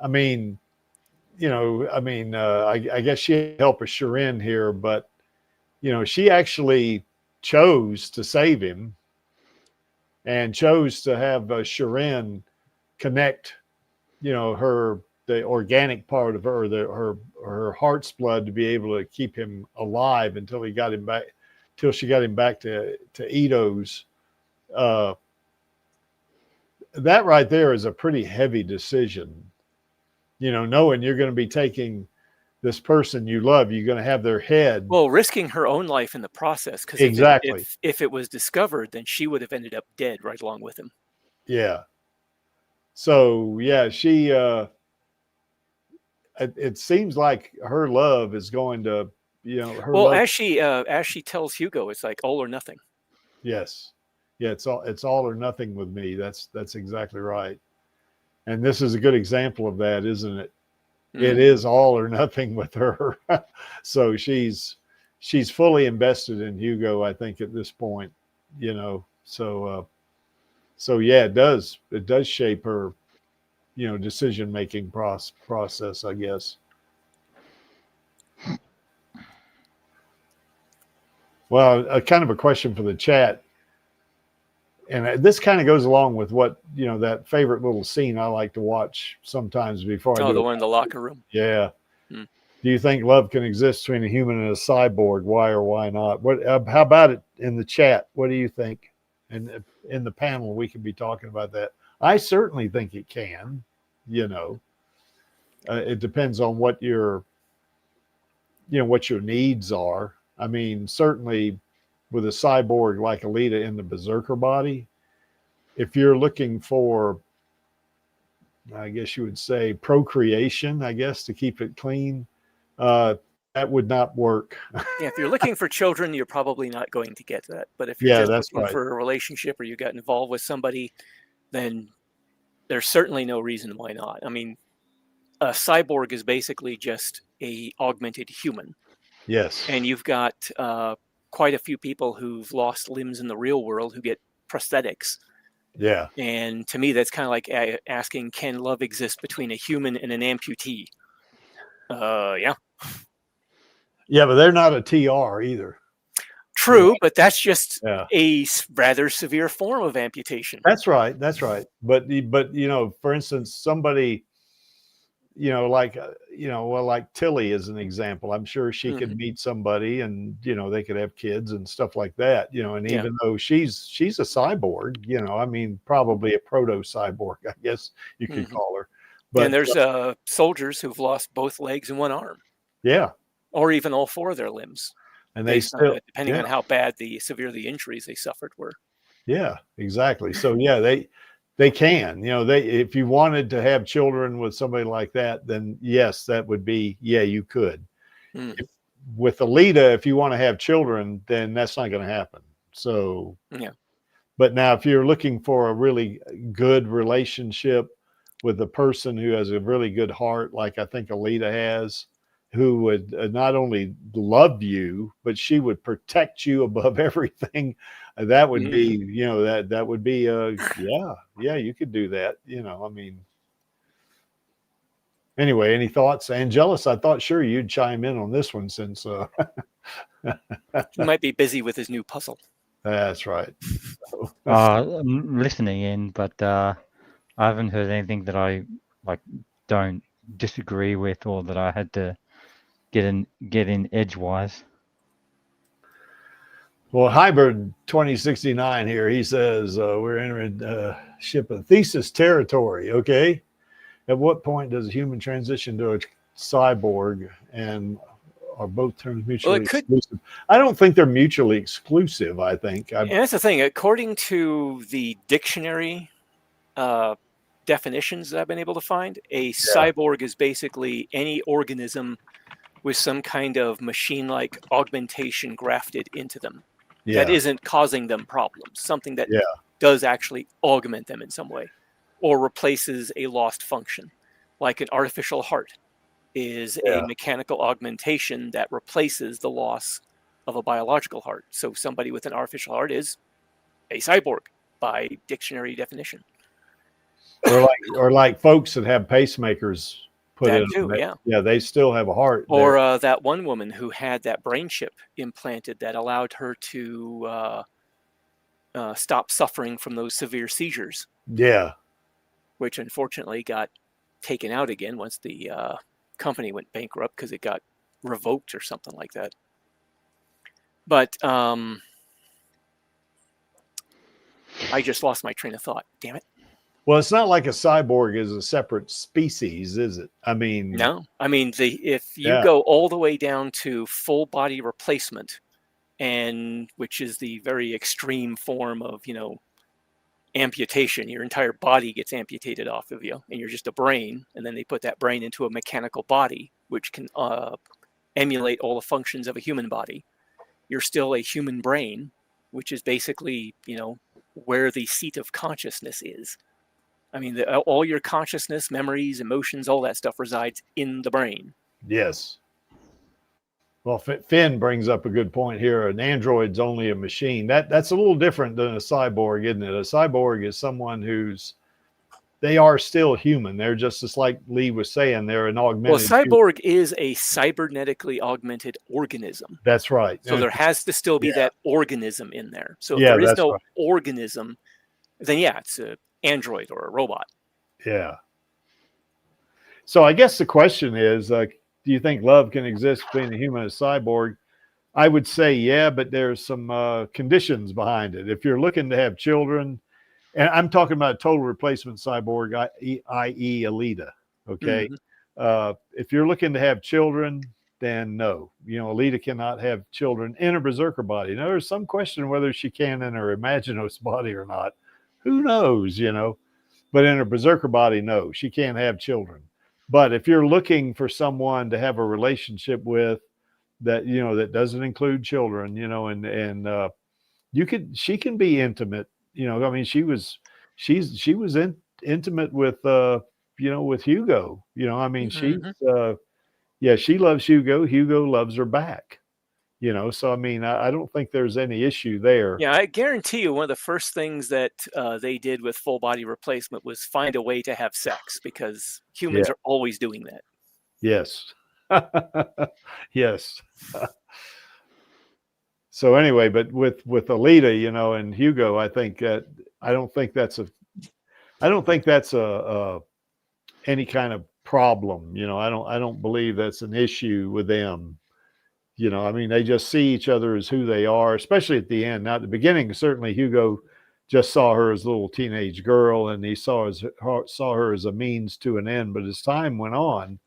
I mean, I guess she helped a Shirin here, but, she actually chose to save him and chose to have Shirin connect, the organic part of her, her heart's blood to be able to keep him alive until she got him back to Ito's. That right there is a pretty heavy decision. Knowing you're going to be taking this person you love, you're going to have their head. Well, risking her own life in the process, because exactly, if it was discovered, then she would have ended up dead right along with him. Yeah. So yeah, she. It seems like her love is going to, as she tells Hugo, it's like all or nothing. Yes. Yeah, it's all or nothing with me. That's exactly right. And this is a good example of that, isn't it? Mm. It is all or nothing with her. So she's fully invested in Hugo, I think, at this point, so yeah, it does shape her, decision-making process, I guess. Well, kind of a question for the chat. And this kind of goes along with what, that favorite little scene I like to watch sometimes before I do the one in the locker room. Yeah. Do you think love can exist between a human and a cyborg? Why or why not? How about it in the chat? What do you think? And in the panel, we can be talking about that. I certainly think it can, it depends on what your needs are. I mean, certainly with a cyborg like Alita in the Berserker body, if you're looking for, I guess you would say, procreation, I guess, to keep it clean, that would not work. Yeah, if you're looking for children, you're probably not going to get that. But if you're just looking for a relationship or you got involved with somebody, then there's certainly no reason why not. I mean, a cyborg is basically just a augmented human. Yes. And you've got quite a few people who've lost limbs in the real world who get prosthetics. Yeah. And to me, that's kind of like asking, can love exist between a human and an amputee? Yeah. Yeah, but they're not a TR either. True, but that's just a rather severe form of amputation. That's right. But for instance, somebody, like Tilly is an example. I'm sure she could meet somebody and, they could have kids and stuff like that, and even though she's a cyborg, I mean, probably a proto cyborg, I guess you could call her. But and there's soldiers who've lost both legs and one arm. Yeah. Or even all four of their limbs. And they still, depending on how bad severe the injuries they suffered were. Yeah, exactly. So yeah, they can, if you wanted to have children with somebody like that, then yes, that would be, you could. With Alita, if you want to have children, then that's not going to happen. So, yeah. But now if you're looking for a really good relationship with a person who has a really good heart, like I think Alita has, who would not only love you, but she would protect you above everything. That would be, that would be, you could do that. I mean, anyway, any thoughts? Angelus, I thought sure you'd chime in on this one since he might be busy with his new puzzle. That's right. I'm listening in, but I haven't heard anything that I like don't disagree with or that I had to get in edgewise. Well, Hybrid 2069 here, he says we're entering ship of thesis territory. Okay. At what point does a human transition to a cyborg, and are both terms mutually exclusive? I don't think they're mutually exclusive. I think. And that's the thing. According to the dictionary definitions that I've been able to find, a cyborg is basically any organism with some kind of machine-like augmentation grafted into them that isn't causing them problems. Something that does actually augment them in some way, or replaces a lost function, like an artificial heart is a mechanical augmentation that replaces the loss of a biological heart. So somebody with an artificial heart is a cyborg by dictionary definition. Or like folks that have pacemakers put that in too, yeah, they still have a heart. Or that one woman who had that brain chip implanted that allowed her to stop suffering from those severe seizures. Yeah. Which unfortunately got taken out again once the company went bankrupt because it got revoked or something like that. But I just lost my train of thought. Damn it. Well, it's not like a cyborg is a separate species, is it? I mean, no. I mean, if you go all the way down to full body replacement, and which is the very extreme form of, amputation, your entire body gets amputated off of you, and you're just a brain, and then they put that brain into a mechanical body, which can emulate all the functions of a human body. You're still a human brain, which is basically, where the seat of consciousness is. I mean, all your consciousness, memories, emotions, all that stuff resides in the brain. Yes. Well, Finn brings up a good point here. An android's only a machine. That's a little different than a cyborg, isn't it? A cyborg is someone they are still human. They're just like Lee was saying, they're an augmented. Well, a cyborg is a cybernetically augmented organism. That's right. So there has to still be that organism in there. So if there is no organism, then it's an android or a robot. Yeah. So I guess the question is, do you think love can exist between a human and a cyborg? I would say, yeah, but there's some conditions behind it. If you're looking to have children, and I'm talking about a total replacement cyborg, i.e. Alita, okay? If you're looking to have children, then no. Alita cannot have children in a berserker body. Now, there's some question whether she can in her Imaginos body or not. Who knows, But in a berserker body, no, she can't have children. But if you're looking for someone to have a relationship with that, that doesn't include children, and she can be intimate, I mean, she was intimate with, with Hugo, I mean, she loves Hugo. Hugo loves her back, so I mean, I don't think there's any issue there. Yeah, I guarantee you one of the first things that they did with full body replacement was find a way to have sex, because humans are always doing that. Yes. Yes. So anyway, but with Alita, and Hugo, I don't think that's any kind of problem. I don't believe that's an issue with them. I mean, they just see each other as who they are, especially at the end. Now, at the beginning, certainly Hugo just saw her as a little teenage girl, and he saw her as a means to an end. But as time went on,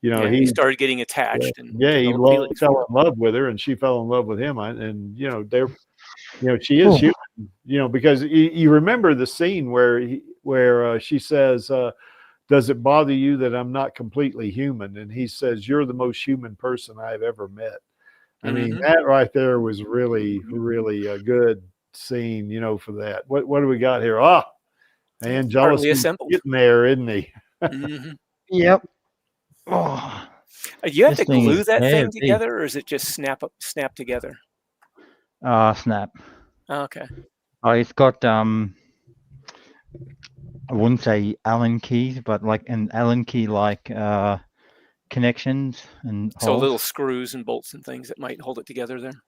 he started getting attached. He fell in love with her, and she fell in love with him. And she is human. Because you remember the scene where she says, "Does it bother you that I'm not completely human?" And he says, "You're the most human person I've ever met." I mean, that right there was really, really a good scene, for that. What do we got here? And Jealousy getting there, isn't he? Yep. Oh, you have to glue that thing together, or is it just snap together? Snap. Oh, okay. It's got I wouldn't say Allen keys, but like an Allen key like connections and so holes. Little screws and bolts and things that might hold it together there.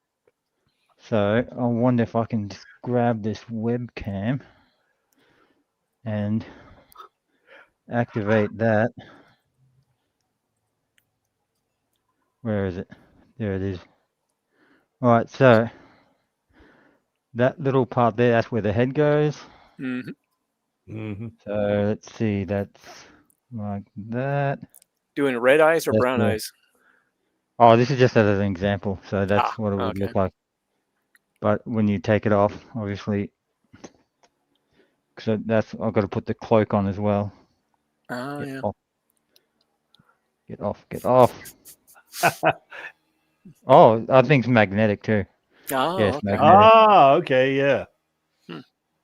So I wonder if I can just grab this webcam and activate that. Where is it? There it is. All right, so that little part there, that's where the head goes. Mm-hmm. Mm-hmm. So let's see, that's like that. Doing red eyes or That's brown the- eyes? Oh, this is just as an example. So that's what it would okay. look like. But when you take it off, obviously, so that's, I've got to put the cloak on as well. Oh, Get yeah. off. Get off. Get off. Oh, I think it's magnetic too. Oh, Yes, okay. magnetic. Ah, okay, yeah.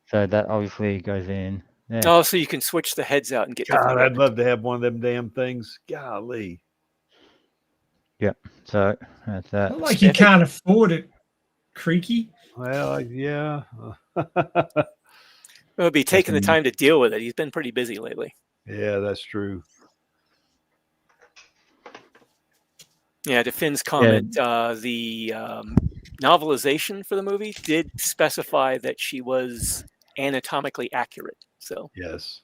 So that obviously goes in there. Oh, so you can switch the heads out and get God, different I'd weapons. love to have one of them damn things. Golly. So that's that. Not like you can't afford it, Creaky. Well, yeah. He'll be taking the That's time to deal with it. He's been pretty busy lately. Yeah, that's true. Yeah, to Finn's comment, the novelization for the movie did specify that she was anatomically accurate. So Yes.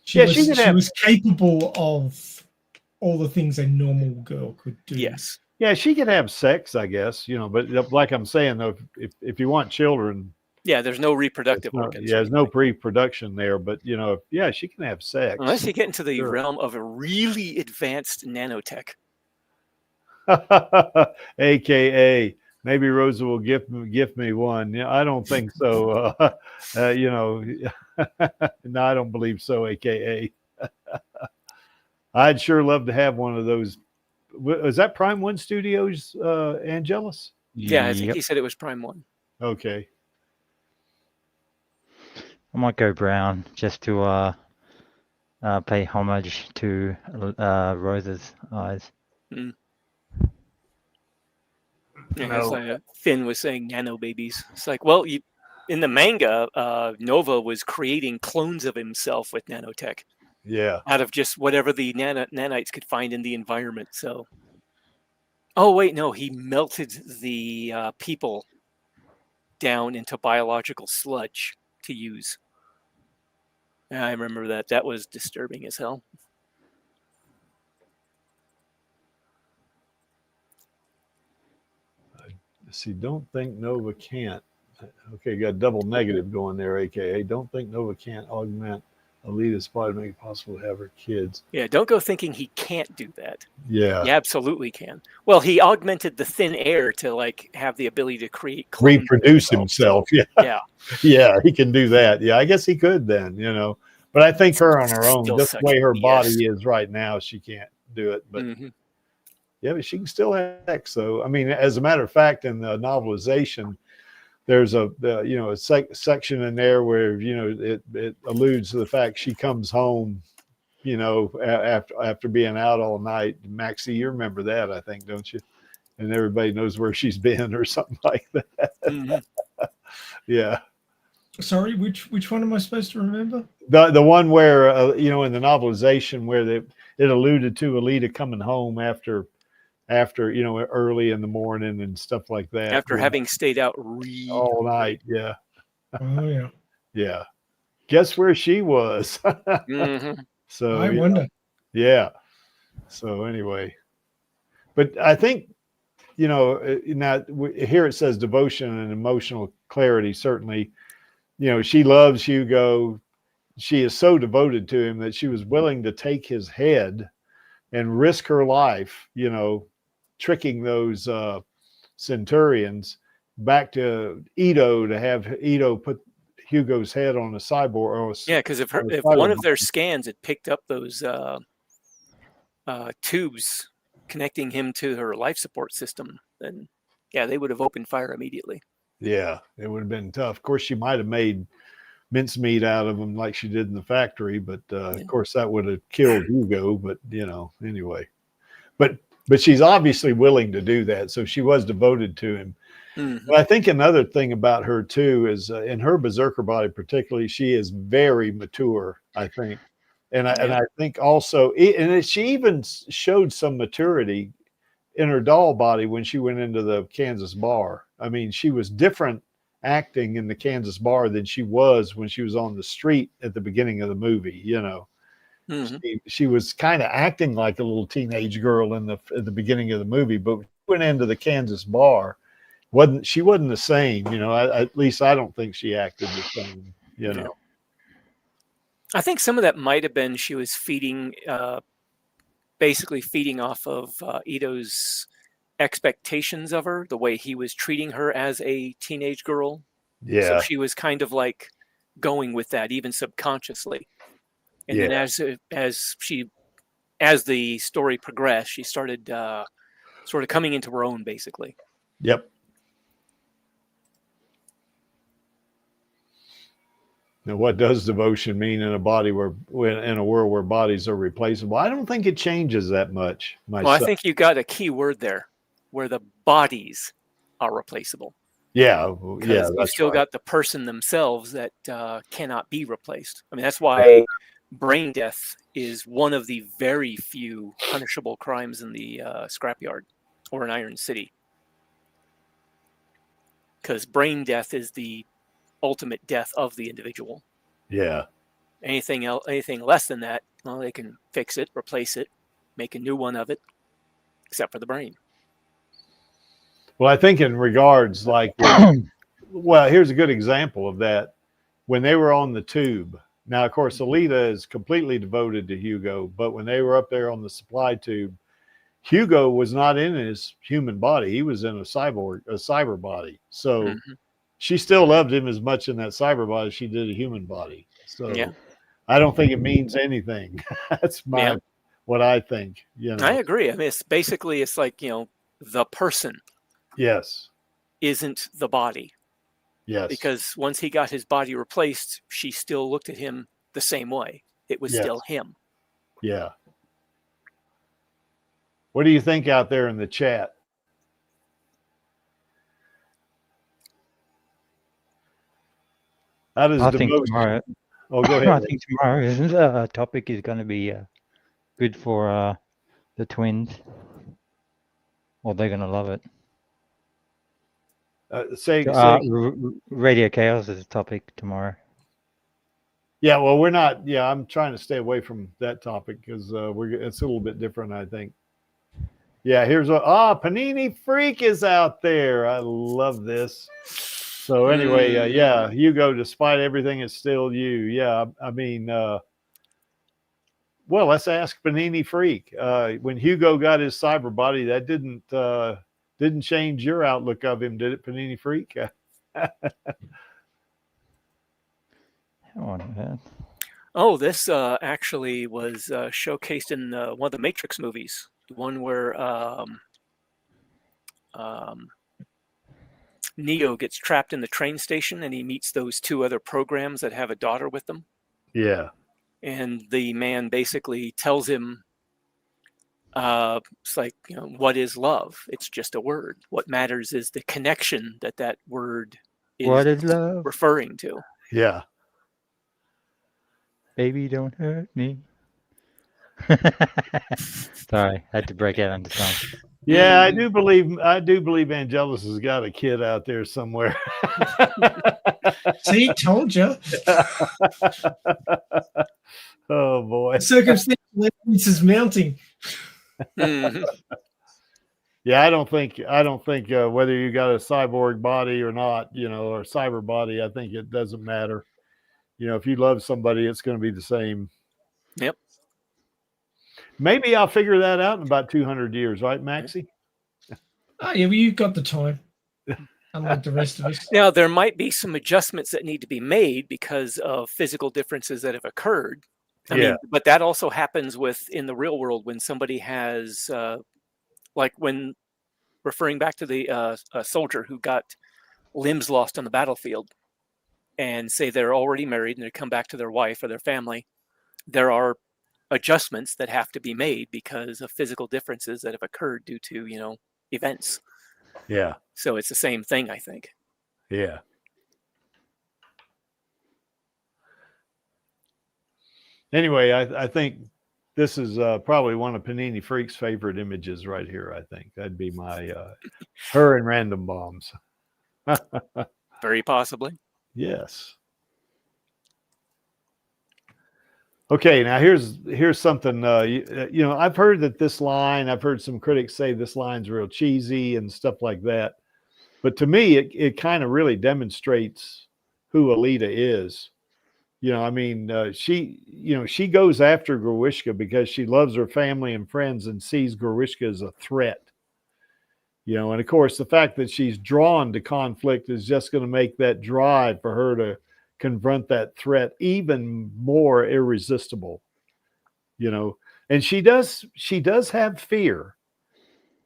She Yeah, she was, could have- was capable of all the things a normal girl could do. yes, Yeah, she could have sex, I guess, but like I'm saying, though, if you want children, yeah, there's no reproductive organs. there's no pre-production there, but yeah, she can have sex. Unless you get into the Sure. realm of a really advanced nanotech. AKA maybe Rosa will gift me one. Yeah, I don't think so. No, I don't believe so. AKA, I'd sure love to have one of those. Was that Prime One Studios, Angelus? Yeah, I think he said it was Prime 1. Okay. I might go brown just to pay homage to Rose's eyes. Yeah, No. it's like Finn was saying nano babies. It's like, well, in the manga, Nova was creating clones of himself with nanotech Yeah. out of just whatever the nanites could find in the environment. So, oh wait, no, he melted the people down into biological sludge to use. Yeah, I remember that. That was disturbing as hell. See, don't think Nova can't. Okay, got double negative going there, AKA. Don't think Nova can't augment Alita's body to make it possible to have her kids. Yeah, don't go thinking he can't do that. Yeah. He absolutely can. Well, he augmented the thin air to like have the ability to create clones of Reproduce himself. So, Yeah. yeah. Yeah, he can do that. Yeah, I guess he could then, But I think her on her own, Still just the such way her BS. body is right now, she can't do it. But Mhm. yeah, but she can still have sex. So, I mean, as a matter of fact, in the novelization, there's a section in there where it alludes to the fact she comes home, after being out all night. Maxie, you remember that, I think, don't you? And everybody knows where she's been or something like that. Mhm. Yeah. Sorry, which one am I supposed to remember? The one where in the novelization where it alluded to Alita coming home after early in the morning and stuff like that. After having stayed out really all night. Yeah. Oh yeah. Yeah. Guess where she was? Mhm. So I wonder. Yeah. So anyway, but I think, now here it says devotion and emotional clarity. Certainly, she loves Hugo. She is so devoted to him that she was willing to take his head and risk her life, tricking those Centurions back to Ito to have Ito put Hugo's head on a cyborg. Yeah, because if one of their scans had picked up those tubes connecting him to her life support system, then yeah, they would have opened fire immediately. Yeah, it would have been tough. Of course, she might have made mincemeat out of them like she did in the factory, but of course that would have killed Hugo. But anyway, but she's obviously willing to do that, so she was devoted to him. Mm-hmm. But I think another thing about her too is in her berserker body, particularly, she is very mature. I think, and I think also, and she even showed some maturity in her doll body when she went into the Kansas bar. I mean, she was different acting in the Kansas bar than she was when she was on the street at the beginning of the movie, Mhm. She was kind of acting like a little teenage girl in the beginning of the movie, but when she went into the Kansas bar, she wasn't the same. You know, at least I don't think she acted the same. You Yeah. know. I think some of that might have been she was basically feeding off of Ito's expectations of her, the way he was treating her as a teenage girl. So Yeah. she was kind of like going with that, even subconsciously. And Yeah. then as the story progressed, she started sort of coming into her own, basically. Yep. Now, what does devotion mean in a in a world where bodies are replaceable? I don't think it changes that much myself. Well, I think you got a key word there, where the bodies are replaceable. Yeah, Because you've that's still right. got the person themselves that cannot be replaced. I mean, that's why brain death is one of the very few punishable crimes in the scrapyard or in Iron City. Because brain death is the ultimate death of the individual. Yeah. Anything less than that, well, they can fix it, replace it, make a new one of it, except for the brain. Well, I think in regards like, well, here's a good example of that. When they were on the tube, now, of course, Alita is completely devoted to Hugo, but when they were up there on the supply tube, Hugo was not in his human body. He was in a cyber body. So she still loved him as much in that cyber body as she did a human body. So Yeah. I don't think it means anything. That's what I think. You know. I agree. I mean, it's like, the person Yes. isn't the body. Yes. Because once he got his body replaced, she still looked at him the same way. It was still him. Yeah. What do you think out there in the chat? How does I think devotion? tomorrow. Oh, go ahead. I think tomorrow's topic is going to be good for the twins. Well, they're going to love it. Say Radio Chaos is the topic tomorrow. Yeah, well, we're not. Yeah, I'm trying to stay away from that topic because it's a little bit different, I think. Yeah, here's Panini Freak is out there. I love this. So anyway, yeah, Hugo, despite everything, it's still you. Yeah, I mean, well, let's ask Panini Freak. When Hugo got his cyber body, that didn't change your outlook of him, did it, Panini Freak? Oh, this actually was showcased in one of the Matrix movies. The one where Neo gets trapped in the train station and he meets those two other programs that have a daughter with them. Yeah. And the man basically tells him, it's like, what is love? It's just a word. What matters is the connection that word is love? Referring to. Yeah. Baby, don't hurt me. Sorry, I had to break out into song. Yeah, I do believe Angelus has got a kid out there somewhere. See, told you. Oh boy. Circumstantial evidence is mounting. Yeah, I don't think whether you got a cyborg body or not, or a cyber body, I think it doesn't matter. If you love somebody, it's going to be the same. Yep. Maybe I'll figure that out in about 200 years, right, Maxie? Oh, yeah, well, you've got the time. Unlike the rest of us. Now, there might be some adjustments that need to be made because of physical differences that have occurred. I mean, but that also happens in the real world when somebody has, like when referring back to the soldier who got limbs lost on the battlefield, and say they're already married and they come back to their wife or their family, there are adjustments that have to be made because of physical differences that have occurred due to, events. Yeah. So it's the same thing, I think. Yeah. Anyway, I think this is probably one of Panini Freak's favorite images right here, I think. That'd be my her and Random Bombs. Very possibly. Yes. Okay, now here's something. You know, I've heard that this line. I've heard some critics say this line's real cheesy and stuff like that. But to me, it kind of really demonstrates who Alita is. You know, I mean, she goes after Grewishka because she loves her family and friends and sees Grewishka as a threat. You know, and of course, the fact that she's drawn to conflict is just going to make that drive for her to confront that threat even more irresistible. You know, and she does have fear.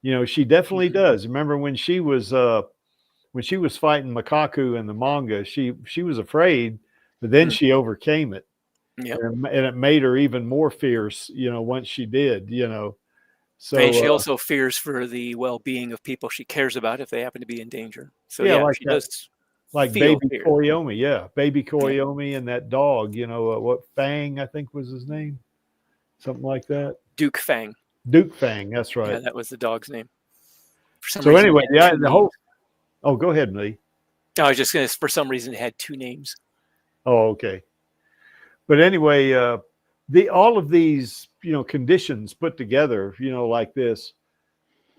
You know, she definitely does. Remember when she was fighting Makaku in the manga, she was afraid, but then she overcame it. Yep. And it made her even more fierce, you know, once she did, you know. So and she also fears for the well-being of people she cares about if they happen to be in danger. So yeah, like she that, does like feel baby fear. Koyomi, baby Koyomi and that dog, you know, what Fang I think was his name, something like that. Duke Fang. Duke Fang, that's right. Yeah, that was the dog's name. For some so reason, anyway, it had two the whole. names. Oh, go ahead, Lee. I was just gonna. For some reason, it had two names. Oh, okay. But anyway, all of these, you know, conditions put together, you know, like this,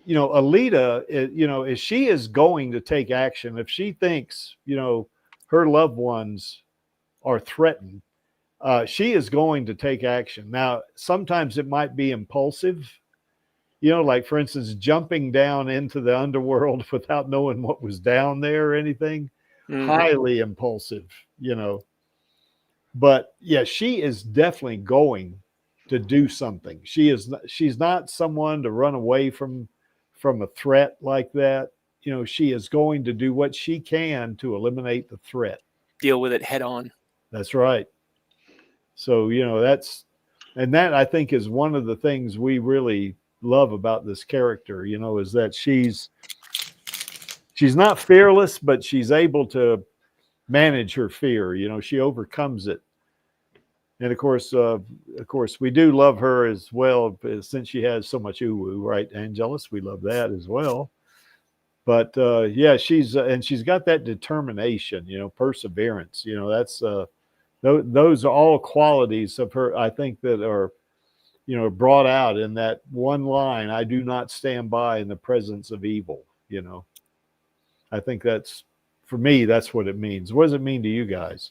you know, Alita, you know, if she is going to take action, if she thinks, you know, her loved ones are threatened, she is going to take action. Now, sometimes it might be impulsive, you know, like for instance, jumping down into the underworld without knowing what was down there or anything, highly impulsive, you know. But yeah, she is definitely going to do something. She's not someone to run away from a threat like that. You know, she is going to do what she can to eliminate the threat. Deal with it head on. That's right. So, you know, that I think is one of the things we really love about this character, you know, is that she's not fearless, but she's able to manage her fear. You know, she overcomes it. And of course, we do love her as well, since she has so much uwu, right, Angelus? We love that as well. But yeah, she's got that determination, you know, perseverance. You know, that's those are all qualities of her, I think, that are, you know, brought out in that one line, "I do not stand by in the presence of evil." You know, I think that's, for me, that's what it means. What does it mean to you guys?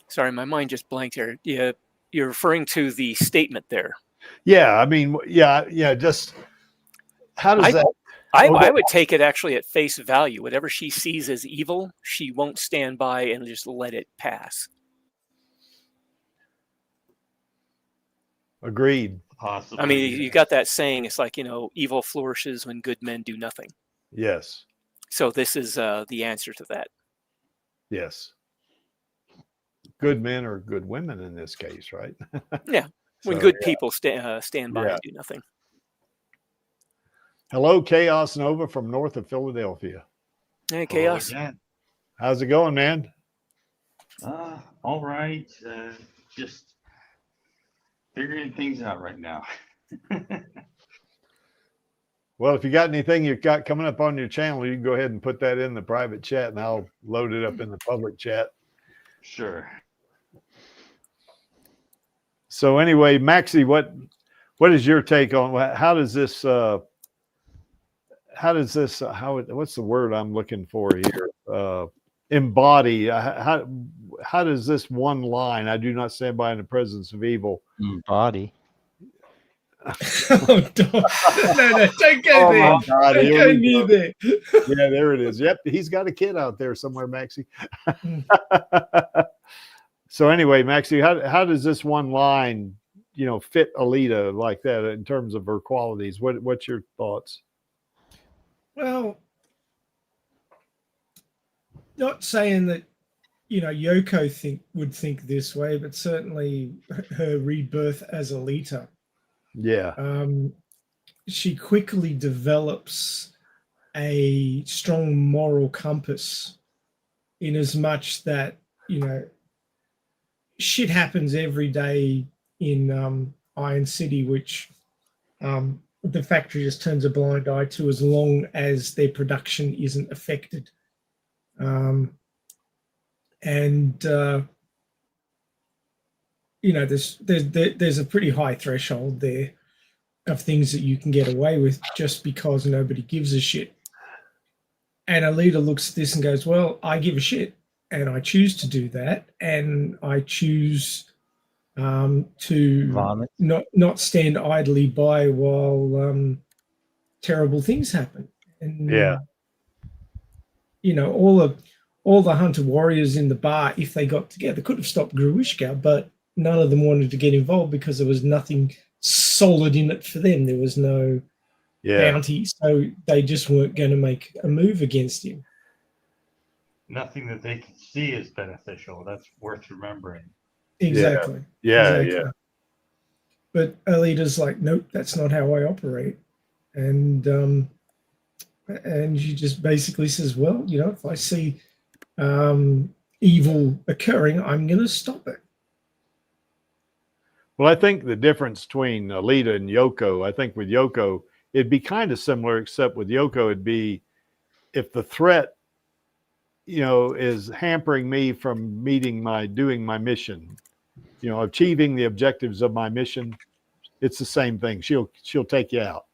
Sorry, my mind just blanked here. Yeah, you're referring to the statement there. Yeah, I mean, yeah. Just how does that? I would take it actually at face value. Whatever she sees as evil, she won't stand by and just let it pass. Agreed. Possibly. I mean, you got that saying. It's like, you know, evil flourishes when good men do nothing. Yes. So this is the answer to that. Yes. Good men or good women in this case, right? Yeah. When So, good yeah. people stand by and do nothing. Hello, Chaos Nova from north of Philadelphia. Hey, Chaos. How's it going, man? All right. Just figuring things out right now. Well, if you got anything you've got coming up on your channel, you can go ahead and put that in the private chat, and I'll load it up in the public chat. Sure. So anyway, Maxie, what is your take on what's the word I'm looking for here? Embody. How does this one line, "I do not stand by in the presence of evil"? Body. Oh, don't go there. My God, Don't here go we near go. there. Yeah, there it is. Yep, he's got a kid out there somewhere, Maxie. So anyway, Maxie, how does this one line, you know, fit Alita like that in terms of her qualities? What's your thoughts? Well, not saying that, you know, Yoko would think this way, but certainly her rebirth as Alita. Yeah. She quickly develops a strong moral compass, in as much that, you know, shit happens every day in Iron City, which the factory just turns a blind eye to, as long as their production isn't affected. You know, there's a pretty high threshold there of things that you can get away with just because nobody gives a shit. And Alita looks at this and goes, well, I give a shit, and I choose to do that, and I choose to not stand idly by while terrible things happen. And Yeah. you know, all the hunter warriors in the bar, if they got together, could have stopped Gruishka, but none of them wanted to get involved because there was nothing solid in it for them. There was no bounty, so they just weren't going to make a move against him. Nothing that they can see is beneficial. That's worth remembering. Exactly. Yeah. But Alita's like, nope, that's not how I operate. And she just basically says, well, you know, if I see evil occurring, I'm going to stop it. Well, I think the difference between Alita and Yoko, I think with Yoko, it'd be kind of similar, except with Yoko, it'd be if the threat, you know, is hampering me from doing my mission, you know, achieving the objectives of my mission, it's the same thing. She'll take you out,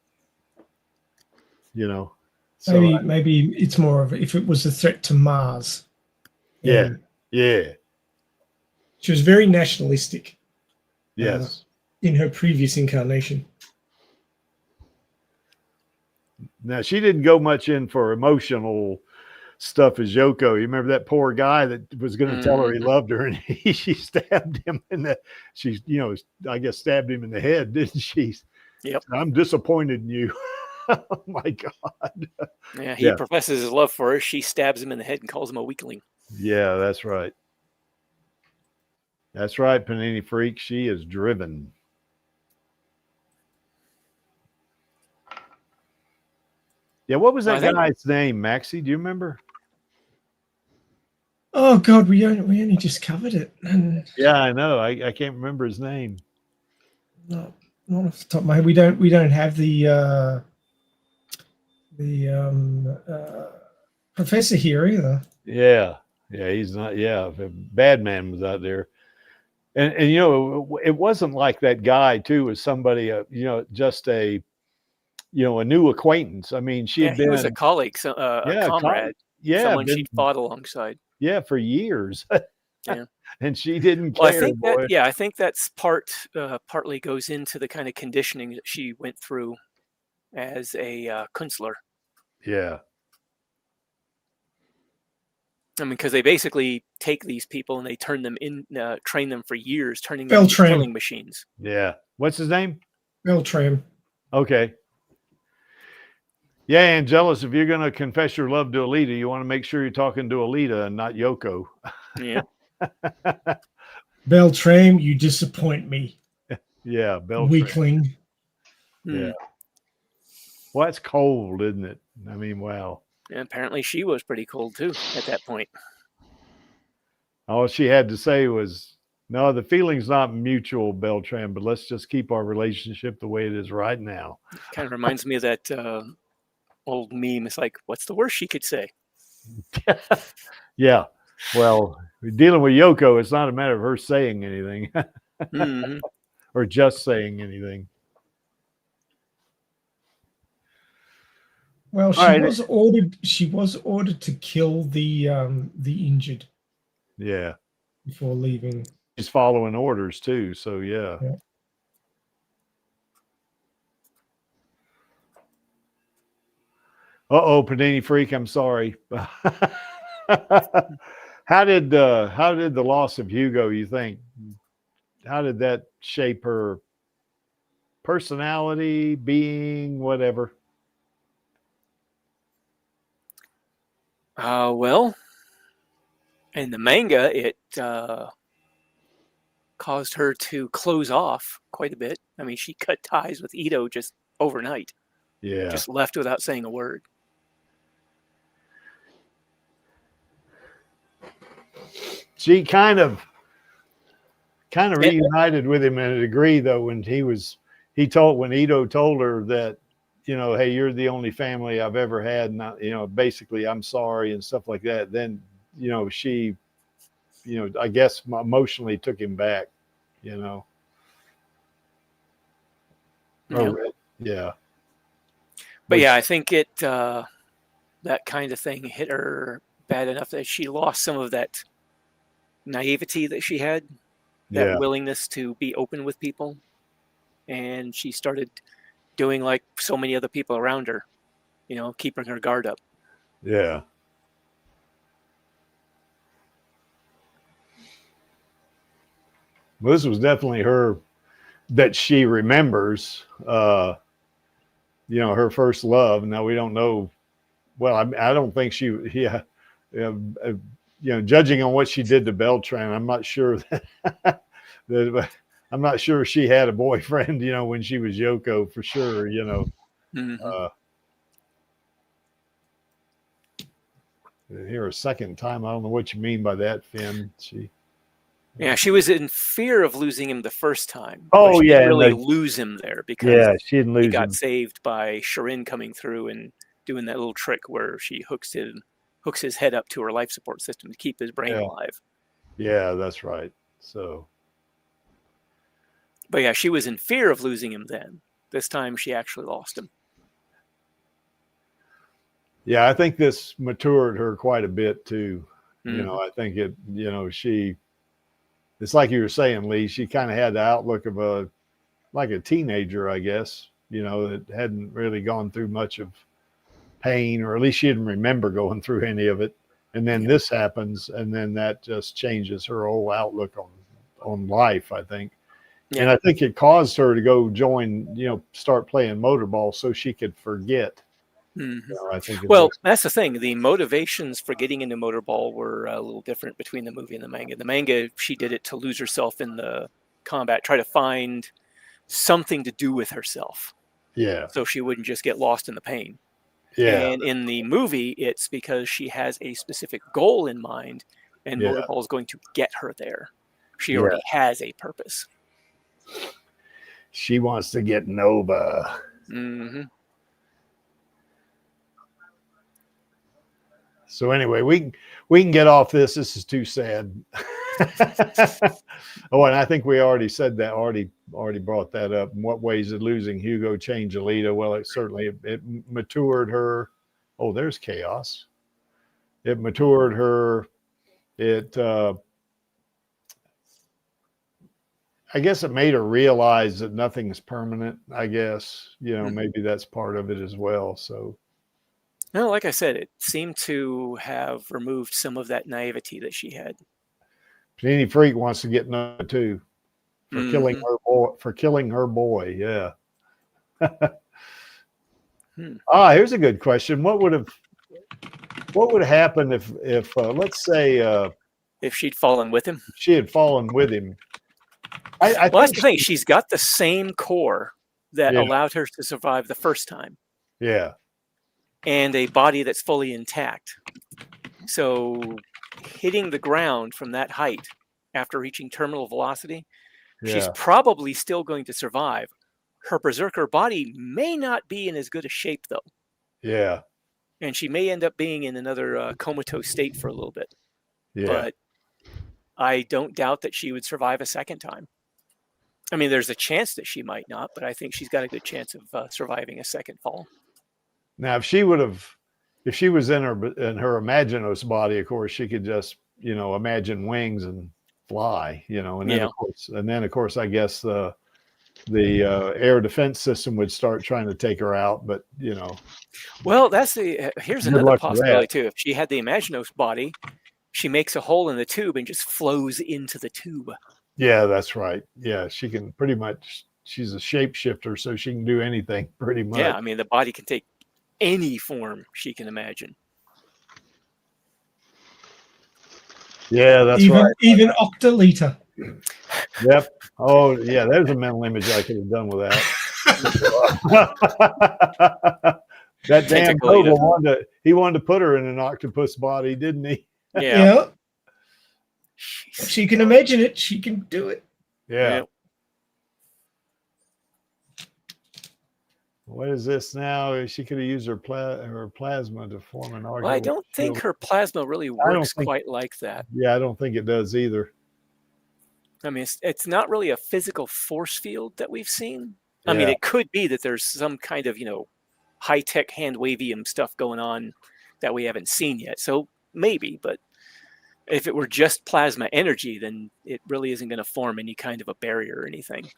you know. So maybe it's more of if it was a threat to Mars. Yeah. She was very nationalistic. Yes. In her previous incarnation. Now, she didn't go much in for emotional stuff as Yoko. You remember that poor guy that was going to tell her he loved her, and she stabbed him I guess stabbed him in the head, didn't she? Yep. I'm disappointed in you. Oh my God. Yeah, he professes his love for her. She stabs him in the head and calls him a weakling. Yeah, that's right. That's right, Panini Freak. She is driven. Yeah, what was that guy's name, Maxie? Do you remember? Oh God, we only just covered it. And yeah, I know. I can't remember his name. Not off the top of my head. We don't have the professor here either. Yeah, he's not. Yeah, Badman was out there. And you know, it wasn't like that guy too was somebody, you know, just a new acquaintance. I mean, he was a colleague, a comrade, someone she'd fought alongside. Yeah, for years. Yeah, and she didn't care. Well, I think that's partly goes into the kind of conditioning that she went through as a Künstler. Yeah. I mean, because they basically take these people and they turn them train them for years, turning them into killing machines. Yeah. What's his name? Beltram. Okay. Yeah, Angelus, if you're going to confess your love to Alita, you want to make sure you're talking to Alita and not Yoko. Yeah. Beltram, you disappoint me. Yeah, Beltram. Weakling. Yeah. Well, that's cold, isn't it? I mean, wow. And apparently she was pretty cold too at that point. All she had to say was, no, the feeling's not mutual, Beltram, but let's just keep our relationship the way it is right now. Kind of reminds me of that old meme. It's like, what's the worst she could say? Yeah. Well, dealing with Yoko, it's not a matter of her saying anything or just saying anything. Well, she was ordered to kill the injured. Yeah. Before leaving. She's following orders too, so yeah. Uh-oh, Panini Freak, I'm sorry. How did the loss of Hugo, you think? How did that shape her personality, being, whatever? Well, in the manga, it caused her to close off quite a bit. I mean, she cut ties with Ito just overnight. Yeah. Just left without saying a word. She kind of reunited with him in a degree, though, when Ito told her that you know, hey, you're the only family I've ever had, and you know, basically I'm sorry and stuff like that, then, you know, she, you know, I guess emotionally took him back, you know. Yep. Yeah. But yeah, I think it that kind of thing hit her bad enough that she lost some of that naivety that she had, that willingness to be open with people, and she started doing like so many other people around her, you know, keeping her guard up. Yeah. Well, this was definitely her that she remembers, you know, her first love. Now we don't know. Well, I don't think she, you know, judging on what she did to Beltran, I'm not sure that, I'm not sure she had a boyfriend, you know, when she was Yoko, for sure, you know. Mm-hmm. Here a second time. I don't know what you mean by that, Finn. Yeah, she was in fear of losing him the first time. Oh, but she yeah, didn't really lose him there because she didn't lose he got him. saved by Shirin coming through and doing that little trick where she hooks his head up to her life support system to keep his brain alive. Yeah, that's right. So, but yeah, she was in fear of losing him then. This time she actually lost him. Yeah, I think this matured her quite a bit too. Mm-hmm. You know, I think it, you know, it's like you were saying, Lee, she kind of had the outlook of like a teenager, I guess, you know, that hadn't really gone through much of pain, or at least she didn't remember going through any of it. And then this happens, and then that just changes her whole outlook on life, I think. Yeah. And I think it caused her to go join, you know, start playing motorball so she could forget. Mm-hmm. You know, I think that's the thing. The motivations for getting into motorball were a little different between the movie and the manga. The manga, she did it to lose herself in the combat, try to find something to do with herself. Yeah. So she wouldn't just get lost in the pain. Yeah. And in the movie, it's because she has a specific goal in mind, and motorball is going to get her there. She already has a purpose. She wants to get Nova. Mm-hmm. So anyway, we can get off this. This is too sad. Oh, and I think we already said that. Already brought that up. In what ways did losing Hugo change Alita? Well, it certainly it matured her. Oh, there's chaos. It matured her. It I guess it made her realize that nothing is permanent. I guess, you know, maybe that's part of it as well. So. No, like I said, it seemed to have removed some of that naivety that she had. Panini Freak wants to get number 2 for killing her boy. For killing her boy, yeah. Here's a good question. What would have happened if let's say if she'd fallen with him? She had fallen with him. Well, that's the thing. She's got the same core that allowed her to survive the first time. Yeah. And a body that's fully intact. So hitting the ground from that height after reaching terminal velocity, she's probably still going to survive. Her berserker body may not be in as good a shape, though. Yeah. And she may end up being in another comatose state for a little bit. Yeah. But I don't doubt that she would survive a second time. I mean, there's a chance that she might not, but I think she's got a good chance of surviving a second fall. Now, if she was in her Imaginos body, of course, she could just, you know, imagine wings and fly, you know, and then of course, I guess the air defense system would start trying to take her out, but you know. Well, here's another possibility too. If she had the Imaginos body, she makes a hole in the tube and just flows into the tube. Yeah, that's right. Yeah, she can pretty much. She's a shapeshifter, so she can do anything pretty much. Yeah, I mean, the body can take any form she can imagine. Yeah, that's right. Even Octalita. Yep. Oh, yeah. There's a mental image I could have done with that. That damn Koga wanted to put her in an octopus body, didn't he? Yeah. If she can imagine it, she can do it. Yeah. What is this now? She could have used her plasma to form an argument. Well, I don't think her plasma really works quite like that. Yeah, I don't think it does either. I mean, it's not really a physical force field that we've seen. Yeah. I mean, it could be that there's some kind of, high-tech hand wavium stuff going on that we haven't seen yet. So maybe, but if it were just plasma energy, then it really isn't going to form any kind of a barrier or anything.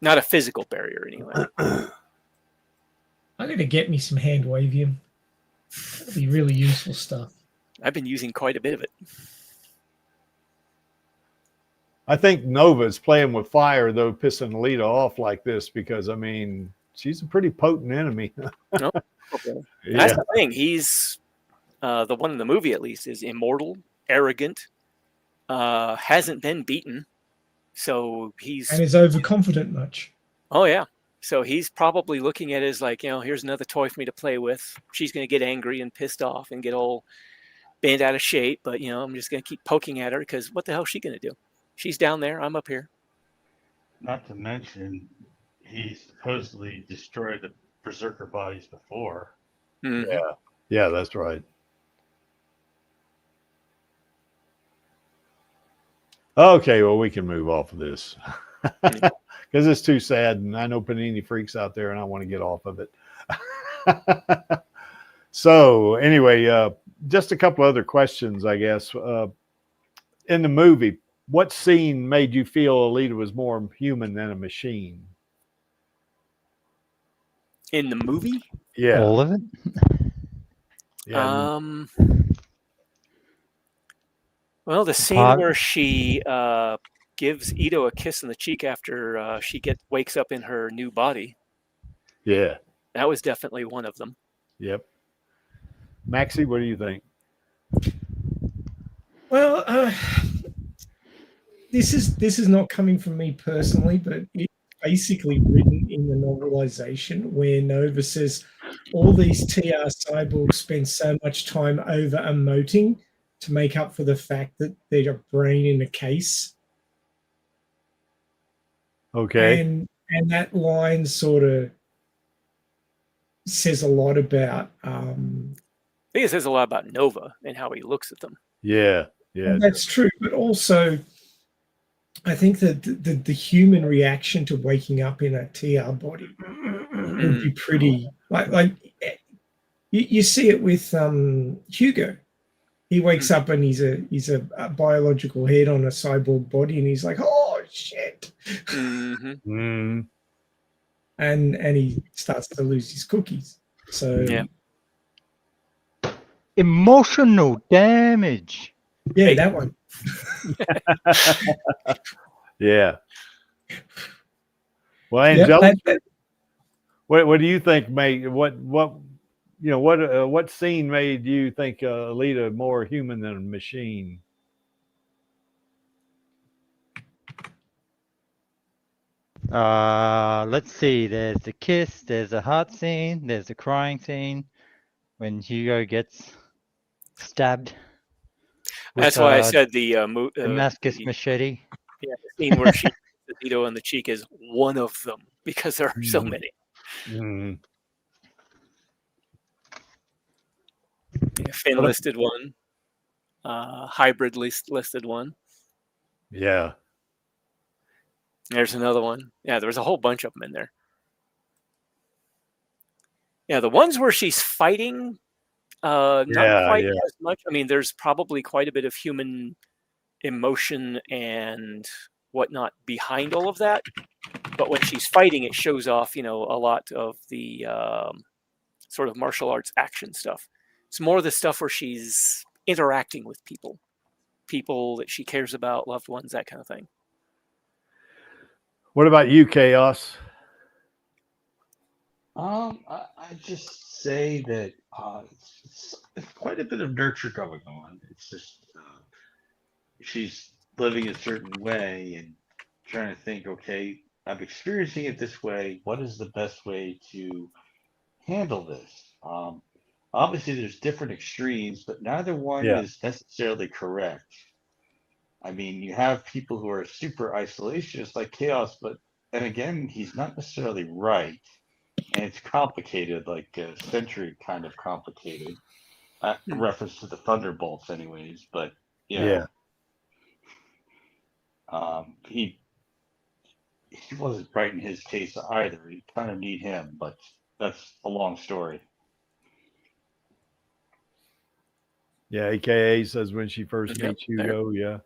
Not a physical barrier, anyway. I'm going to get me some hand wavium. That'd be really useful stuff. I've been using quite a bit of it. I think Nova's playing with fire, though, pissing Alita off like this because, I mean, she's a pretty potent enemy. No? Okay. Yeah. That's the thing. He's, the one in the movie at least, is immortal, arrogant, hasn't been beaten. So he's... And is overconfident much. Oh, yeah. So he's probably looking at it as like, here's another toy for me to play with. She's going to get angry and pissed off and get all bent out of shape. But, I'm just going to keep poking at her because what the hell is she going to do? She's down there. I'm up here. Not to mention, he supposedly destroyed the berserker bodies before. Mm-hmm. Yeah, that's right. Okay, well, we can move off of this because it's too sad, and I know Panini freaks out there, and I want to get off of it. So anyway, just a couple other questions, I guess. In the movie, what scene made you feel Alita was more human than a machine? In the movie? Yeah. All of it? Yeah. Well, the scene where she gives Ito a kiss on the cheek after she wakes up in her new body. Yeah. That was definitely one of them. Yep. Maxie, what do you think? Well, this is not coming from me personally, but it's basically written in the novelization where Nova says all these TR cyborgs spend so much time over emoting to make up for the fact that they're a brain in a case. Okay. And that line sort of says a lot about I think it says a lot about Nova and how he looks at them. Yeah. Yeah. That's true, but also I think that the human reaction to waking up in a TR body would be pretty like you see it with Hugo. He wakes up and he's a biological head on a cyborg body, and he's like, "Oh shit!" Mm-hmm. And he starts to lose his cookies. So yeah, emotional damage. Yeah, that one. Yeah. Well, Angelica, what do you think made what scene made you think Alita more human than a machine? Let's see. There's the kiss. There's the heart scene. There's the crying scene when Hugo gets stabbed. That's why I said the Damascus machete. Yeah, the scene where she the Ito on the cheek is one of them because there are so many. Mm-hmm. Yeah, Finn listed one. Hybrid listed one. Yeah. There's another one. Yeah, there was a whole bunch of them in there. Yeah, the ones where she's fighting, not quite as much. I mean, there's probably quite a bit of human emotion and whatnot behind all of that. But when she's fighting, it shows off, a lot of the sort of martial arts action stuff. It's more the stuff where she's interacting with people that she cares about, loved ones, that kind of thing. What about you, Chaos? I just say that it's quite a bit of nurture going on. It's just she's living a certain way and trying to think, okay, I'm experiencing it this way. What is the best way to handle this? Obviously, there's different extremes, but neither one is necessarily correct. I mean, you have people who are super isolationist like Chaos, but then again, he's not necessarily right. and it's complicated, like Century kind of complicated. Reference to the Thunderbolts, anyways. But Yeah. He wasn't right in his case either. You kind of need him, but that's a long story. Yeah, AKA says when she first meets Hugo, yeah.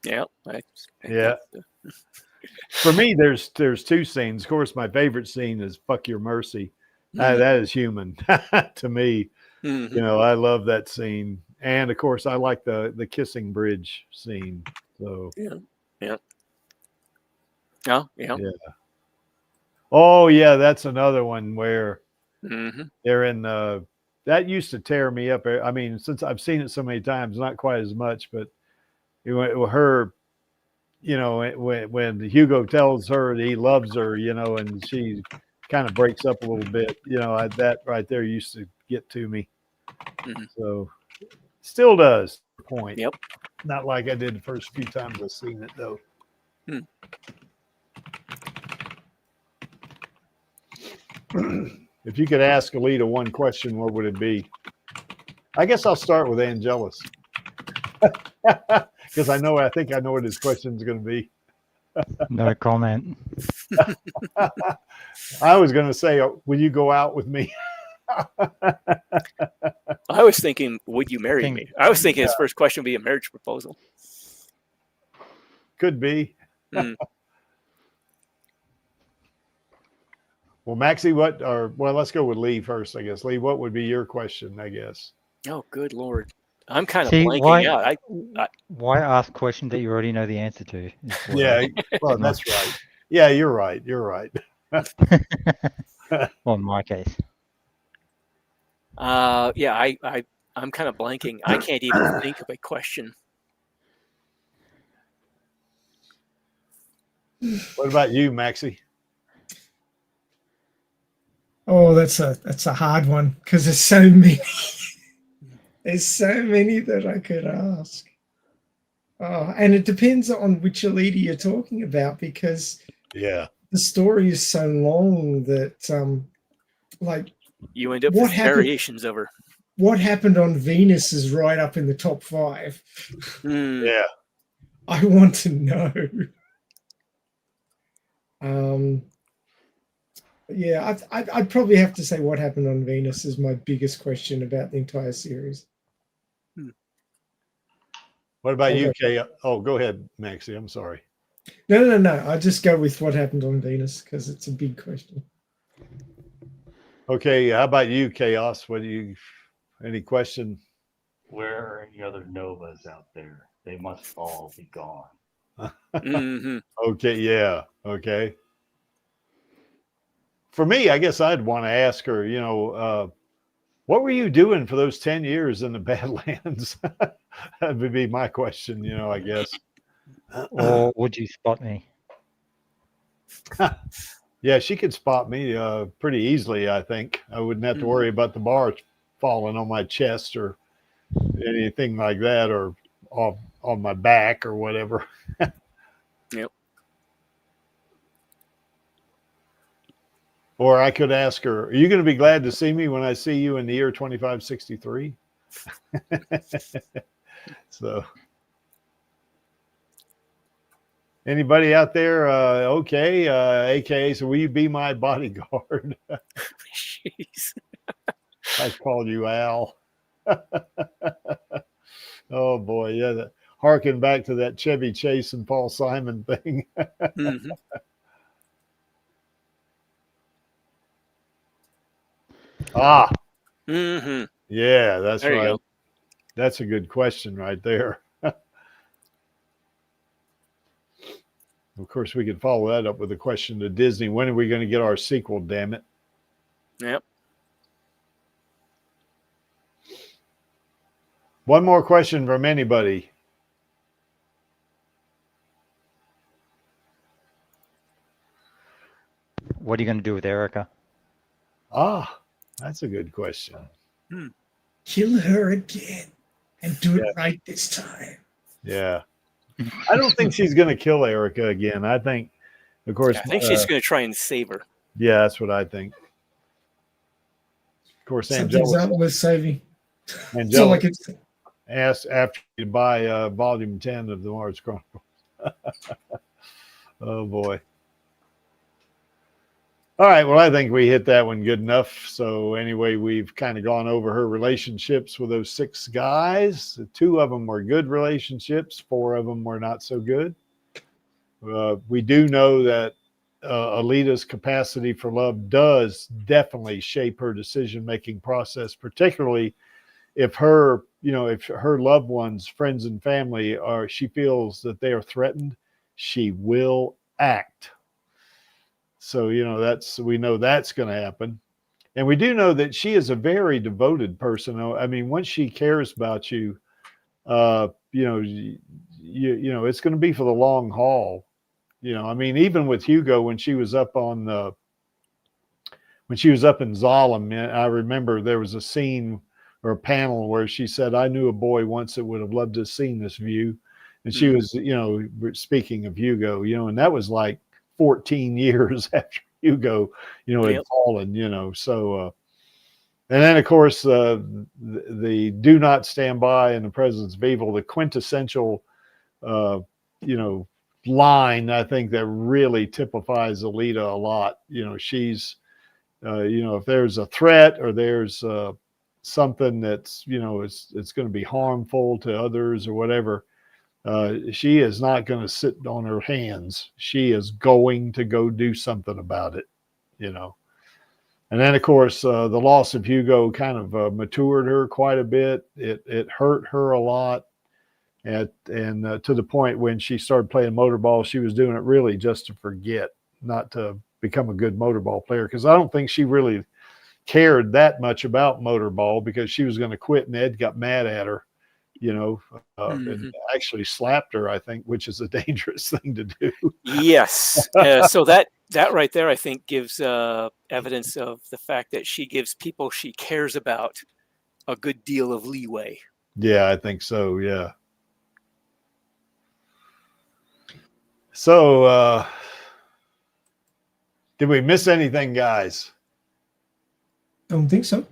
Yeah. Yeah. For me, there's two scenes. Of course, my favorite scene is "Fuck Your Mercy." That is human to me. Mm-hmm. You know, I love that scene, and of course, I like the kissing bridge scene. So yeah. Oh yeah, that's another one where Mm-hmm. they're in the. That used to tear me up. I mean, since I've seen it so many times, not quite as much, but her. You know, when Hugo tells her that he loves her, you know, and she kind of breaks up a little bit, you know, that right there used to get to me. Mm-hmm. So still does. Point. Yep. Not like I did the first few times I've seen it though. If you could ask Alita one question, what would it be? I guess I'll start with Angelus. Because I think I know what his question is going to be. No comment. I was going to say, will you go out with me? I was thinking, would you marry me? I was thinking his first question would be a marriage proposal. Could be. Mm. Well, Maxie, let's go with Lee first, I guess. Lee, what would be your question, I guess? Oh, good Lord. I'm kind of blanking out. Why ask questions that you already know the answer to? Yeah, well, that's right. Yeah, you're right. You're right. Well, in my case. I'm kind of blanking. I can't even think of a question. What about you, Maxie? Oh, that's a hard one because there's so many. There's so many that I could ask. Oh, and it depends on which Alita you're talking about because the story is so long that like you end up with variations over. What happened on Venus is right up in the top 5. Yeah. I want to know. Yeah, I'd probably have to say what happened on Venus is my biggest question about the entire series. What about you, Kay? Oh, go ahead, Maxie. I'm sorry. No. I just go with what happened on Venus because it's a big question. Okay, how about you, Chaos? Any question? Where are any other Novas out there? They must all be gone. Mm-hmm. Okay, yeah. Okay. For me, I guess I'd want to ask her, what were you doing for those 10 years in the Badlands? That would be my question, I guess. Or would you spot me? Yeah, she could spot me pretty easily, I think. I wouldn't have to worry about the bar falling on my chest or anything like that or on my back or whatever. Yep. Or I could ask her, are you going to be glad to see me when I see you in the year 2563? So anybody out there? Okay. AKA, so will you be my bodyguard? Jeez. I called you Al. Oh boy. Yeah. Harken back to that Chevy Chase and Paul Simon thing. Mm-hmm. Mm-hmm. Yeah, that's there right. You go. That's a good question right there. Of course, we could follow that up with a question to Disney. When are we going to get our sequel, damn it? Yep. One more question from anybody. What are you going to do with Erica? That's a good question. Kill her again and do it right this time. Yeah. I don't think she's going to kill Erica again. I think Of course, I think she's going to try and save her. yeah, that's what I think. Of course, Some things aren't worth saving. That's all I Angela can say. asked after you buy volume 10 of the Mars Chronicles. Oh boy. All right, well, I think we hit that one good enough. So anyway, we've kind of gone over her relationships with those 6 guys. 2 of them were good relationships. 4 of them were not so good. We do know that Alita's capacity for love does definitely shape her decision-making process, particularly if her, if her loved ones, friends and family she feels that they are threatened, she will act. So, we know that's going to happen. And we do know that she is a very devoted person. I mean, once she cares about you, it's going to be for the long haul. I mean, even with Hugo, when she was up in Zalem, I remember there was a scene or a panel where she said, I knew a boy once that would have loved to have seen this view. And she was, speaking of Hugo, and that was like 14 years after Hugo, had fallen, so, and then of course, the do not stand by in the presence of evil, the quintessential, line, I think that really typifies Alita a lot. She's, if there's a threat or there's something that's, it's going to be harmful to others or whatever, she is not going to sit on her hands. She is going to go do something about it, And then, of course, the loss of Hugo kind of matured her quite a bit. It hurt her a lot. And to the point when she started playing motorball, she was doing it really just to forget, not to become a good motorball player. Because I don't think she really cared that much about motorball, because she was going to quit, and Ed got mad at her, and actually slapped her, I think, which is a dangerous thing to do. Yes. So that right there, I think, gives evidence of the fact that she gives people she cares about a good deal of leeway. Yeah, I think so. Yeah. So, did we miss anything, guys? I don't think so.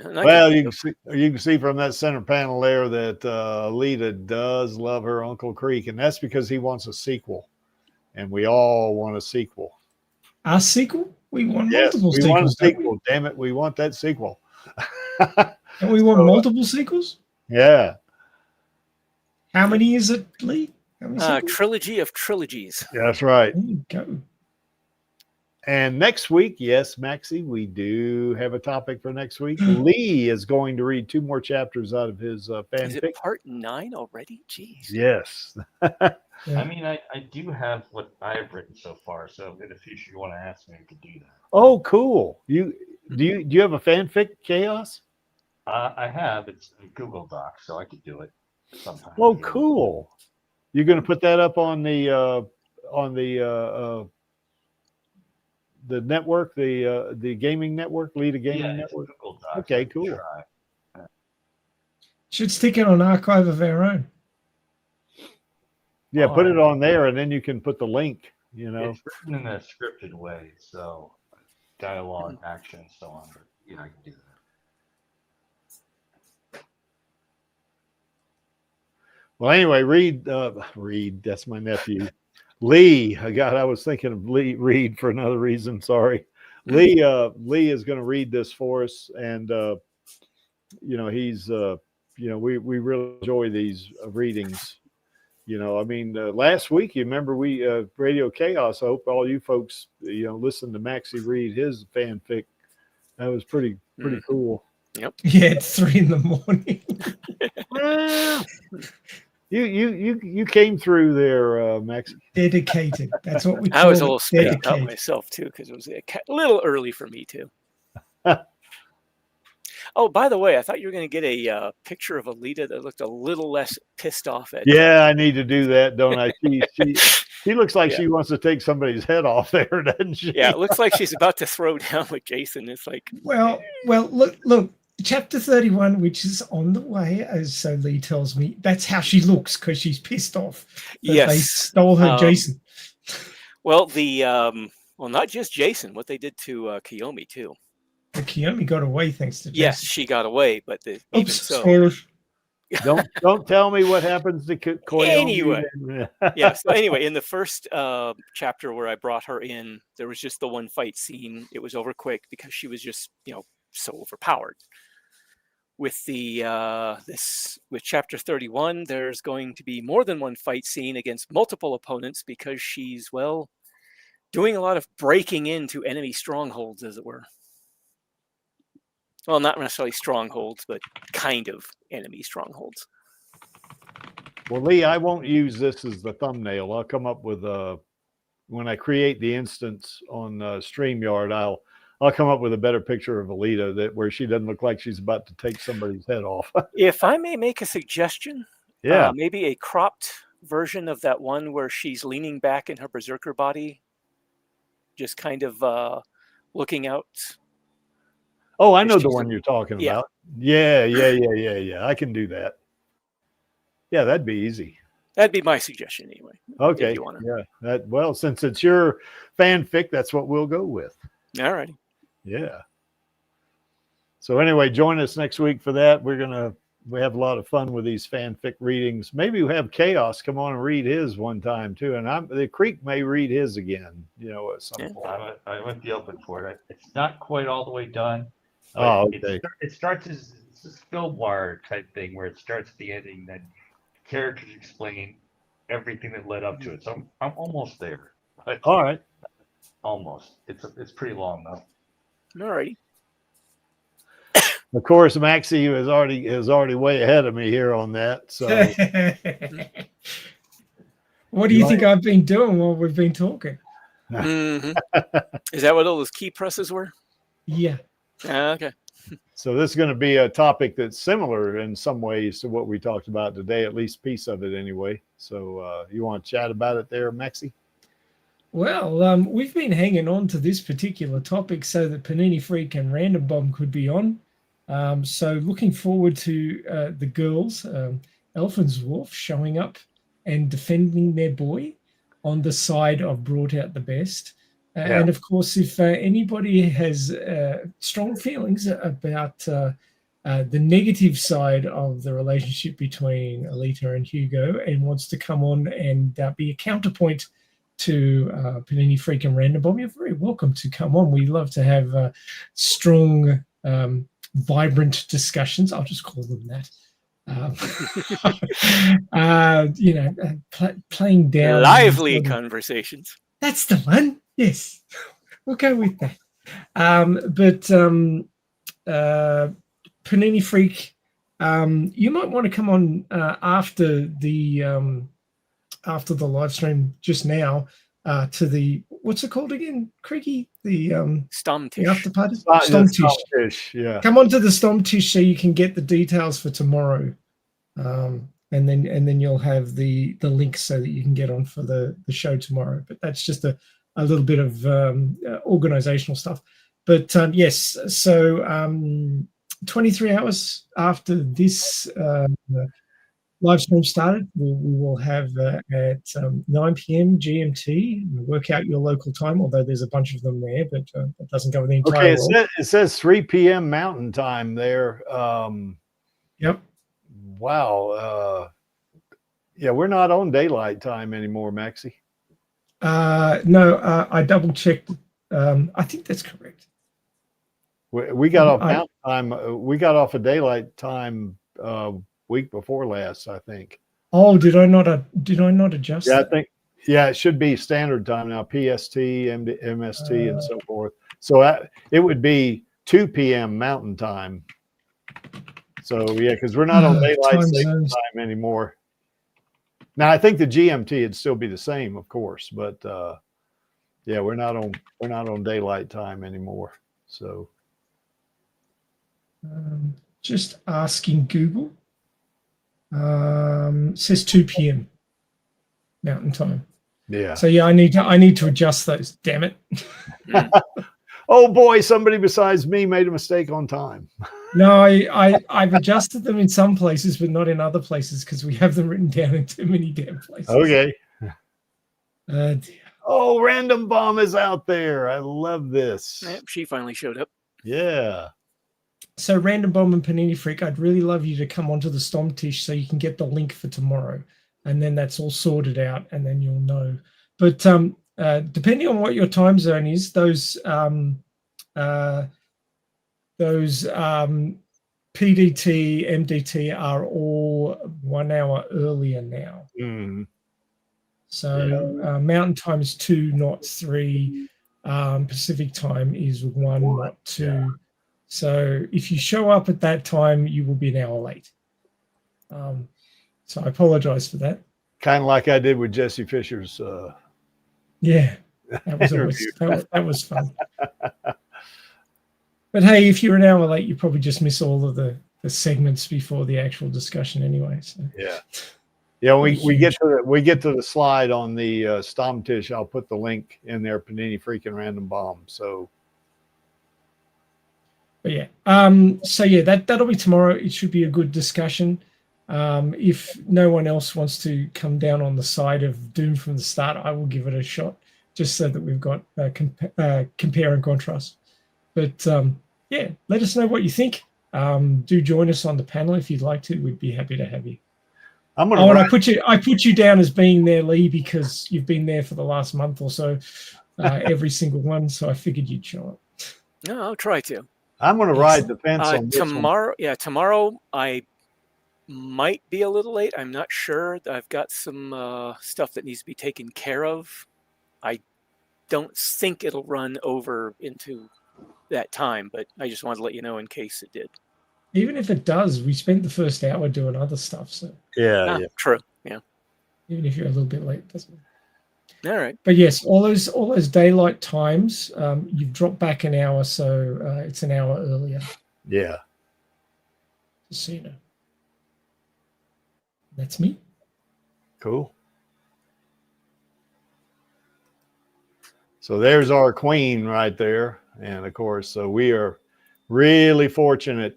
Well, you can see from that center panel there that Alita does love her Uncle Creek, and that's because he wants a sequel, and we all want a sequel. A sequel? We want multiple sequels. We want a sequel. Damn it, we want that sequel. And we want multiple sequels? Yeah. How many is it, Lee? Trilogy of trilogies. Yeah, that's right. There you go. And next week, yes, Maxie, we do have a topic for next week. Lee is going to read 2 more chapters out of his fanfic. Is it part 9 already? Jeez. Yes. I mean, I do have what I've written so far, so in the future you want to ask me, I could do that. Oh, cool. Do you have a fanfic, Chaos? I have. It's a Google Doc, so I could do it sometime. Oh, cool. You're going to put that up on the network, the gaming network, Lita Gaming Network. Google Doc. Okay, cool. Should stick it on Archive of Our Own. Yeah, put it on there, and then you can put the link. It's written in a scripted way, so dialogue, action, and so on. But I can do that. Well, anyway, Reed, that's my nephew. Lee, I was thinking of Reed for another reason. Sorry. Lee is going to read this for us. And, he's, we really enjoy these readings. I mean, last week, you remember Radio Chaos, I hope all you folks, listened to Maxie read his fanfic. That was pretty cool. Yep. Yeah, it's 3 a.m. Well, you came through there, Max. Dedicated. That's what we call it. I was a little spaced out myself too, because it was a little early for me too. Oh, by the way, I thought you were going to get a picture of Alita that looked a little less pissed off at. Yeah, I need to do that, don't I? She looks like she wants to take somebody's head off there, doesn't she? Yeah, it looks like she's about to throw down with Jason. It's like, well, look. Chapter 31, which is on the way, as so Lee tells me, that's how she looks, because she's pissed off that they stole her Jason. Well, not just Jason, what they did to Kiyomi too. The Kiyomi got away thanks to Yes, Jason. she got away, but even Oops, so. spoilers. Don't tell me what happens to Koyomi. Anyway. Yeah. So anyway, in the first chapter where I brought her in, there was just the one fight scene. It was over quick because she was just, so overpowered. With with chapter 31, there's going to be more than one fight scene against multiple opponents because she's, doing a lot of breaking into enemy strongholds, as it were. Well, not necessarily strongholds, but kind of enemy strongholds. Well, Lee, I won't use this as the thumbnail. I'll come up with when I create the instance on StreamYard, I'll come up with a better picture of Alita where she doesn't look like she's about to take somebody's head off. If I may make a suggestion, yeah, maybe a cropped version of that one where she's leaning back in her berserker body, just kind of looking out. Oh, I know the one you're talking about. Yeah. I can do that. Yeah, that'd be easy. That'd be my suggestion anyway. Okay. Yeah. Well, since it's your fanfic, that's what we'll go with. All right. Yeah. So anyway, join us next week for that. We have a lot of fun with these fanfic readings. Maybe we'll have Chaos come on and read his one time too. And the Creek may read his again, at some point. I would be open for it. It's not quite all the way done. Oh, okay. It starts as a film wire type thing where it starts at the ending, then characters explain everything that led up to it. So I'm almost there. All right. Almost. It's pretty long though. All righty. Of course, Maxie is already way ahead of me here on that. So, what do you think I've been doing while we've been talking? Mm-hmm. Is that what all those key presses were? Yeah. Okay. So this is going to be a topic that's similar in some ways to what we talked about today, at least piece of it anyway. So you want to chat about it there, Maxie? Well, we've been hanging on to this particular topic so that Panini Freak and Random Bomb could be on. So looking forward to the girls, Elfin's Wolf, showing up and defending their boy on the side of Brought Out the Best. And of course, if anybody has strong feelings about the negative side of the relationship between Alita and Hugo and wants to come on and be a counterpoint to Panini Freak and Random Bomb, you're very welcome to come on. We love to have strong, vibrant discussions. I'll just call them that. Playing down lively conversations. That's the one. Yes, we'll go with that. Panini Freak, you might want to come on after the live stream just now to the, what's it called again, Craigie? The Stammtisch. The after party. Stammtisch. Yeah. Come on to the Stammtisch so you can get the details for tomorrow, and then you'll have the link so that you can get on for the show tomorrow. But that's just a little bit of organizational stuff. But yes, so 23 hours after this live stream started, we will have at 9 p.m. GMT. Work out your local time, although there's a bunch of them there, but that doesn't cover the entire world. It says 3 p.m. Mountain Time there. Yep. Wow. Yeah, we're not on daylight time anymore, Maxie. No, I double checked. I think that's correct. We got off mountain time. We got off of daylight time week before last, I think. Oh, did I not adjust? Yeah, that? I think. Yeah, it should be standard time now. PST, MST, and so forth. So it would be 2 p.m. Mountain Time. So yeah, because we're not on daylight saving time anymore. Now I think the GMT would still be the same, of course, but yeah, we're not on daylight time anymore. So just asking Google. Says 2 p.m. Mountain Time. Yeah. So yeah, I need to adjust those. Damn it. Oh boy, somebody besides me made a mistake on time. No, I've adjusted them in some places, but not in other places because we have them written down in too many damn places. Okay. Dear. Oh, Random Bomb is out there. I love this. Yep, she finally showed up. Yeah. So Random Bomb and Panini Freak, I'd really love you to come onto the Stomtish so you can get the link for tomorrow, and then that's all sorted out, and then you'll know. But depending on what your time zone is, those PDT, MDT are all 1 hour earlier now. Mm. So Mountain Time is 2, not 3. Pacific Time is 1, not 2. Yeah. So if you show up at that time, you will be an hour late. So I apologize for that. Kind of like I did with Jesse Fisher's. Yeah, that was that was fun. But hey, if you're an hour late, you probably just miss all of the segments before the actual discussion anyway. So Yeah. Yeah, we get to the slide on the Stomtish. I'll put the link in there, Panini Freaking Random Bomb. So but yeah, so yeah, that'll be tomorrow. It should be a good discussion. If no one else wants to come down on the side of Doom from the start, I will give it a shot, just so that we've got compare and contrast. But yeah, let us know what you think. Do join us on the panel if you'd like to. We'd be happy to have you. I'm gonna. Oh, and I put you down as being there, Lee, because you've been there for the last month or so, every single one. So I figured you'd show up. No, I'll try to. I'm going to ride the fence on this tomorrow. one. Yeah, tomorrow I might be a little late. I'm not sure. I've got some stuff that needs to be taken care of. I don't think it'll run over into that time, but I just wanted to let you know in case it did. Even if it does, we spent the first hour doing other stuff. So Yeah. True. Yeah. Even if you're a little bit late, doesn't matter. All right. But yes, all those daylight times, you've dropped back an hour, so it's an hour earlier. Yeah. Just so you know. That's me. Cool. So there's our queen right there. And of course, we are really fortunate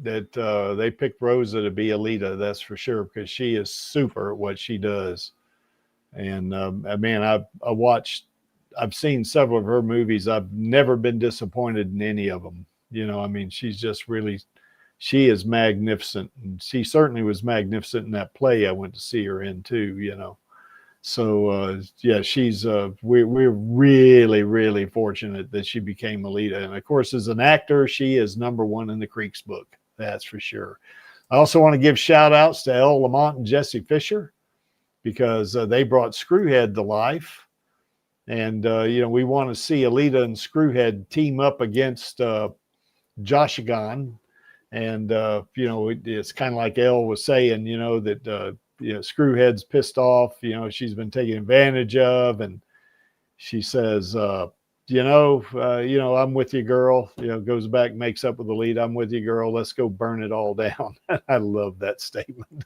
that they picked Rosa to be Alita. That's for sure, because she is super at what she does. And man, I've seen several of her movies. I've never been disappointed in any of them. You know, I mean, she's just really, she is magnificent. And she certainly was magnificent in that play I went to see her in too, you know. So yeah, she's we're really, really fortunate that she became Alita. And of course, as an actor, she is #1 in the Creeks book. That's for sure. I also want to give shout outs to Elle Lamont and Jesse Fisher, because they brought Screwhead to life. And, you know, we want to see Alita and Screwhead team up against Joshigan. And, you know, it's kind of like Elle was saying, you know, that, you know, Screwhead's pissed off, you know, she's been taken advantage of. And she says, you know, I'm with you, girl. You know, goes back, makes up with Alita. I'm with you, girl. Let's go burn it all down. I love that statement.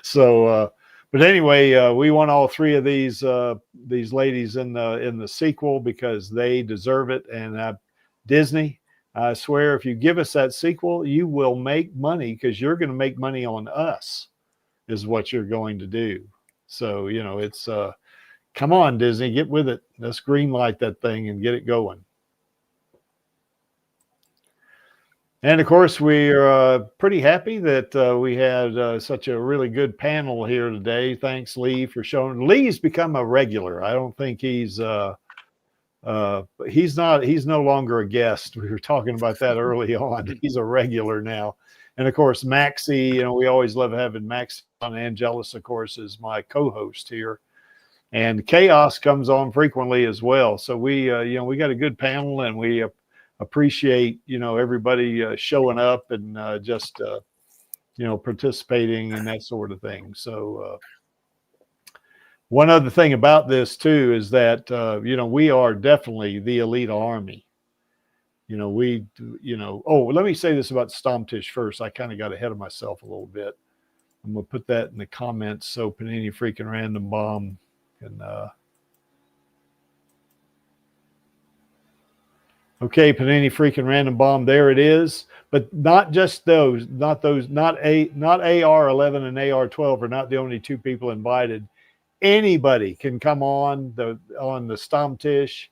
So, but anyway, we want all 3 of these ladies in the sequel because they deserve it. And Disney, I swear, if you give us that sequel, you will make money, because you're going to make money on us, is what you're going to do. So, you know, it's come on, Disney, get with it. Let's green light that thing and get it going. And of course, we're pretty happy that we had such a really good panel here today. Thanks, Lee, for showing. Lee's become a regular. I don't think he's no longer a guest. We were talking about that early on. He's a regular now. And of course, Maxie, you know, we always love having Maxie on. Angelus, of course, is my co-host here. And Chaos comes on frequently as well. So we, you know, we got a good panel, and we appreciate, you know, everybody showing up and just, you know, participating and that sort of thing. So one other thing about this too is that, you know, we are definitely the Alita Army. You know, let me say this about Stomtish first. I kind of got ahead of myself a little bit. I'm going to put that in the comments so Panini Freaking Random Bomb can, okay, Panini Freaking Random Bomb, there it is. But not just those, not AR11 and AR12 are not the only 2 people invited. anybody can come on the Stammtisch.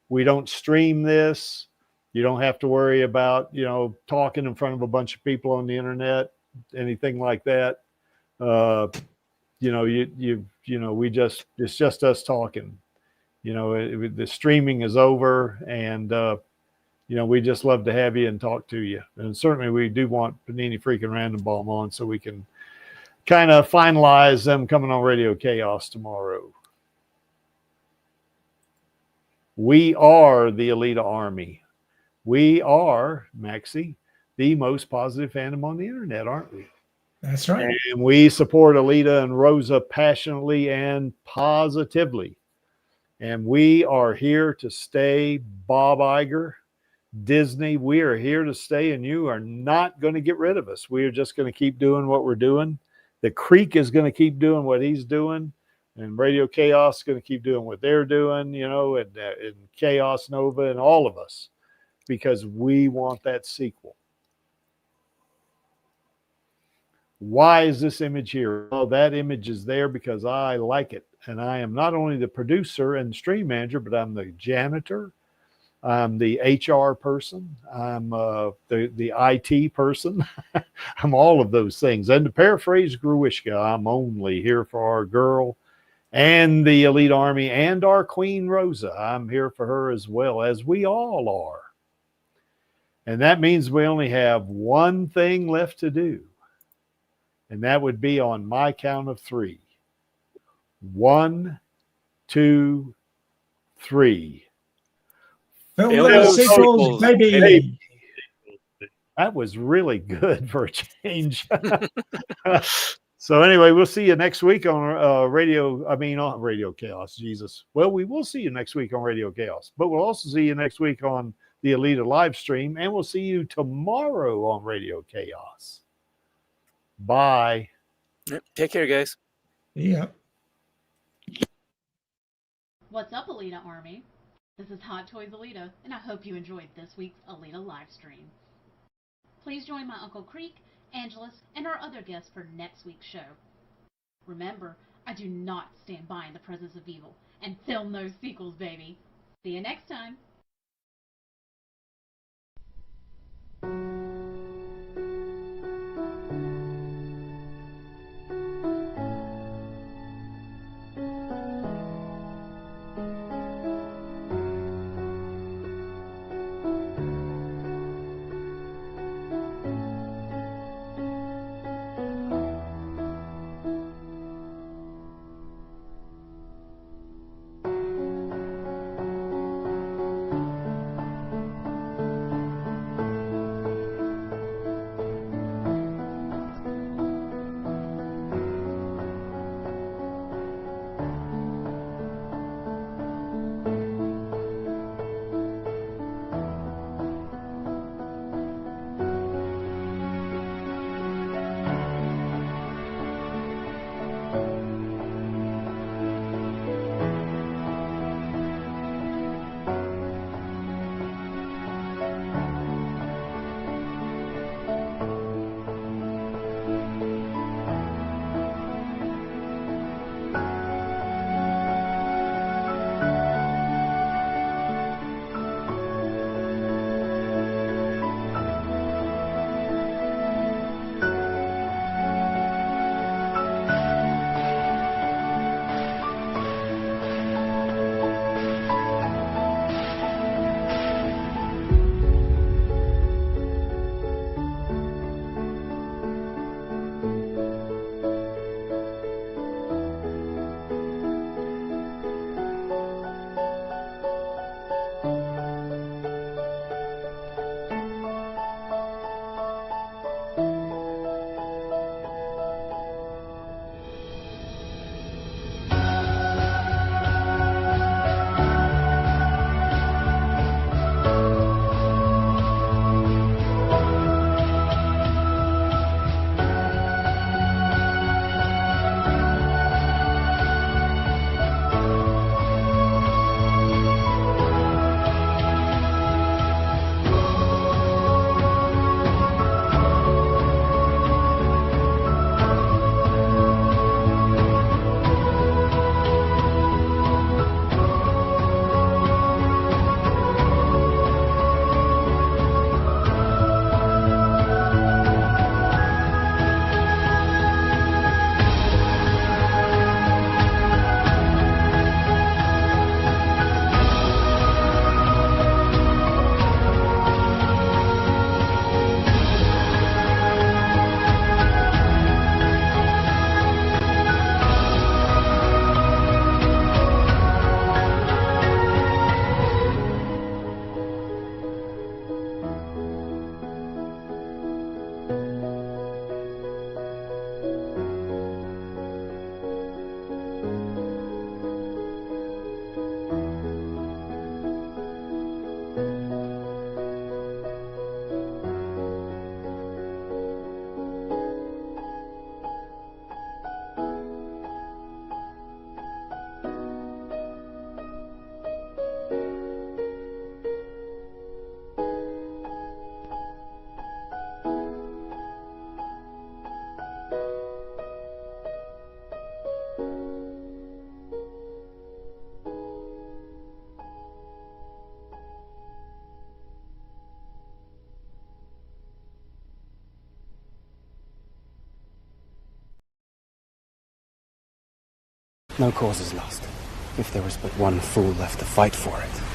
We don't stream this. You don't have to worry about, talking in front of a bunch of people on the internet, anything like that. It's just us talking. The streaming is over, and we just love to have you and talk to you. And certainly we do want Panini Freaking Random Bomb on so we can kind of finalize them coming on Radio Chaos tomorrow. We are the Alita Army. We are, Maxie, the most positive fandom on the internet, aren't we? That's right. And we support Alita and Rosa passionately and positively. And we are here to stay, Bob Iger, Disney. We are here to stay, and you are not going to get rid of us. We are just going to keep doing what we're doing. The Creek is going to keep doing what he's doing, and Radio Chaos is going to keep doing what they're doing, and Chaos Nova and all of us, because we want that sequel. Why is this image here? Well, that image is there because I like it. And I am not only the producer and stream manager, but I'm the janitor. I'm the HR person. I'm the IT person. I'm all of those things. And to paraphrase Gruishka, I'm only here for our girl and the Elite Army and our Queen Rosa. I'm here for her as well, as we all are. And that means we only have one thing left to do. And that would be on my count of 3. 1, 2, 3. Film Film those those sequels, sequels, baby. baby. That was really good for a change. So anyway, we'll see you next week on on Radio Chaos. Jesus. Well, we will see you next week on Radio Chaos, but we'll also see you next week on the Alita live stream, and we'll see you tomorrow on Radio Chaos. Bye. Yep, take care, guys. Yeah. What's up, Alita Army? This is Hot Toys Alita, and I hope you enjoyed this week's Alita livestream. Please join my Uncle Creek, Angelus, and our other guests for next week's show. Remember, I do not stand by in the presence of evil, and film those sequels, baby. See you next time. No cause is lost. If there was but one fool left to fight for it.